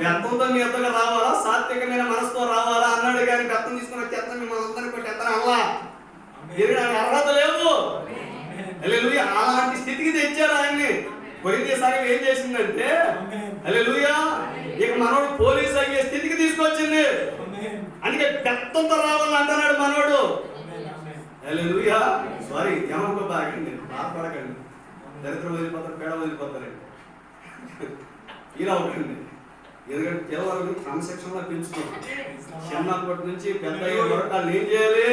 బెత్తంతో మీ వద్దకు రావాలా, సాత్వికమైన మనసుతో రావాలా అన్నాడు కానీ బెత్తం తీసుకుని వచ్చి ఎత్తని మన అందరిని కొట్టి ఎత్తని అనలా. దీనికి అర్హత లేదు. హల్లెలూయా. అలాంటి స్థితికి తెచ్చారు ఆయన్ని. కొరింథీ సంఘం ఏం చేసిందంటే హల్లెలూయా ఇక మనోడు పోలీసు అయ్యే స్థితికి తీసుకొచ్చింది. అందుకే బెత్తంతో రావాలని అంటున్నాడు మనోడు. హల్లెలూయా. సారీ, ఏమనుకో బాగండి, బాధపడకండి. దరిద్రం వదిలిపోతారు, పేడ వదిలిపోతారండి. ఇలా ఉంటుంది. ఎందుకంటే పిల్లలను క్రమశిక్షణలో పెంచుతాం. చిన్నప్పటి నుంచి పెద్ద అయ్యే వరకు వాళ్ళు ఏం చేయాలి?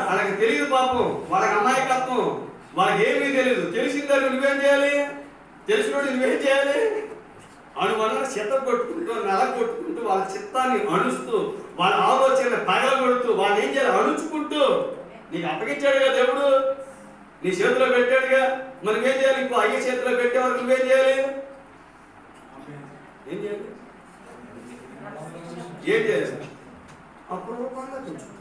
వాళ్ళకి తెలియదు పాపం, వాళ్ళకి అమాయకత్వం, వాళ్ళకి ఏమీ తెలియదు. తెలిసిందని నువ్వేం చేయాలి? తెలిసినోడు నువ్వేం చేయాలి? అనువల్ల చెత్త కొట్టుకుంటూ నెల కొట్టుకుంటూ వాళ్ళ చిత్తాన్ని అణుస్తూ వాళ్ళ ఆలోచన పగలగొడుతూ వాళ్ళని ఏం చేయాలి? అణుచుకుంటూ. నీకు అప్పగించాడుగా దేవుడు, నీ చేతిలో పెట్టాడుగా. మనం ఏం చేయాలి? ఇంకో అయ్యే చేతిలో పెట్టే వరకు నువ్వేం చేయాలి? ఏం చేయాలి? ఏం చేయాలి? అప్రూపంగా పెంచుకుంటాడు.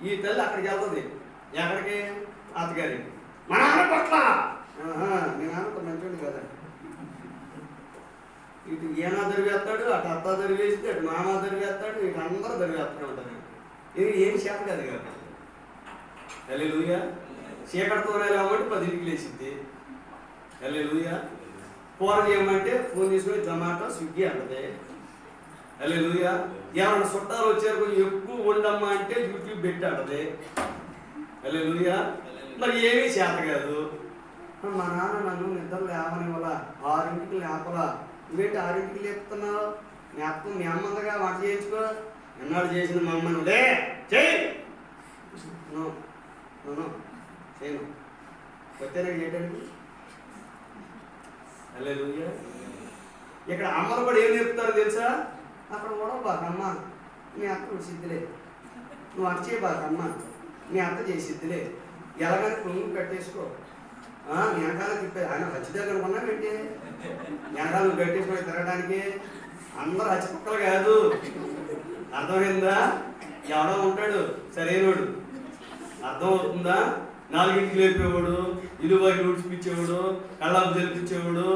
ఈ తల్లి అక్కడికి వెళ్తుంది. ఎక్కడికి? అత్తగారికి. మా నాన్న పట్ల మీ నాన్న మంచోడు కదా. ఇటు ఈయన దరివేస్తాడు, అటు అత్త దరివేస్తే, అటు మామ దరివేస్తాడు, ఇటు అందరూ దరివేస్తూనే ఉంటారు. ఇది ఏం చేత కాదు కదా. హల్లెలూయా. చీకటితోనే లేవంటే 10కి లేచింది. హల్లెలూయా. కూర చేయమంటే ఫోన్ తీసుకొని జొమాటో స్విగ్గీ అంటది. హల్లెలూయా. ఏమన్నా చుట్టాలు వచ్చారు కొంచెం ఎక్కువ వండమ్మా అంటే యూట్యూబ్ పెట్టాడది. హల్లెలూయా. మరి ఏమీ చేత కాదు. మా నాన్న నన్ను నిద్ర లేవనివ్వలా, 6ంటికి లేపలా. నువ్వేంటి 6ంటికి లేపుతున్నావు? మీ అత్త మీ అమ్మందగా వంట చేయించుకో. ఎన్నాడు చేసిన మా అమ్మను లే చెయ్యి చేయను వచ్చాను చేయటానికి. హల్లెలూయా. ఇక్కడ అమ్మలు కూడా ఏం నేర్పుతారో తెలుసా? అక్కడ కూడా బాకమ్మ మీ అత్త సిద్ధిలే, నువ్వు వంట చేయి బాకమ్మ మీ అత్త చేసిద్దిలే, ఎలాగని పొంగు కట్టేసుకో. వెనకాల తిప్పే ఆయన హచ్చి దగ్గర ఉన్నావేంటి? వెనకాల నువ్వు కట్టేసుకొని తిరగడానికి. అందరూ హచ్చిపక్కలు కాదు. అర్థమైందా? ఎవడో ఉంటాడు సరైనోడు. అర్థమవుతుందా? 4ంటికి లేపేవాడు, ఇల్లు వారికి ఊడ్చిపించేవాడు, కళ్ళాపు జరిపించేవాడు.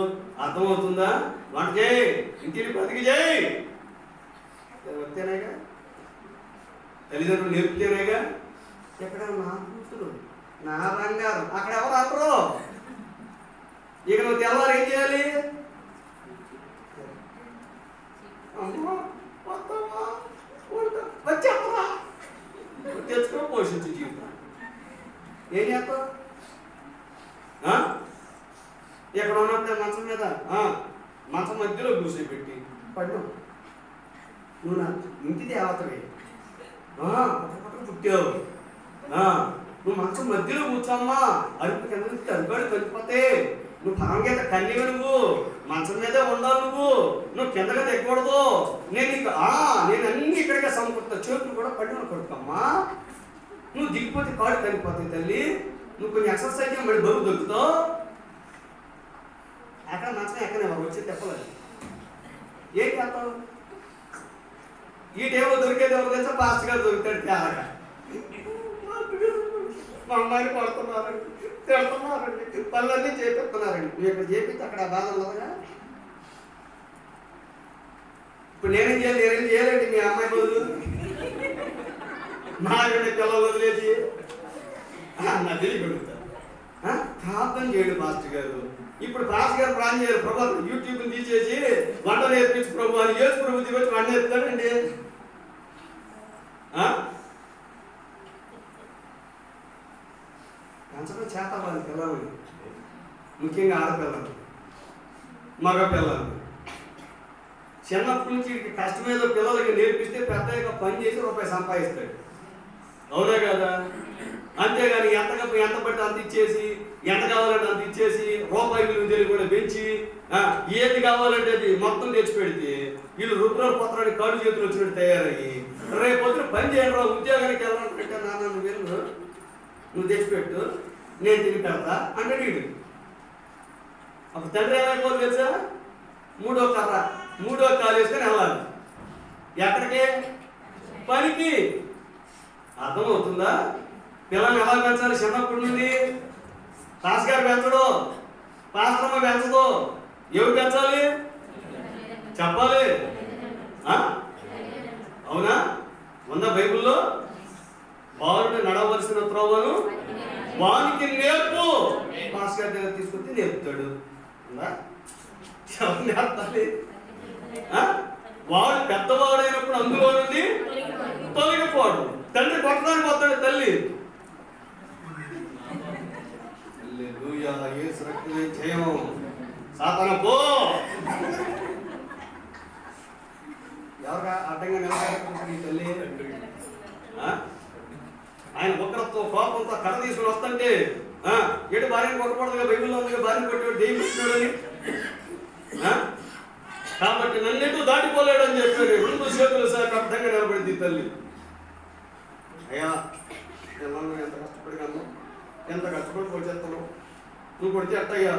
అర్థమవుతుందా? వంట చేయి, ఇంటిని బతికి చేయి. వస్తేనేగా, తల్లిదండ్రులు నేర్పితేనేగా. ఎక్కడ నా కూతురు నా బంగారం, అక్కడ ఎవరు అందరూ. ఇక నువ్వు తెల్లవారు ఏం చేయాలి? వచ్చేమ్మా తెచ్చుకొని పోషించు జీవితం. ఏం చేస్తావు? ఎక్కడ ఉన్నప్పుడే మంచం మీద మంచం మధ్యలో కూర్చోబెట్టి పడ్డు. నువ్వు నా ఇంటి దేవతవి, పుట్టావు. నువ్వు మంచం మధ్యలో కూర్చోమ్మా. అరుపు కింద అరుపాడు కలిపిపోతే నువ్వు పరంగీత కన్నీవి. నువ్వు మంచం మీదే ఉండాలి. నువ్వు కిందగా దిగకూడదు. నేను అన్ని ఇక్కడికే సమకూర్తా. చేతులు కూడా పడిన కొడుకమ్మా. నువ్వు దిగిపోతే కాళ్ళు కలిగిపోతాయి తల్లి. నువ్వు కొంచెం ఎక్సర్సైజ్ చేయ, మళ్ళీ బరువు దొరుకుతావు. ఎక్కడ మంచం ఎక్కడ వచ్చి చెప్పలేదు. ఏం చేస్తావు? ఈ టైంలో దొరికేది ఎవరు తెలుసా? పాస్ట్ గారు దొరుకుతాడు తేలగా. మా అమ్మాయిని పడుతున్నారండి, తిడుతున్నారండి, పనులన్నీ చేపిస్తున్నారండి. నువ్వు ఇక్కడ చేపిస్తే అక్కడ ఆ బాధ ఉన్నదిగా. ఇప్పుడు నేనేం చేయాలండి మీ అమ్మాయి బదులు? మా పిల్లలు వదిలేసి నా తెలియ కొడుకుతారు. ప్రార్థన చేయడు మాస్టర్ గారు. ఇప్పుడు పాస్టర్ గారు ప్రార్థన చేయరు. ప్రభు యూట్యూబ్ని తీసేసి వంట నేర్పించు ప్రభు అని యేసు ప్రభు దిగొచ్చి వంట నేర్పుతాడండి. పెంచడం చేత వాళ్ళ పిల్లలు, ముఖ్యంగా ఆడపిల్లలు, మగ పిల్లలు. చిన్నప్పటి నుంచి కష్టమేదో పిల్లలకి నేర్పిస్తే పెద్దగా పని చేసి రూపాయి సంపాదిస్తాడు. అవునా కదా? అంతేగాని ఎంత పడితే అంత ఇచ్చేసి ఎంత కావాలంటే అంత ఇచ్చేసి రూపాయి విలువ తెలియకుండా పెంచి ఏది కావాలంటే అది మొత్తం తెచ్చి పెడితే వీళ్ళు రుద్రాలు పత్రానికి కాళ్ళు చేతులు వచ్చినట్టు తయారయ్యి రేపు పొద్దున పని చేయండి రా ఉద్యోగానికి వెళ్ళాలంటే నాన్న నువ్వు వెళ్ళు నువ్వు తెచ్చిపెట్టు నేను తిని పెడతా అంటే వీడు అప్పుడు తండ్రి ఏమైపోతుంది తెలుసా మూడో కాలు వేసుకొని వెళ్ళాలి ఎక్కడికి పనికి అర్థమవుతుందా పిల్లల్ని ఎలా పెంచాలి చిన్నప్పటి నుండి పాస్ గారు పెంచడు పాస్టమ్మ పెంచదు ఎవరు పెంచాలి చెప్పాలి అవునా ఉందా బైబిల్లో బాలుడు నడవలసిన త్రోవను వానికి నేర్పు పాస్ గారి దగ్గర తీసుకొచ్చి నేర్పుతాడు ఉందా ఎవరు నేర్పాలి వాడు పెద్దవాడైనప్పుడు అందులో నుండి తొలగిపోడు తండ్రి కొట్టడానికి పోతాడు తల్లి జయం సాతాన పో ఎవరు అడ్డంగా నిలబడి తల్లి ఆయన ఉగ్రతో కోపంతో కర్ర తీసుకుని వస్తుంటే ఏడు భార్యను కొట్టకూడదుగా బైబిల్లో ఉందిగా భార్యను కొట్టాడు దేని పెట్టినాడని కాబట్టి నన్నెంటూ దాటిపోలేడు అని చెప్పాడు రెండు చేతులు సార్ అర్థంగా నిలబడింది తల్లి అయ్యా పిల్లలు ఎంత కష్టపడిగాను ఎంత కష్టపడి పోచేస్తాను నువ్వు కొడితే అట్టయ్యా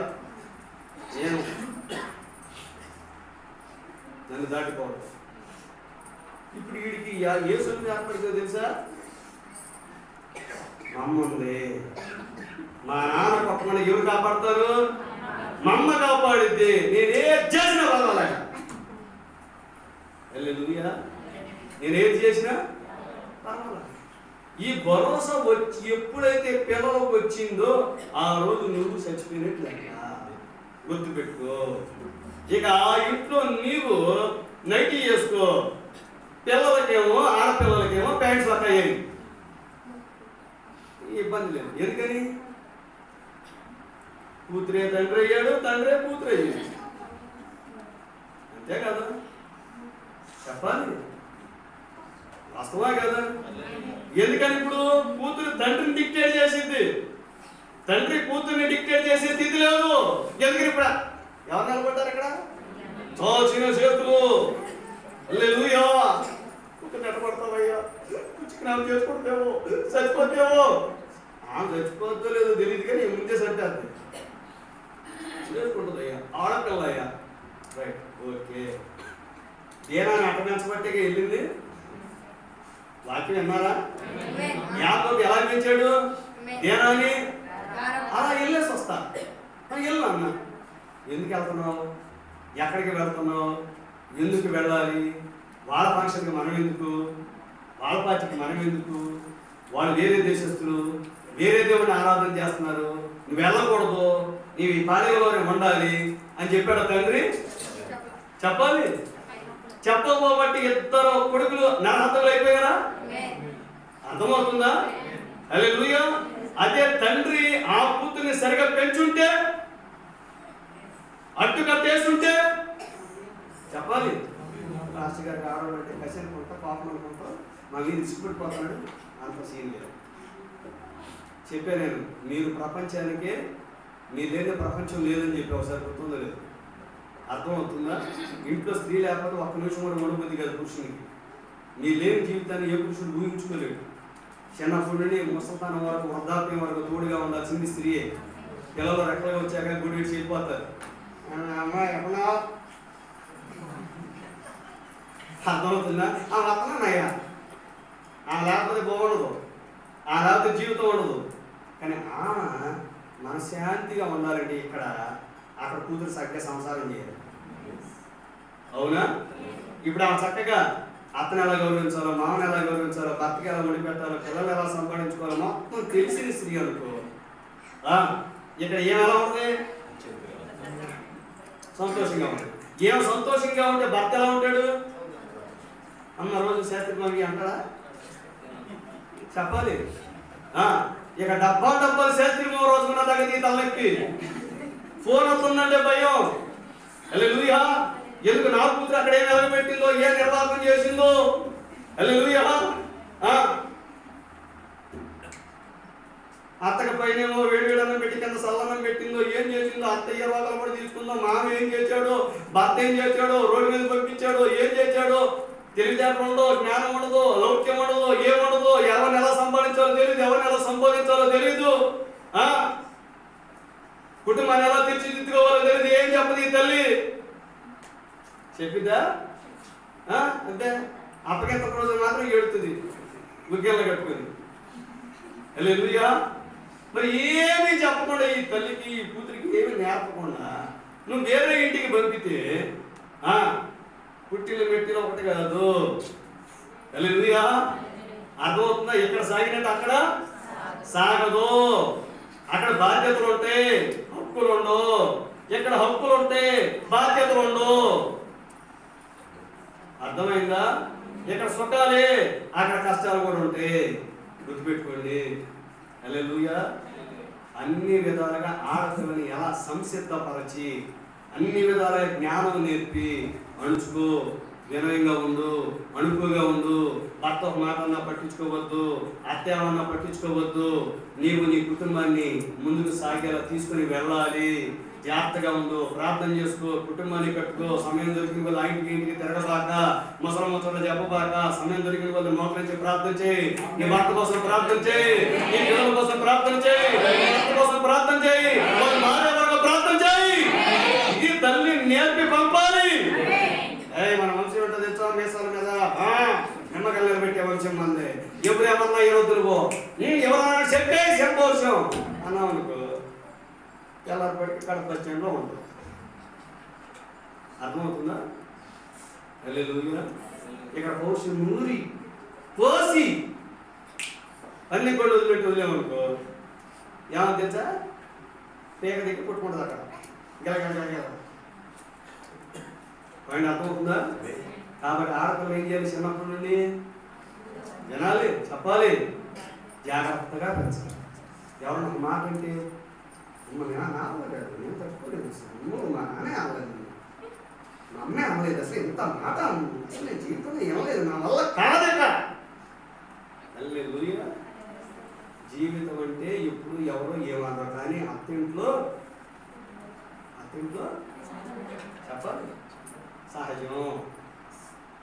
నేను నన్ను దాటిపోవడం ఇప్పుడు వీడికి ఏ సొమ్ము ఏర్పడుతుందో తెలుసా మా అమ్మ ఉంది మా నాన్న కొట్టమని ఎవరు కాపాడతారు మా అమ్మ కాపాడిద్ది నేనే చేసిన పర్వాలే నేనేది చేసినా పర్వాలే ఈ భరోసా వచ్చి ఎప్పుడైతే పిల్లలకు వచ్చిందో ఆ రోజు నువ్వు చచ్చిపోయినట్లు గుర్తుపెట్టుకో ఇక ఆ ఇంట్లో నీవు నైటీ చేసుకో పిల్లలకేమో ఆడపిల్లలకేమో ప్యాంట్స్ అయ్యాయి ఇబ్బంది లేదు ఎందుకని కూతురే తండ్రి అయ్యాడు తండ్రే కూతురు అయ్యాడు అంతే కదా చెప్పాలి వాస్తవా కదా ఎందుకని ఇప్పుడు కూతురు తండ్రిని డిక్టేట్ చేసింది తండ్రి కూతుర్ని డిక్టేట్ చేసే స్థితి లేదు ఎందుకని ఇప్పుడు ఎవరు నిలబడ్డారు ఇక్కడ చిన్న చేతులు నెట్టబడతావయ్యా చేసుకుంటామో చచ్చిపోతామో చచ్చిపోద్దో లేదో తెలియదు కానీ ముందే సరిపోద్ది చేసుకుంటుంది అయ్యా ఆడపిల్ల అయ్యా రైట్ ఓకే దేనాన్ని అటమించబట్టే వెళ్ళింది వాక్యం విన్నారా యాకోబు ఎలా పెంచాడు దేనాన్ని అలా వెళ్ళేసి వస్తా వెళ్ళు అన్న ఎందుకు వెళ్తున్నావు ఎక్కడికి వెళ్తున్నావు ఎందుకు వెళ్ళాలి వాళ్ళ ఫంక్షన్కి మనం ఎందుకు వాళ్ళ పార్టీకి మనం ఎందుకు వాళ్ళు వేరే దేశస్తులు వేరే దేవుడిని ఆరాధన చేస్తున్నారు నువ్వు వెళ్ళకూడదు నీవు ఈ పాలెంలోనే ఉండాలి అని చెప్పాడు తండ్రి చెప్పాలి చెప్పబోబట్టి ఇద్దరు కొడుకులు నరహంతలు అయిపోయారా అర్థమవుతుందా హల్లెలూయా అదే తండ్రి ఆ కూతుర్ని సరిగా పెంచుంటే అడ్డు కట్టేస్తుంటే చెప్పాలి రాష్ట్ర గారికి ఆడవాలంటే కసి అనుకుంటా పాపం అనుకుంటా మా మీద ఇసుపెట్టిపోతున్నాడు అంత సీన్ లేదు చెప్పా నేను మీరు ప్రపంచానికే మీరు లేని ప్రపంచం లేదని చెప్పి ఒకసారి గుర్తుందో లేదు అర్థమవుతుందా ఇంట్లో స్త్రీ లేకపోతే ఒక్క నిమిషం కూడా ఉండబోద్ది కదా పురుషునికి మీరు లేని జీవితాన్ని ఏ పురుషుడు ఊహించుకోలేడు చిన్నప్పటి నుండి ముసల్తానం వరకు వృద్ధాప్యం వరకు తోడుగా ఉండాల్సింది స్త్రీయే పిల్లలు రెక్కలుగా వచ్చాక గుడి విడిచి వెళ్ళిపోతారు అమ్మాయి ఎక్కడా అర్థమవుతుందా ఆ వస్తున్నానయ్యా ఆ లేకపోతే బాగుండదు ఆ లేకపోతే జీవితం ఉండదు కానీ మనశ్శాంతిగా ఉండాలంటే ఇక్కడ అక్కడ కూతురు చక్కగా సంసారం చేయాలి అవునా ఇప్పుడు ఆ చక్కగా అత్తని ఎలా గౌరవించాలో మామని ఎలా గౌరవించాలో భర్తకి ఎలా వండి పెట్టాలో పిల్లలు ఎలా సంపాదించుకోవాలో మొత్తం తెలిసిన స్త్రీ అనుకో ఇక్కడ ఏం ఎలా ఉంటుంది సంతోషంగా ఉంటుంది ఏం సంతోషంగా ఉంటే భర్త ఎలా ఉంటాడు అమ్మ రోజు శాస్త్రి మనకి అంటాడా చెప్పాలి ఇక డబ్బాలు శాస్త్రి రోజుకున్న తగ్గి తలెక్కి ఫోన్ వస్తుందంటే భయం హల్లెలూయా ఎందుకు నా కూతురు అక్కడ ఏం నిలబెట్టిందో ఏ నిర్వాహకం చేసిందో హల్లెలూయా అత్తకి పైనేమో వేడివేడన్నం పెట్టి కింద సల్లన్నం పెట్టిందో ఏం చేసిందో, అత్తయ్య రోగాలు కూడా తీసుకుందో, మామ ఏం చేశాడో, భర్త ఏం చేశాడో, రోడ్డు మీద పంపించాడో, ఏం చేశాడో, తెలివితేటలు ఉండదో, జ్ఞానం ఉండదో, లౌక్యం ఉండదో, ఏముండదో, ఎవరిని ఎలా సంపాదించాలో తెలియదు, ఎవరిని ఎలా సంపాదించాలో తెలియదు, కుటుంబాన్ని ఎలా తీర్చిదిద్దుకోవాలో తెలియదు. ఏం చెప్పదు ఈ తల్లి, చెప్పిద్దా? అంతే. అప్పగింత రోజు మాత్రం ఏడుతుంది గుగ్గిళ్ళ కట్టుకుని. హల్లెలూయా. మరి ఏమీ చెప్పకుండా ఈ తల్లికి ఈ కూతురికి ఏమి నేర్పకుండా నువ్వు వేరే ఇంటికి పంపితే పుట్టిన మెట్టిన ఒకటి కాదు. హల్లెలూయా. అర్థమవుతుందా? ఇక్కడ సాగినట్టు అక్కడ సాగదు. అక్కడ బాధ్యతలు ఉంటాయి, హక్కులు ఉండవు. ఇక్కడ హక్కులు ఉంటాయి, బాధ్యతలు ఉండవు. అర్థమైందా? ఇక్కడ సుఖాలే, అక్కడ కష్టాలు కూడా ఉంటాయి. గుర్తుపెట్టుకోండి. హల్లెలూయా. అన్ని విధాలుగా ఆడపిల్లని ఎలా సంసిద్ధపరచి అన్ని విధాలుగా జ్ఞానం నేర్పి అణుచుకో, వినయంగా ఉండు, అణుకుగా ఉండు. భర్త ఒక మాట అన్నా పట్టించుకోవద్దు, అత్త ఏమన్నా పట్టించుకోవద్దు. నీవు నీ కుటుంబాన్ని ముందుకు సాగేలా తీసుకుని వెళ్ళాలి. జాగ్రత్తగా ఉండు, ప్రార్థన చేసుకో, కుటుంబాన్ని కట్టుకో. సమయం దొరికిన వాళ్ళు ఇంటికి తిరగబాక, ముసలి ముసలు చెప్పబాక. సమయం దొరికిన వాళ్ళు మోకరించి ప్రార్థన చేయి. నీ భర్త కోసం ప్రార్థన చేయి, నీ పిల్లల కోసం ప్రార్థన చేయి, నీ భర్త కోసం ప్రార్థన చేయి, వాళ్ళు మారే వరకు ప్రార్థన చేయి. ఇది తల్లి నేర్పి పంపాలి. మన వంశం ఏంటో తెచ్చా మీసాల మీద నిమ్మకల్లా పెట్టే వంశం మంది. ఎప్పుడు ఏమన్నా ఈరోజు ఎవరన్నా చెప్పే చెప్పవసం అన్నాం అనుకో, తెల్లారిపడికి కడప బస్ స్టాండ్లో ఉంటుంది. అర్థమవుతుందా? హల్లెలూయా. ఇక్కడ పోసి నూరి పోసి అన్ని కూడా వదిలిపెట్టి వదిలేమనుకో, ఏమని తెలుసా? పేక దగ్గర కొట్టుకుంటుంది అక్కడ గెలగల. వాడిని అర్థమవుతుందా? కాబట్టి ఆడపిల్ల ఏం చేయాలి? చిన్నప్పటి నుండి వినాలి, చెప్పాలి, జాగ్రత్తగా పెంచాలి. ఎవరన్నా ఒక మాట అంటే నేను ఆడలేదు, నేను తట్టుకోలేదు, మా నాన్నే ఆడలేదు, మా అమ్మే అమ్మలేదు, అసలు ఇంత మాట అసలు నేను జీవితంలో ఏమలేదు, నా వల్ల కాదట. హల్లెలూయా. జీవితం అంటే ఎప్పుడు ఎవరో ఏమన్నారు, కానీ అత్తింట్లో చెప్పాలి, సహజం.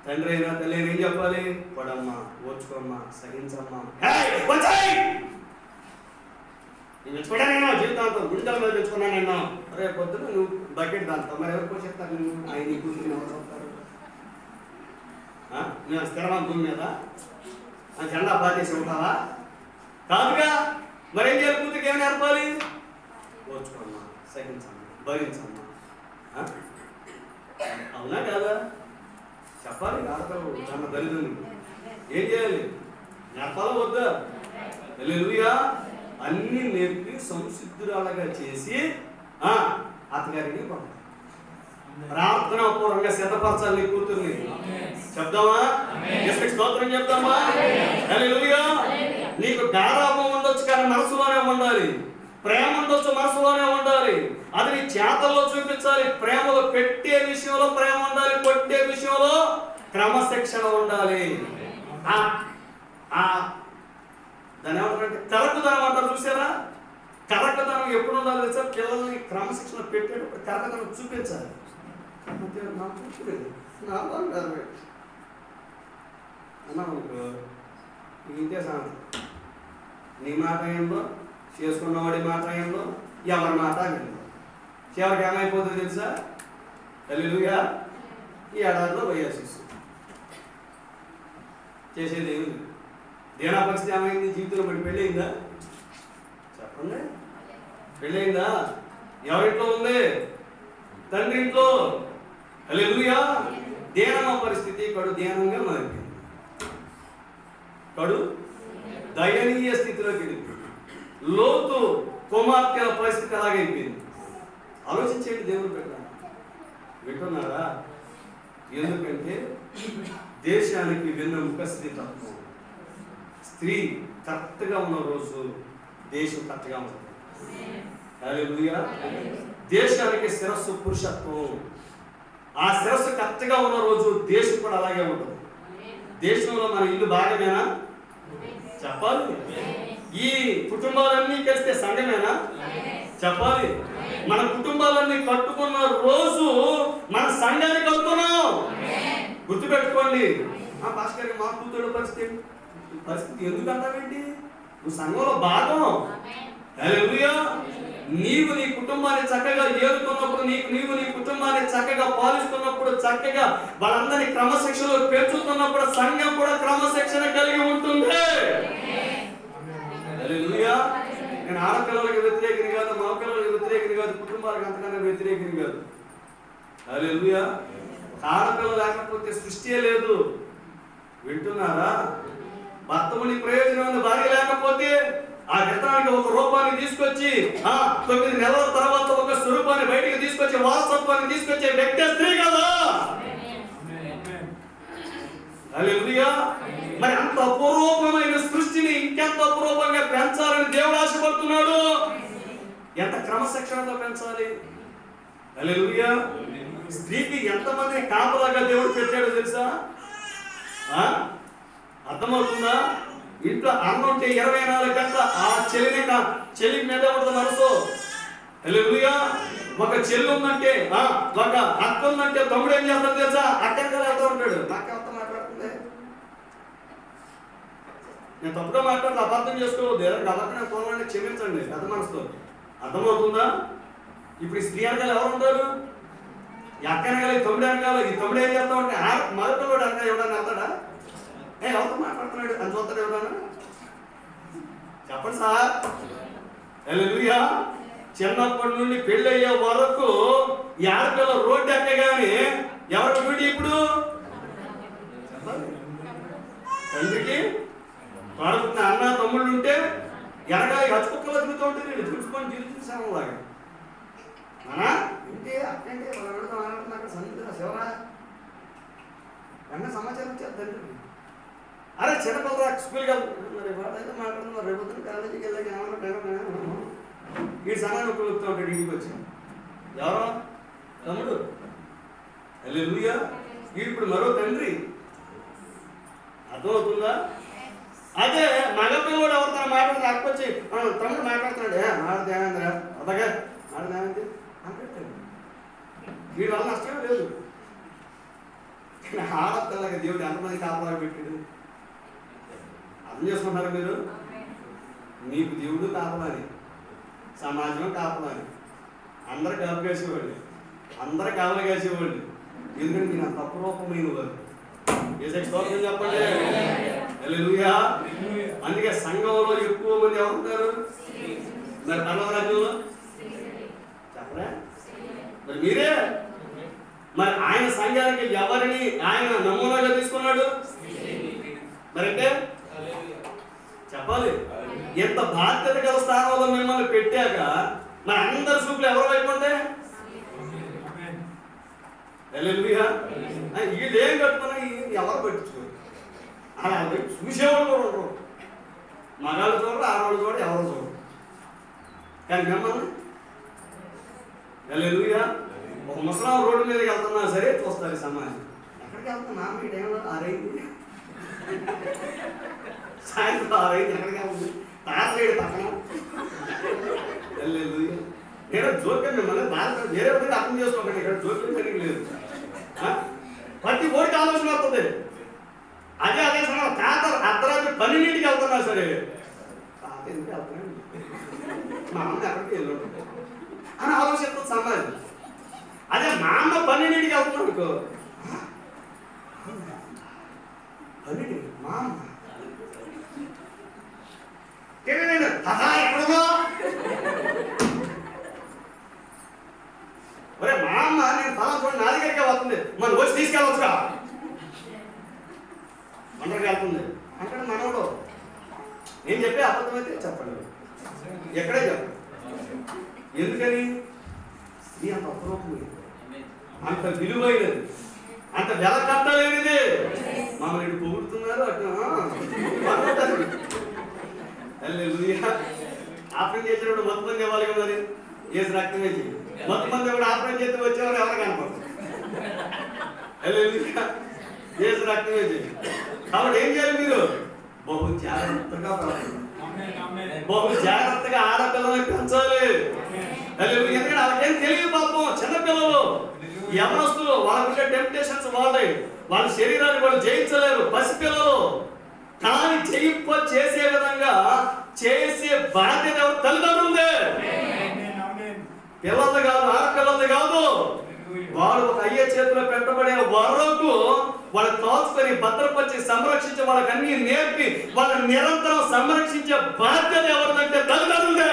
తండ్రి అయినా తల్లి అయినా ఏం చెప్పాలి? పడమ్మా, ఓర్చుకోమ్మా, సహించమ్మా. నేను మెచ్చుకోడా, నేను జీవితాంతం గుండెల మీద తెచ్చుకున్నా. నేను రేపు పొద్దున నువ్వు బకెట్ దాంతో మరి ఎవరికో చెప్తారు, నువ్వు ఆయన కూతురు ఎవరు చెప్తారు? నేను స్థిరమైన భూమి మీద జెండా బాధేసి ఉంటావా? కాదుగా. మరి ఏం చేయాలి? కూతురికి ఏమి నేర్పాలి? ఓర్చుకోమ్మా, సహించమ్మా, భరించమ్మా. అవునా కాదా? చెప్పాలి. ఆడపిల్లలు చాలా దరిద్రులు ఏం చేయాలి? నేర్పాలా వద్దా? హల్లెలూయా. అన్ని నేర్పి సంసిద్ధురాలుగా చేసి అత్తగారికి పంపాలి. ప్రార్థనా పూర్వకంగా సిద్ధపరచాలి నీ కూతుర్ని. చెప్దామా? స్తోత్రం చెప్తామా? హల్లెలూయా. నీకు గారాబం ఉండొచ్చు, కానీ మనసులోనే ఉండాలి. ప్రేమ ఉండొచ్చు, మనసులోనే ఉండాలి. అది నీ చేతల్లో చూపించాలి. ప్రేమలో పెట్టే విషయంలో ప్రేమ ఉండాలి, కొట్టే విషయంలో క్రమశిక్షణ ఉండాలి. దాని ఏమంటారంటే కరకుదనం అంటారు, చూసారా? కరకుదనం ఎప్పుడు ఉండాలి తెలుసా? పిల్లల్ని క్రమశిక్షణ పెట్టేటప్పుడు కరకుదనం చూపించాలి. అన్నామనుకో, ఇంతే సాంతం. నీ మాట ఏందో, చేసుకున్నవాడి మాట ఏందో, ఎవరి మాట ఏందో. చివరికి ఏమైపోతుంది తెలుసా? హల్లెలూయా. ఈ ఏడాదిలో వయాసిస్ చేసేది ఏమి. దేనా పరిస్థితి ఏమైంది? జీవితంలో మరి పెళ్ళయిందా? చెప్పండి. పెళ్ళయిందా? ఎవరింట్లో ఉంది? తండ్రి ఇంట్లో. హల్లెలూయా. దేనమ పరిస్థితి కడు దేనంగా మారిపోయింది. కడు దయనీయ స్థితిలోకి వెళ్ళింది. లోతు కుమార్తెల పరిస్థితి అలాగైపోయింది. ఆలోచించేది దేవుడు పెట్ట వింటున్నారా? ఎందుకంటే దేశానికి వెన్నెముక స్త్రీ తత్వం. స్త్రీ కరెక్ట్గా ఉన్న రోజు దేశం కరెక్ట్గా ఉంటుంది. హల్లెలూయా. దేశానికి శిరస్సు పురుషత్వం. ఆ శిరస్సు కరెక్ట్గా ఉన్న రోజు దేశం కూడా అలాగే ఉంటుంది. దేశంలో మన ఇల్లు భాగమేనా? చెప్పాలి. ఈ కుటుంబాలన్నీ కలిస్తే సంఘమేనా? చెప్పాలి. మన కుటుంబాలన్నీ కట్టుకున్న రోజు మన సంఘాన్ని కలుపుతున్నాం. గుర్తుపెట్టుకోండి. భాస్కర్ మా కూతురు పరిస్థితి ఎందుకు అంటావేంటి? నువ్వు సంఘంలో భాగం. హల్లెలూయా. నీవు నీ కుటుంబాన్ని చక్కగా ఏలుతున్నప్పుడు, నీవు నీ కుటుంబాన్ని చక్కగా పాలిస్తున్నప్పుడు, చక్కగా వాళ్ళందరినీ క్రమశిక్షణలో పెంచుతున్నప్పుడు సంఘం కూడా క్రమశిక్షణ కలిగి ఉంటుంది. హల్లెలూయా. నేను ఆడపిల్లలకు వ్యతిరేకని కాదు, మగ పిల్లలకు వ్యతిరేకని కాదు, కుటుంబాలకు అంతకన్నా వ్యతిరేకని కాదు. హల్లెలూయా. ఆడపిల్ల లేకపోతే సృష్టియే లేదు. వింటున్నారా? భర్తముని ప్రయోజనం ఉంది. భార్య లేకపోతే ఆ గతానికి ఒక రూపాన్ని తీసుకొచ్చి 9 నెలల తర్వాత ఒక స్వరూపాన్ని బయటికి తీసుకొచ్చి వారసత్వాన్ని తీసుకొచ్చే వ్యక్తి స్త్రీ కదా. హల్లెలూయా. మరి అంత అపూర్వమైన సృష్టిని ఇంకెంత అపూర్వంగా పెంచాలని దేవుడు ఆశపడుతున్నాడు. ఎంత క్రమశిక్షణతో పెంచాలి. హల్లెలూయా. స్త్రీకి ఎంతమంది కాపలాగా దేవుడు పెట్టాడో తెలుసా? అర్థమవుతుందా? ఇంట్లో అన్న ఉంటే 24 గంటల ఆ చెల్లి మీద ఉంటుంది మనసు. హల్లెలూయా. ఒక చెల్లి ఉందంటే, ఒక అక్క ఉందంటే తమ్ముడు ఏం చేస్తాడు తెలుసా? అక్కడికి వెళ్తూ ఉంటాడు. నాకెంత మాట్లాడుతుంది, నేను తప్పుగా మాట్లాడుతూ అబద్ధం చేసుకోవద్దు. కాబట్టి నేను తోలండి, క్షమించండి పెద్ద మనసుతో. అర్థమవుతుందా? ఇప్పుడు ఈ స్త్రీ అనగాలి ఎవరు ఉంటారు? ఈ అక్క అనగాలి, ఈ తమ్ముడు అనగాలి. ఈ తమ్ముడు ఏం చేస్తా ఉంటే మగపిల్లడు అక్క ఎవడన్నా వెళ్తాడా? ఎవరితో మాట్లాడుతున్నాడు అని చూస్తాడు ఎవరన్నా? చెప్పండి సార్. హల్లెలూయా. చిన్నప్పటి నుండి పెళ్ళి అయ్యే వరకు ఈ ఆడపిల్ల రోడ్డు ఎక్కగానే ఎవరు వీడి ఇప్పుడు తండ్రికి పడుతున్న అన్న తమ్ముళ్ళు ఉంటే ఎనగా హచ్చుకుక్కలు బతుకుతూ ఉంటే నేను చూసుకొని జీవించాలాగా అనా ఏంటి అక్కంటే అక్కడ సంగీత శివరా వెంట సమాచారం ఇచ్చారు తండ్రి. అరే చిన్నపిల్లరా స్కూల్కి వెళ్తున్నారు, రేపు అయితే మాట్లాడుతున్నారు, రేపు పొద్దున్న కాలేజీకి వెళ్ళాక ఏమన్నా ఈ సమయం ఉపయోగిస్తూ ఉంటాడు. ఇంటికి వచ్చి ఎవరో తమ్ముడు. హల్లెలూయా. ఇప్పుడు మరో తండ్రి. అర్థమవుతుందా? అదే మగపిల్లడు ఎవరు తన మాట్లాడుతున్న అక్కొచ్చి తమ్ముడు మాట్లాడుతున్నాడు, మాట్లాడేంద్ర అదగా మాట్లాడేంది అంటాడు. వీడి వల్ల నష్టమే లేదు. ఆడపిల్లగా దేవుడు ఎంతమంది కాపలా పెట్టాడు. అర్థం చేసుకుంటారా మీరు? నీకు దేవుడు కాపలాని, సమాజం కాపలాని, అందరు కాపు కాసేవాళ్ళు, అందరు కాపలా కాసేవాళ్ళు. ఎందుకంటే నేను అంత అపరూపమైన వారు. ఏసై స్తోత్రం చెప్పండి. హల్లెలూయా. అందుకే సంఘంలో ఎక్కువ మంది ఎవరు ఉంటారు? మరి పర్వత రాజ్యంలో చెప్పరా? మరి మీరే. మరి ఆయన సంఘానికి ఎవరిని ఆయన నమూనాగా తీసుకున్నాడు? మరి అంటే చెప్పాలి. ఎంత బాధ్యత గల స్థానంలో మిమ్మల్ని పెట్టాక మరి అందరి చూపులు ఎవరి వైపు ఉంటాయి? హల్లెలూయా. వీళ్ళు ఏం కట్టుకున్నా ఎవరు పట్టించుకోరు. అలా చూసేవాళ్ళు కూడా ఉండరు. మగాళ్ళు చూడరు, ఆడవాళ్ళు చూడరు, ఎవరు చూడరు. కానీ మిమ్మల్ని హల్లెలూయా. ఒక ముసలాం రోడ్డు మీదకి వెళ్తున్నా సరే చూస్తారు సమాజం. ఎక్కడికి వెళ్తున్నా మీకు ఏమన్నా 6 అయింది, సాయంత్రం 6 అయింది, ఎక్కడికి వెళ్తుంది తాతలేడు పక్కన. హల్లెలూయా. నేను జోక్యం మిమ్మల్ని వేరే విధంగా అర్థం చేసుకోకండి. ఇక్కడ జోక్యం సరిగ్గా లేదు. ప్రతి ఓడికి ఆలోచన వస్తుంది. అదే సమయం తాత అర్ధరాత్రి 12ంటికి వెళ్తున్నా సరే తాత ఎందుకు వెళ్తున్నాడు, మా అమ్మ ఎక్కడికి వెళ్ళాడు అని ఆలోచిస్తుంది సమాజం. అదే మా అమ్మ 12ంటికి వెళ్తున్నాడు అనుకో, 12 మా అమ్మ ఎక్కడో ఒరే మా అమ్మ నేను తల చూడండి నా దగ్గరికి వస్తుంది, మనం వచ్చి తీసుకెళ్ళవచ్చుగా మనకి వెళ్తుంది అంటే మనవడు. నేను చెప్పే అబద్ధమైతే చెప్పండి, ఎక్కడే చెప్పండి. ఎందుకని? స్త్రీ అంత అపరూపమైనది, అంత విలువైనది, అంత వెల కట్టలేనిది. మమ్మల్ని పొగుడుతున్నారు అట్లా. హల్లెలూయా. ఆపరేషన్ చేసినప్పుడు మొత్తం మంది ఇవ్వాలి కదా, మరి ఏసు రక్తమే చేయాలి. మొత్తం మంది కూడా ఆపరేషన్ చేస్తే వచ్చేవారు ఎవరు కనపడదు. హల్లెలూయా. ఏసు రక్తమే చేయాలి. కాబట్టి ఏం చేయాలి? మీరు బహు జాగ్రత్తగా ప్రవర్తించాలి. బహు జాగ్రత్తగా ఆడపిల్లల్ని పెంచాలి. ఎందుకంటే వాళ్ళకేం తెలియదు పాపం, చిన్నపిల్లలు, యవనస్తులు, వాళ్ళకుండే టెంప్టేషన్స్ వాళ్ళ శరీరాన్ని వాళ్ళు జయించలేరు, పసిపిల్లలు. కానీ చేసే విధంగా చేసే బాధ్యత ఎవరు? తల్లిదండ్రులదే. పిల్లలది కాదు, ఆడపిల్లలది కాదు. వాళ్ళు ఒక అయ్యే చేతిలో పెట్టబడే వరకు వాళ్ళు కాల్చుకొని భద్రపరిచి సంరక్షించి వాళ్ళకి అన్ని నేర్పి వాళ్ళని నిరంతరం సంరక్షించే బాధ్యత ఎవరిదంటే తల్లిదండ్రులదే.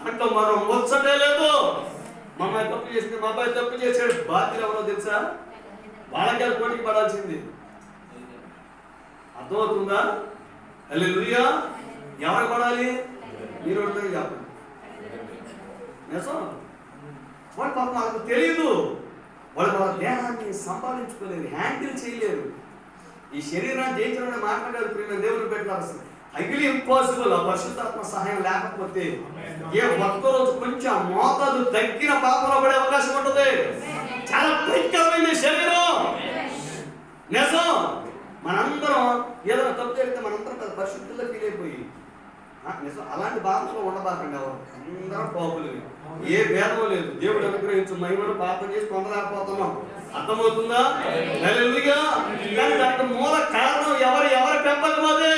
అంటే మనం ముచ్చటే లేదు. మా అమ్మాయి తప్పు చేసింది, మా అబ్బాయి తప్పు చేశాడు, బాధ్యత ఎవరో తెలుసా? వాళ్ళకే పోటీకి పడాల్సింది. అర్థమవుతుందా? హల్లెలూయా. ఎవరు పడాలి? మీరు చెప్పండి. నిజం. వాళ్ళు పాపం వాళ్ళకు తెలియదు. వాళ్ళు వాళ్ళ దేహాన్ని సంపాదించుకోలేరు, హ్యాండిల్ చేయలేరు. ఈ శరీరాన్ని జయించడం మాట్లాడారు ప్రియమైన దేవుని పెట్టాల్సింది. అగిలి ఇంపాసిబుల్. ఆ పరిశుద్ధాత్మ సహాయం లేకపోతే ఏ ఒక్కరోజు కొంచెం మోతాదు తగ్గిన పాపంలో పడే అవకాశం ఉంటుంది. చాలా భయంకరమైన శరీరం. నిజం. మనందరం ఏదైనా తప్పు చేస్తే మనందరం పరిశుద్ధుల్లో ఫీల్ అయిపోయి నిజం. అలాంటి బాధలో ఉండబాకండి. ఎవరు అందరం పాపులు, ఏ భేదం లేదు. దేవుడు అనుగ్రహించు మహిమను పాపం చేసి పొందలేకపోతున్నాం. అర్థమవుతుందా? హల్లెలూయా. కానీ దానికి మూల కారణం ఎవరి పెంపకం అదే.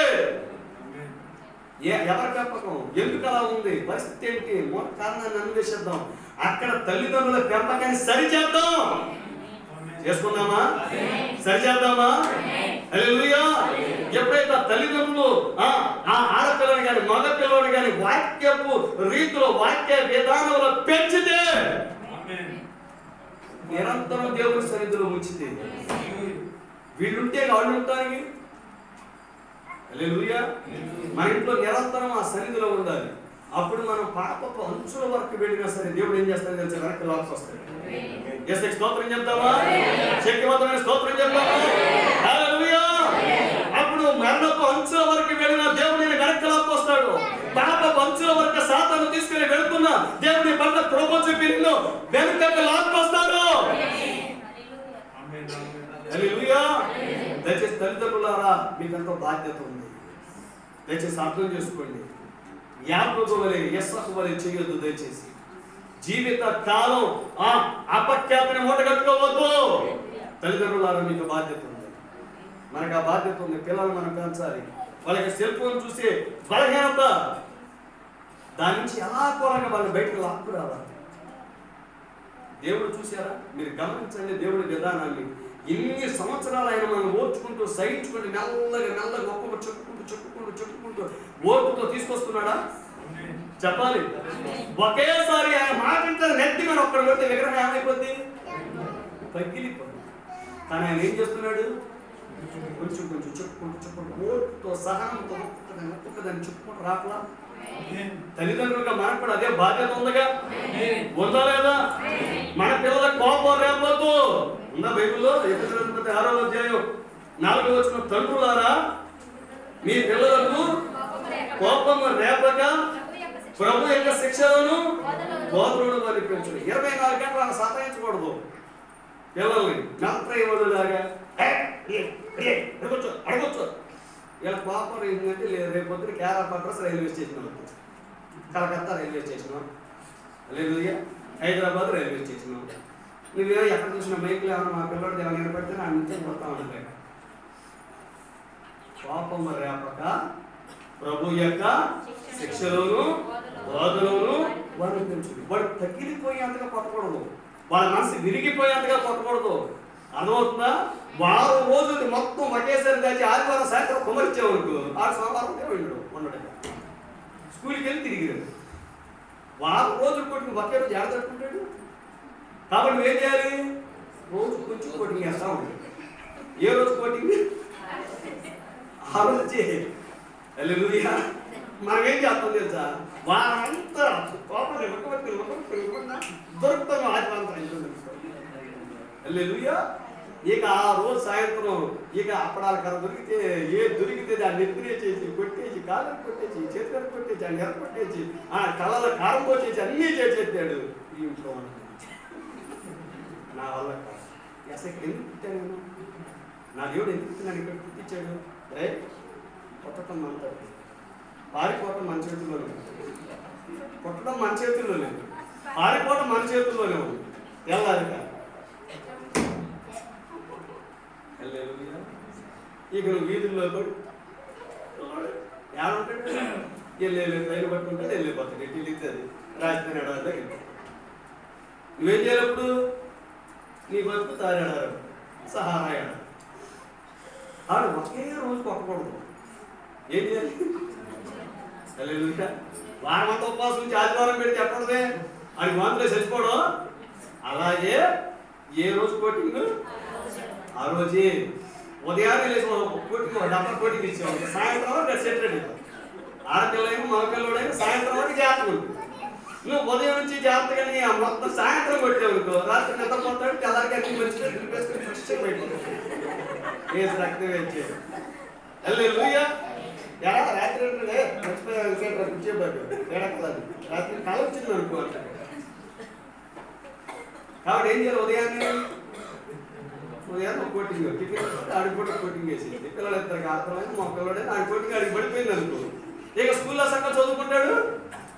ఎవరి పెంపకం? ఎందుకు అలా ఉంది? పరిస్థితి ఏంటి? మూల కారణాన్ని అన్వేషిద్దాం. అక్కడ తల్లిదండ్రుల పెంపకాన్ని సరిచేద్దాం. చేసుకుందామా? సరిచేద్దామా? హల్లెలూయా. ఎప్పుడైతే తల్లిదండ్రులు ఆ ఆడపిల్లని కానీ మగ పిల్లవాడిని కానీ వాక్యపు రీతిలో వాక్య విధానంలో పెంచితే, నిరంతరం దేవుని సన్నిధిలో ఉంచితే, వీళ్ళుంటే వాళ్ళు ఉంటానికి. హల్లెలూయా. మన ఇంట్లో నిరంతరం ఆ సన్నిధిలో ఉండాలి. అప్పుడు మనం పాపపు అంచుల వరకు వెళ్ళినా సరే దేవుడు ఏం చేస్తాడో తెలిసి వెనక్కి లాక్స్ వస్తాడు. స్తోత్రం చెప్తామా? శక్తివంతమైన స్తోత్రం చెప్తామా? హల్లెలూయా. అప్పుడు మరణపు అంచుల వరకు వెళ్ళిన దేవుడు నేను వెనక్కి లాక్కొస్తాడు. పాపపు అంచుల వరకు సాతాను తీసుకుని వెళ్తున్నా దేవుడి పట్ల కృప చూపి నిన్ను వెనుకకు లాక్కొస్తాడు. హల్లెలూయా. దయచేసి తల్లిదండ్రులారా, మీకెంతో బాధ్యత ఉంది. దయచేసి అర్థం చేసుకోండి. యాకోబు వలె యేసకు వలె చేయొద్దు. దయచేసి జీవిత కాలం అపఖ్యాతిని మూటగట్టుకోవద్దు. తల్లిదండ్రులారా, మీకు బాధ్యత ఉంది. మనకు ఆ బాధ్యత ఉంది. పిల్లలు మనం పెంచాలి. వాళ్ళకి సెల్ ఫోన్ చూసే బలహీనత, దాని నుంచి ఎలా కూరంగా వాళ్ళని బయటకు లాక్కురావాలి. దేవుడు చూసారా? మీరు గమనించండి దేవుడి విధానాన్ని. ఇన్ని సంవత్సరాలు ఆయన మనం ఓర్చుకుంటూ సహించుకుంటూ మెల్లగా ఒక్కొక్క చెప్పుకుంటూ ఓర్పుతో తీసుకొస్తున్నాడా? చెప్పాలి. ఒకేసారి ఆయన మాట నెత్తి మీద ఒక్కడ పెడితే విగ్రహం ఏమైపోద్ది? పగిలిపోద్ది. కానీ ఆయన ఏం చేస్తున్నాడు? కొంచెం చెప్పుకుంటూ ఓర్పుతో సహనంతో ఒక్కొక్కదాన్ని చెప్పుకుంటూ రాట్లా. తల్లిదండ్రులుగా మనకు కూడా అదే బాధ్యత ఉందిగా. ఉందా లేదా? మన పిల్లల కోపం రేపొద్దు. ఉందా బైబిల్లో? ఎఫెసీయుల 6వ అధ్యాయం 4వ వచనం, తండ్రులారా మీ పిల్లలకు కోపము రేపక ప్రభు యొక్క శిక్షలను బోధనను వారికి పెంచుడు. 24 గంటలు అలా సతాయించకూడదు పిల్లల్ని. నల్ప్రయోజులాగా అడగొచ్చు. ఇలా కోపం ఏంటంటే రేపు పొద్దున Kerala address railway station, Calcutta railway station, లేదు హైదరాబాద్ రైల్వే స్టేషన్. నువ్వే ఎక్కడ చూసిన బైక్లు ఏమన్నా మా పిల్లడు ఏమైనా నిలబడితే నా నిత్యం కొడతా ఉంటాయి. కోపం రేపక ప్రభు యొక్క శిక్షలోను బోధలోను వారిని పెంచుడు. వాడు తగిలిపోయేంతగా కొట్టకూడదు. వాళ్ళ మనసు విరిగిపోయేంతగా కొట్టకూడదు. అర్థమవుతుందా? వారం రోజులు మొత్తం ఒకేసారి దాచి ఆదివారం సాయంత్రం కుమరించేవరకు ఆరు సోమవారం వెళ్ళాడు ఉండడం. స్కూల్కి వెళ్ళి తిరిగిరాడు. వారం రోజులు కొట్టి ఒకే రోజు ఏడ తట్టుకుంటాడు. కాబట్టి నువ్వేం చేయాలి? రోజు కొంచెం కోటింగ్ చేస్తా ఉంటాడు. ఏ రోజు కోటింగ్? ఆ రోజు చేయాలి. హల్లెలూయా. మనం ఏం చేస్తాం తెలుసా? వారంతా కోపం దొరుకుతాం ఆదివారం సాయంత్రం. హల్లెలూయా. ఇక ఆ రోజు సాయంత్రం ఇక అప్పడాల కర్ర దొరికితే దాన్ని ఎత్తినేసేసి కొట్టేసి కాళ్ళని కొట్టేసి చేతులను కొట్టేసి ఆ నెర కొట్టేసి ఆ కళ్ళలో కారం కొట్టేసి అన్నీ చేసేస్తాడు. ఈ ఇంట్లో నా వల్ల కాదు. అసలు ఎందుకు పుట్టాను నేను? నా దేవుడు ఎందుకు పుట్టినాను? ఇక్కడ పుట్టించాడు. రైట్ కొట్టడం అంటాడు. పారిపోవటం మన చేతుల్లోనే ఉంది. కొట్టడం మన చేతుల్లోనే, పారిపోవటం మన చేతుల్లోనే ఉంది. వెళ్ళాలి కాదు. ఇక నువ్వు వీధుల్లో కూడా ఏమంటాడు, వెళ్ళి రైలు పట్టుకుంటాడు, వెళ్ళిపోతాడు. ఎటు వెళ్తుంది రాజధాని ఎడవద్దా. నువ్వేం చేయాలప్పుడు నీ బతుకు తారేడారు సహారా ఏడారు. ఆడు ఒకే రోజు కొట్టకూడదు. ఏం చేయాలి? వారమంతా ఉపవాసం నుంచి ఆదివారం పెడితే ఎక్కడదే అది వాంతులో చచ్చిపోవడం. అలాగే ఏ రోజు కోటింగ్ ఆ రోజే ఉదయాన్నే లేచి కోటింగ్ డబ్బా కోటింగ్ ఇచ్చేవాళ్ళు. సాయంత్రం వరకు సెటిల్. ఆడపిల్లైనా మగపిల్లడైనా సాయంత్రం వరకు జాగ్రత్తగా ఉంటుంది. నువ్వు ఉదయం నుంచి జాగ్రత్తగా మొత్తం సాయంత్రం కొట్టేవనుకో రాత్రి నిద్రపోతాడు. తెల్లారికి అన్ని మంచిగా ఫ్రెష్గా అయిపోతుంది. వేసి రక్తం వేసేది హల్లెలూయా. ఎలా రాత్రి అంటే మర్చిపోయాడు కూర్చోబడ్డాడు ఏడక్కలేదు. రాత్రి కళ వచ్చింది అనుకో. కాబట్టి ఏం చేయాలి? ఉదయాన్నే కోటింగ్ టిఫిన్ ఆడి కూడా కోటింగ్ వేసేది. పిల్లలు ఇద్దరికి అర్థమైంది. మా పిల్లడైనా ఆడి కోటింగ్ ఆడికి పడిపోయింది అనుకో. ఇక స్కూల్లో సగం చదువుకుంటాడు.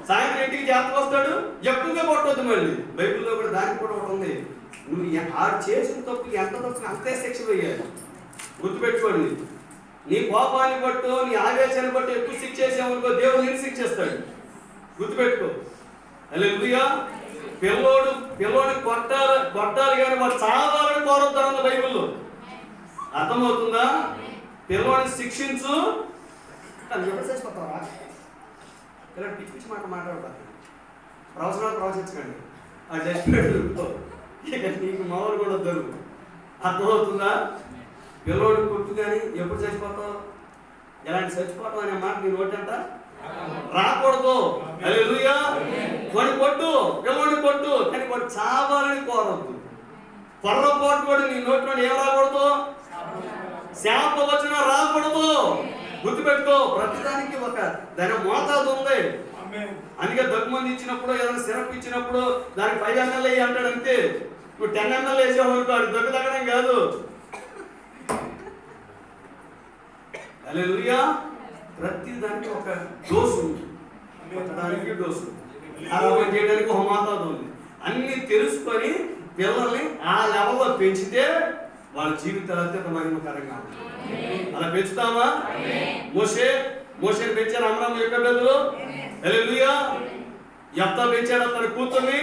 సాయంత్రం ఇంటికి జాగ్రత్త వస్తాడు. ఎక్కువగా కొట్టవద్దు. మళ్ళీ బైబిల్లో కూడా దానికి కూడా ఒకటి ఉంది. నువ్వు ఆడు చేసిన తప్పు ఎంత తప్పు అంతే శిక్ష వేయాలి. గుర్తుపెట్టుకోండి. నీ కోపాన్ని బట్టు నీ ఆవేశాన్ని బట్టి ఎక్కువ శిక్ష చేసామనుకో దేవుడు నేను శిక్షిస్తాడు. గుర్తుపెట్టుకో. హల్లెలూయా. పిల్లోడు కొట్టాలి కానీ వాడు చావాలని కోరొద్దారన్న బైబిల్లో. అర్థమవుతుందా? పిల్లోడిని శిక్షించు. చేసిపోతావా? పిల్లడు పిచ్చి పిచ్చి మాట్లాడతారు. ప్రవచనాలు ప్రవచించకండి. అది చచ్చిపోయాడు ఇక నీకు మామూలు కూడా దొరుకు. అర్థమవుతుందా? పిల్లోడు కొట్టు కానీ ఎప్పుడు చచ్చిపోతావు? ఎలాంటి చచ్చిపోతావు అనే మాట నీ నోటంట రాకూడదు. హల్లెలూయా. వాడిని కొట్టు, పిల్లోడిని కొట్టు, కానీ వాడు చావాలని కోరద్దు. పొర్రపాటు కూడా నీ నోట్లో ఏం రాకూడదు? శాపవచనం రాకూడదు. గుర్తుపెట్టుకో. ప్రతిదానికి ఒక దాని మోతాదు ఉంది. అందుకే దగ్గుమంది ఇచ్చినప్పుడు ఏదైనా సిరప్ ఇచ్చినప్పుడు దానికి 5 ml వేయి అంటాడు. అంతే. నువ్వు 10 ml వేసావు అనుకో అది దగ్గు తగ్గడం కాదు. హల్లెలూయా. ప్రతి దానికి ఒక డోసు ఉంది. కొట్టడానికి డోసు, ఆరోగ్యం చేయడానికి ఒక మోతాదు ఉంది. అన్ని తెలుసుకొని పిల్లల్ని ఆ లెవెల్లో పెంచితే వాళ్ళ జీవితాలు అత్యంత మహిమకరంగా ఉంటుంది. అలా పెంచుతామా? మోషేని పెంచారు అమ్రాము యొక్క బెదలు. హల్లెలూయా. యెఫ్తా పెంచాడు అతని కూతుర్ని.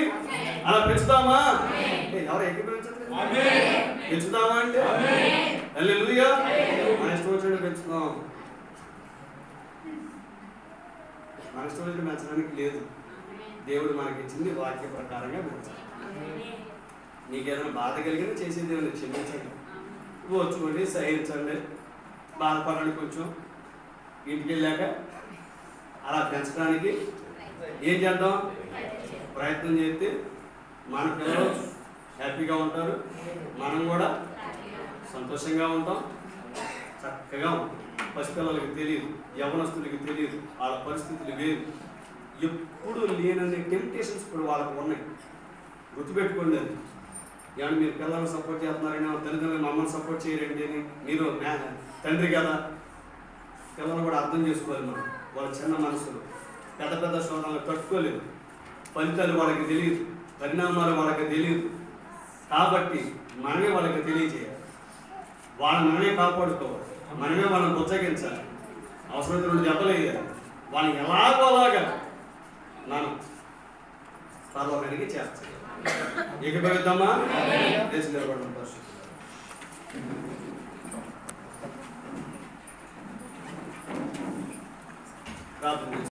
అలా పెంచుతామా? ఎవరు ఏకీభవించట్లేదు? పెంచుతామా అంటే హల్లెలూయా. మన ఇష్టం వచ్చినట్టు పెంచుతాం. మన ఇష్టం వచ్చినట్టు పెంచడానికి లేదు. దేవుడు మనకి ఇచ్చింది వాక్య ప్రకారంగా పెంచాలి. నీకేదైనా బాధ కలిగినా చేసేది ఏమైనా క్షమించండి, వచ్చుకోండి, సహించండి, బాధపడండి. కొంచెం ఇంటికి వెళ్ళాక అలా పెంచడానికి ఏం చేద్దాం? ప్రయత్నం చేస్తే మన పిల్లలు హ్యాపీగా ఉంటారు, మనం కూడా సంతోషంగా ఉంటాం, చక్కగా ఉంటాం. పసిపిల్లలకి తెలియదు, యవనస్తులకి తెలియదు, వాళ్ళ పరిస్థితులు వేరు. ఎప్పుడు లేనన్ని టెంప్టేషన్స్ కూడా వాళ్ళకు ఉన్నాయి. గుర్తుపెట్టుకోండి. అది ఏమన్నా మీరు పిల్లల్ని సపోర్ట్ చేస్తున్నారని తల్లిదండ్రులు మమ్మల్ని సపోర్ట్ చేయరండి అని మీరు తండ్రి కదా. పిల్లలు కూడా అర్థం చేసుకోవాలి. మనం వాళ్ళ చిన్న మనసులు పెద్ద పెద్ద శోధనలు తట్టుకోలేదు. ఫలితాలు వాళ్ళకి తెలియదు, పరిణామాలు వాళ్ళకి తెలియదు. కాబట్టి మనమే వాళ్ళకి తెలియజేయాలి. వాళ్ళని మనమే కాపాడుకోవాలి, మనమే వాళ్ళని బుజ్జగించాలి. అవసరమైతే 2 దెబ్బలు వేయాలి. వాళ్ళని ఎలాగోలాగా మనం పర్వకానికి చేస్తాం. ఏకీభవిద్దామా? దేశం నిలబడడం ప్రార్థన.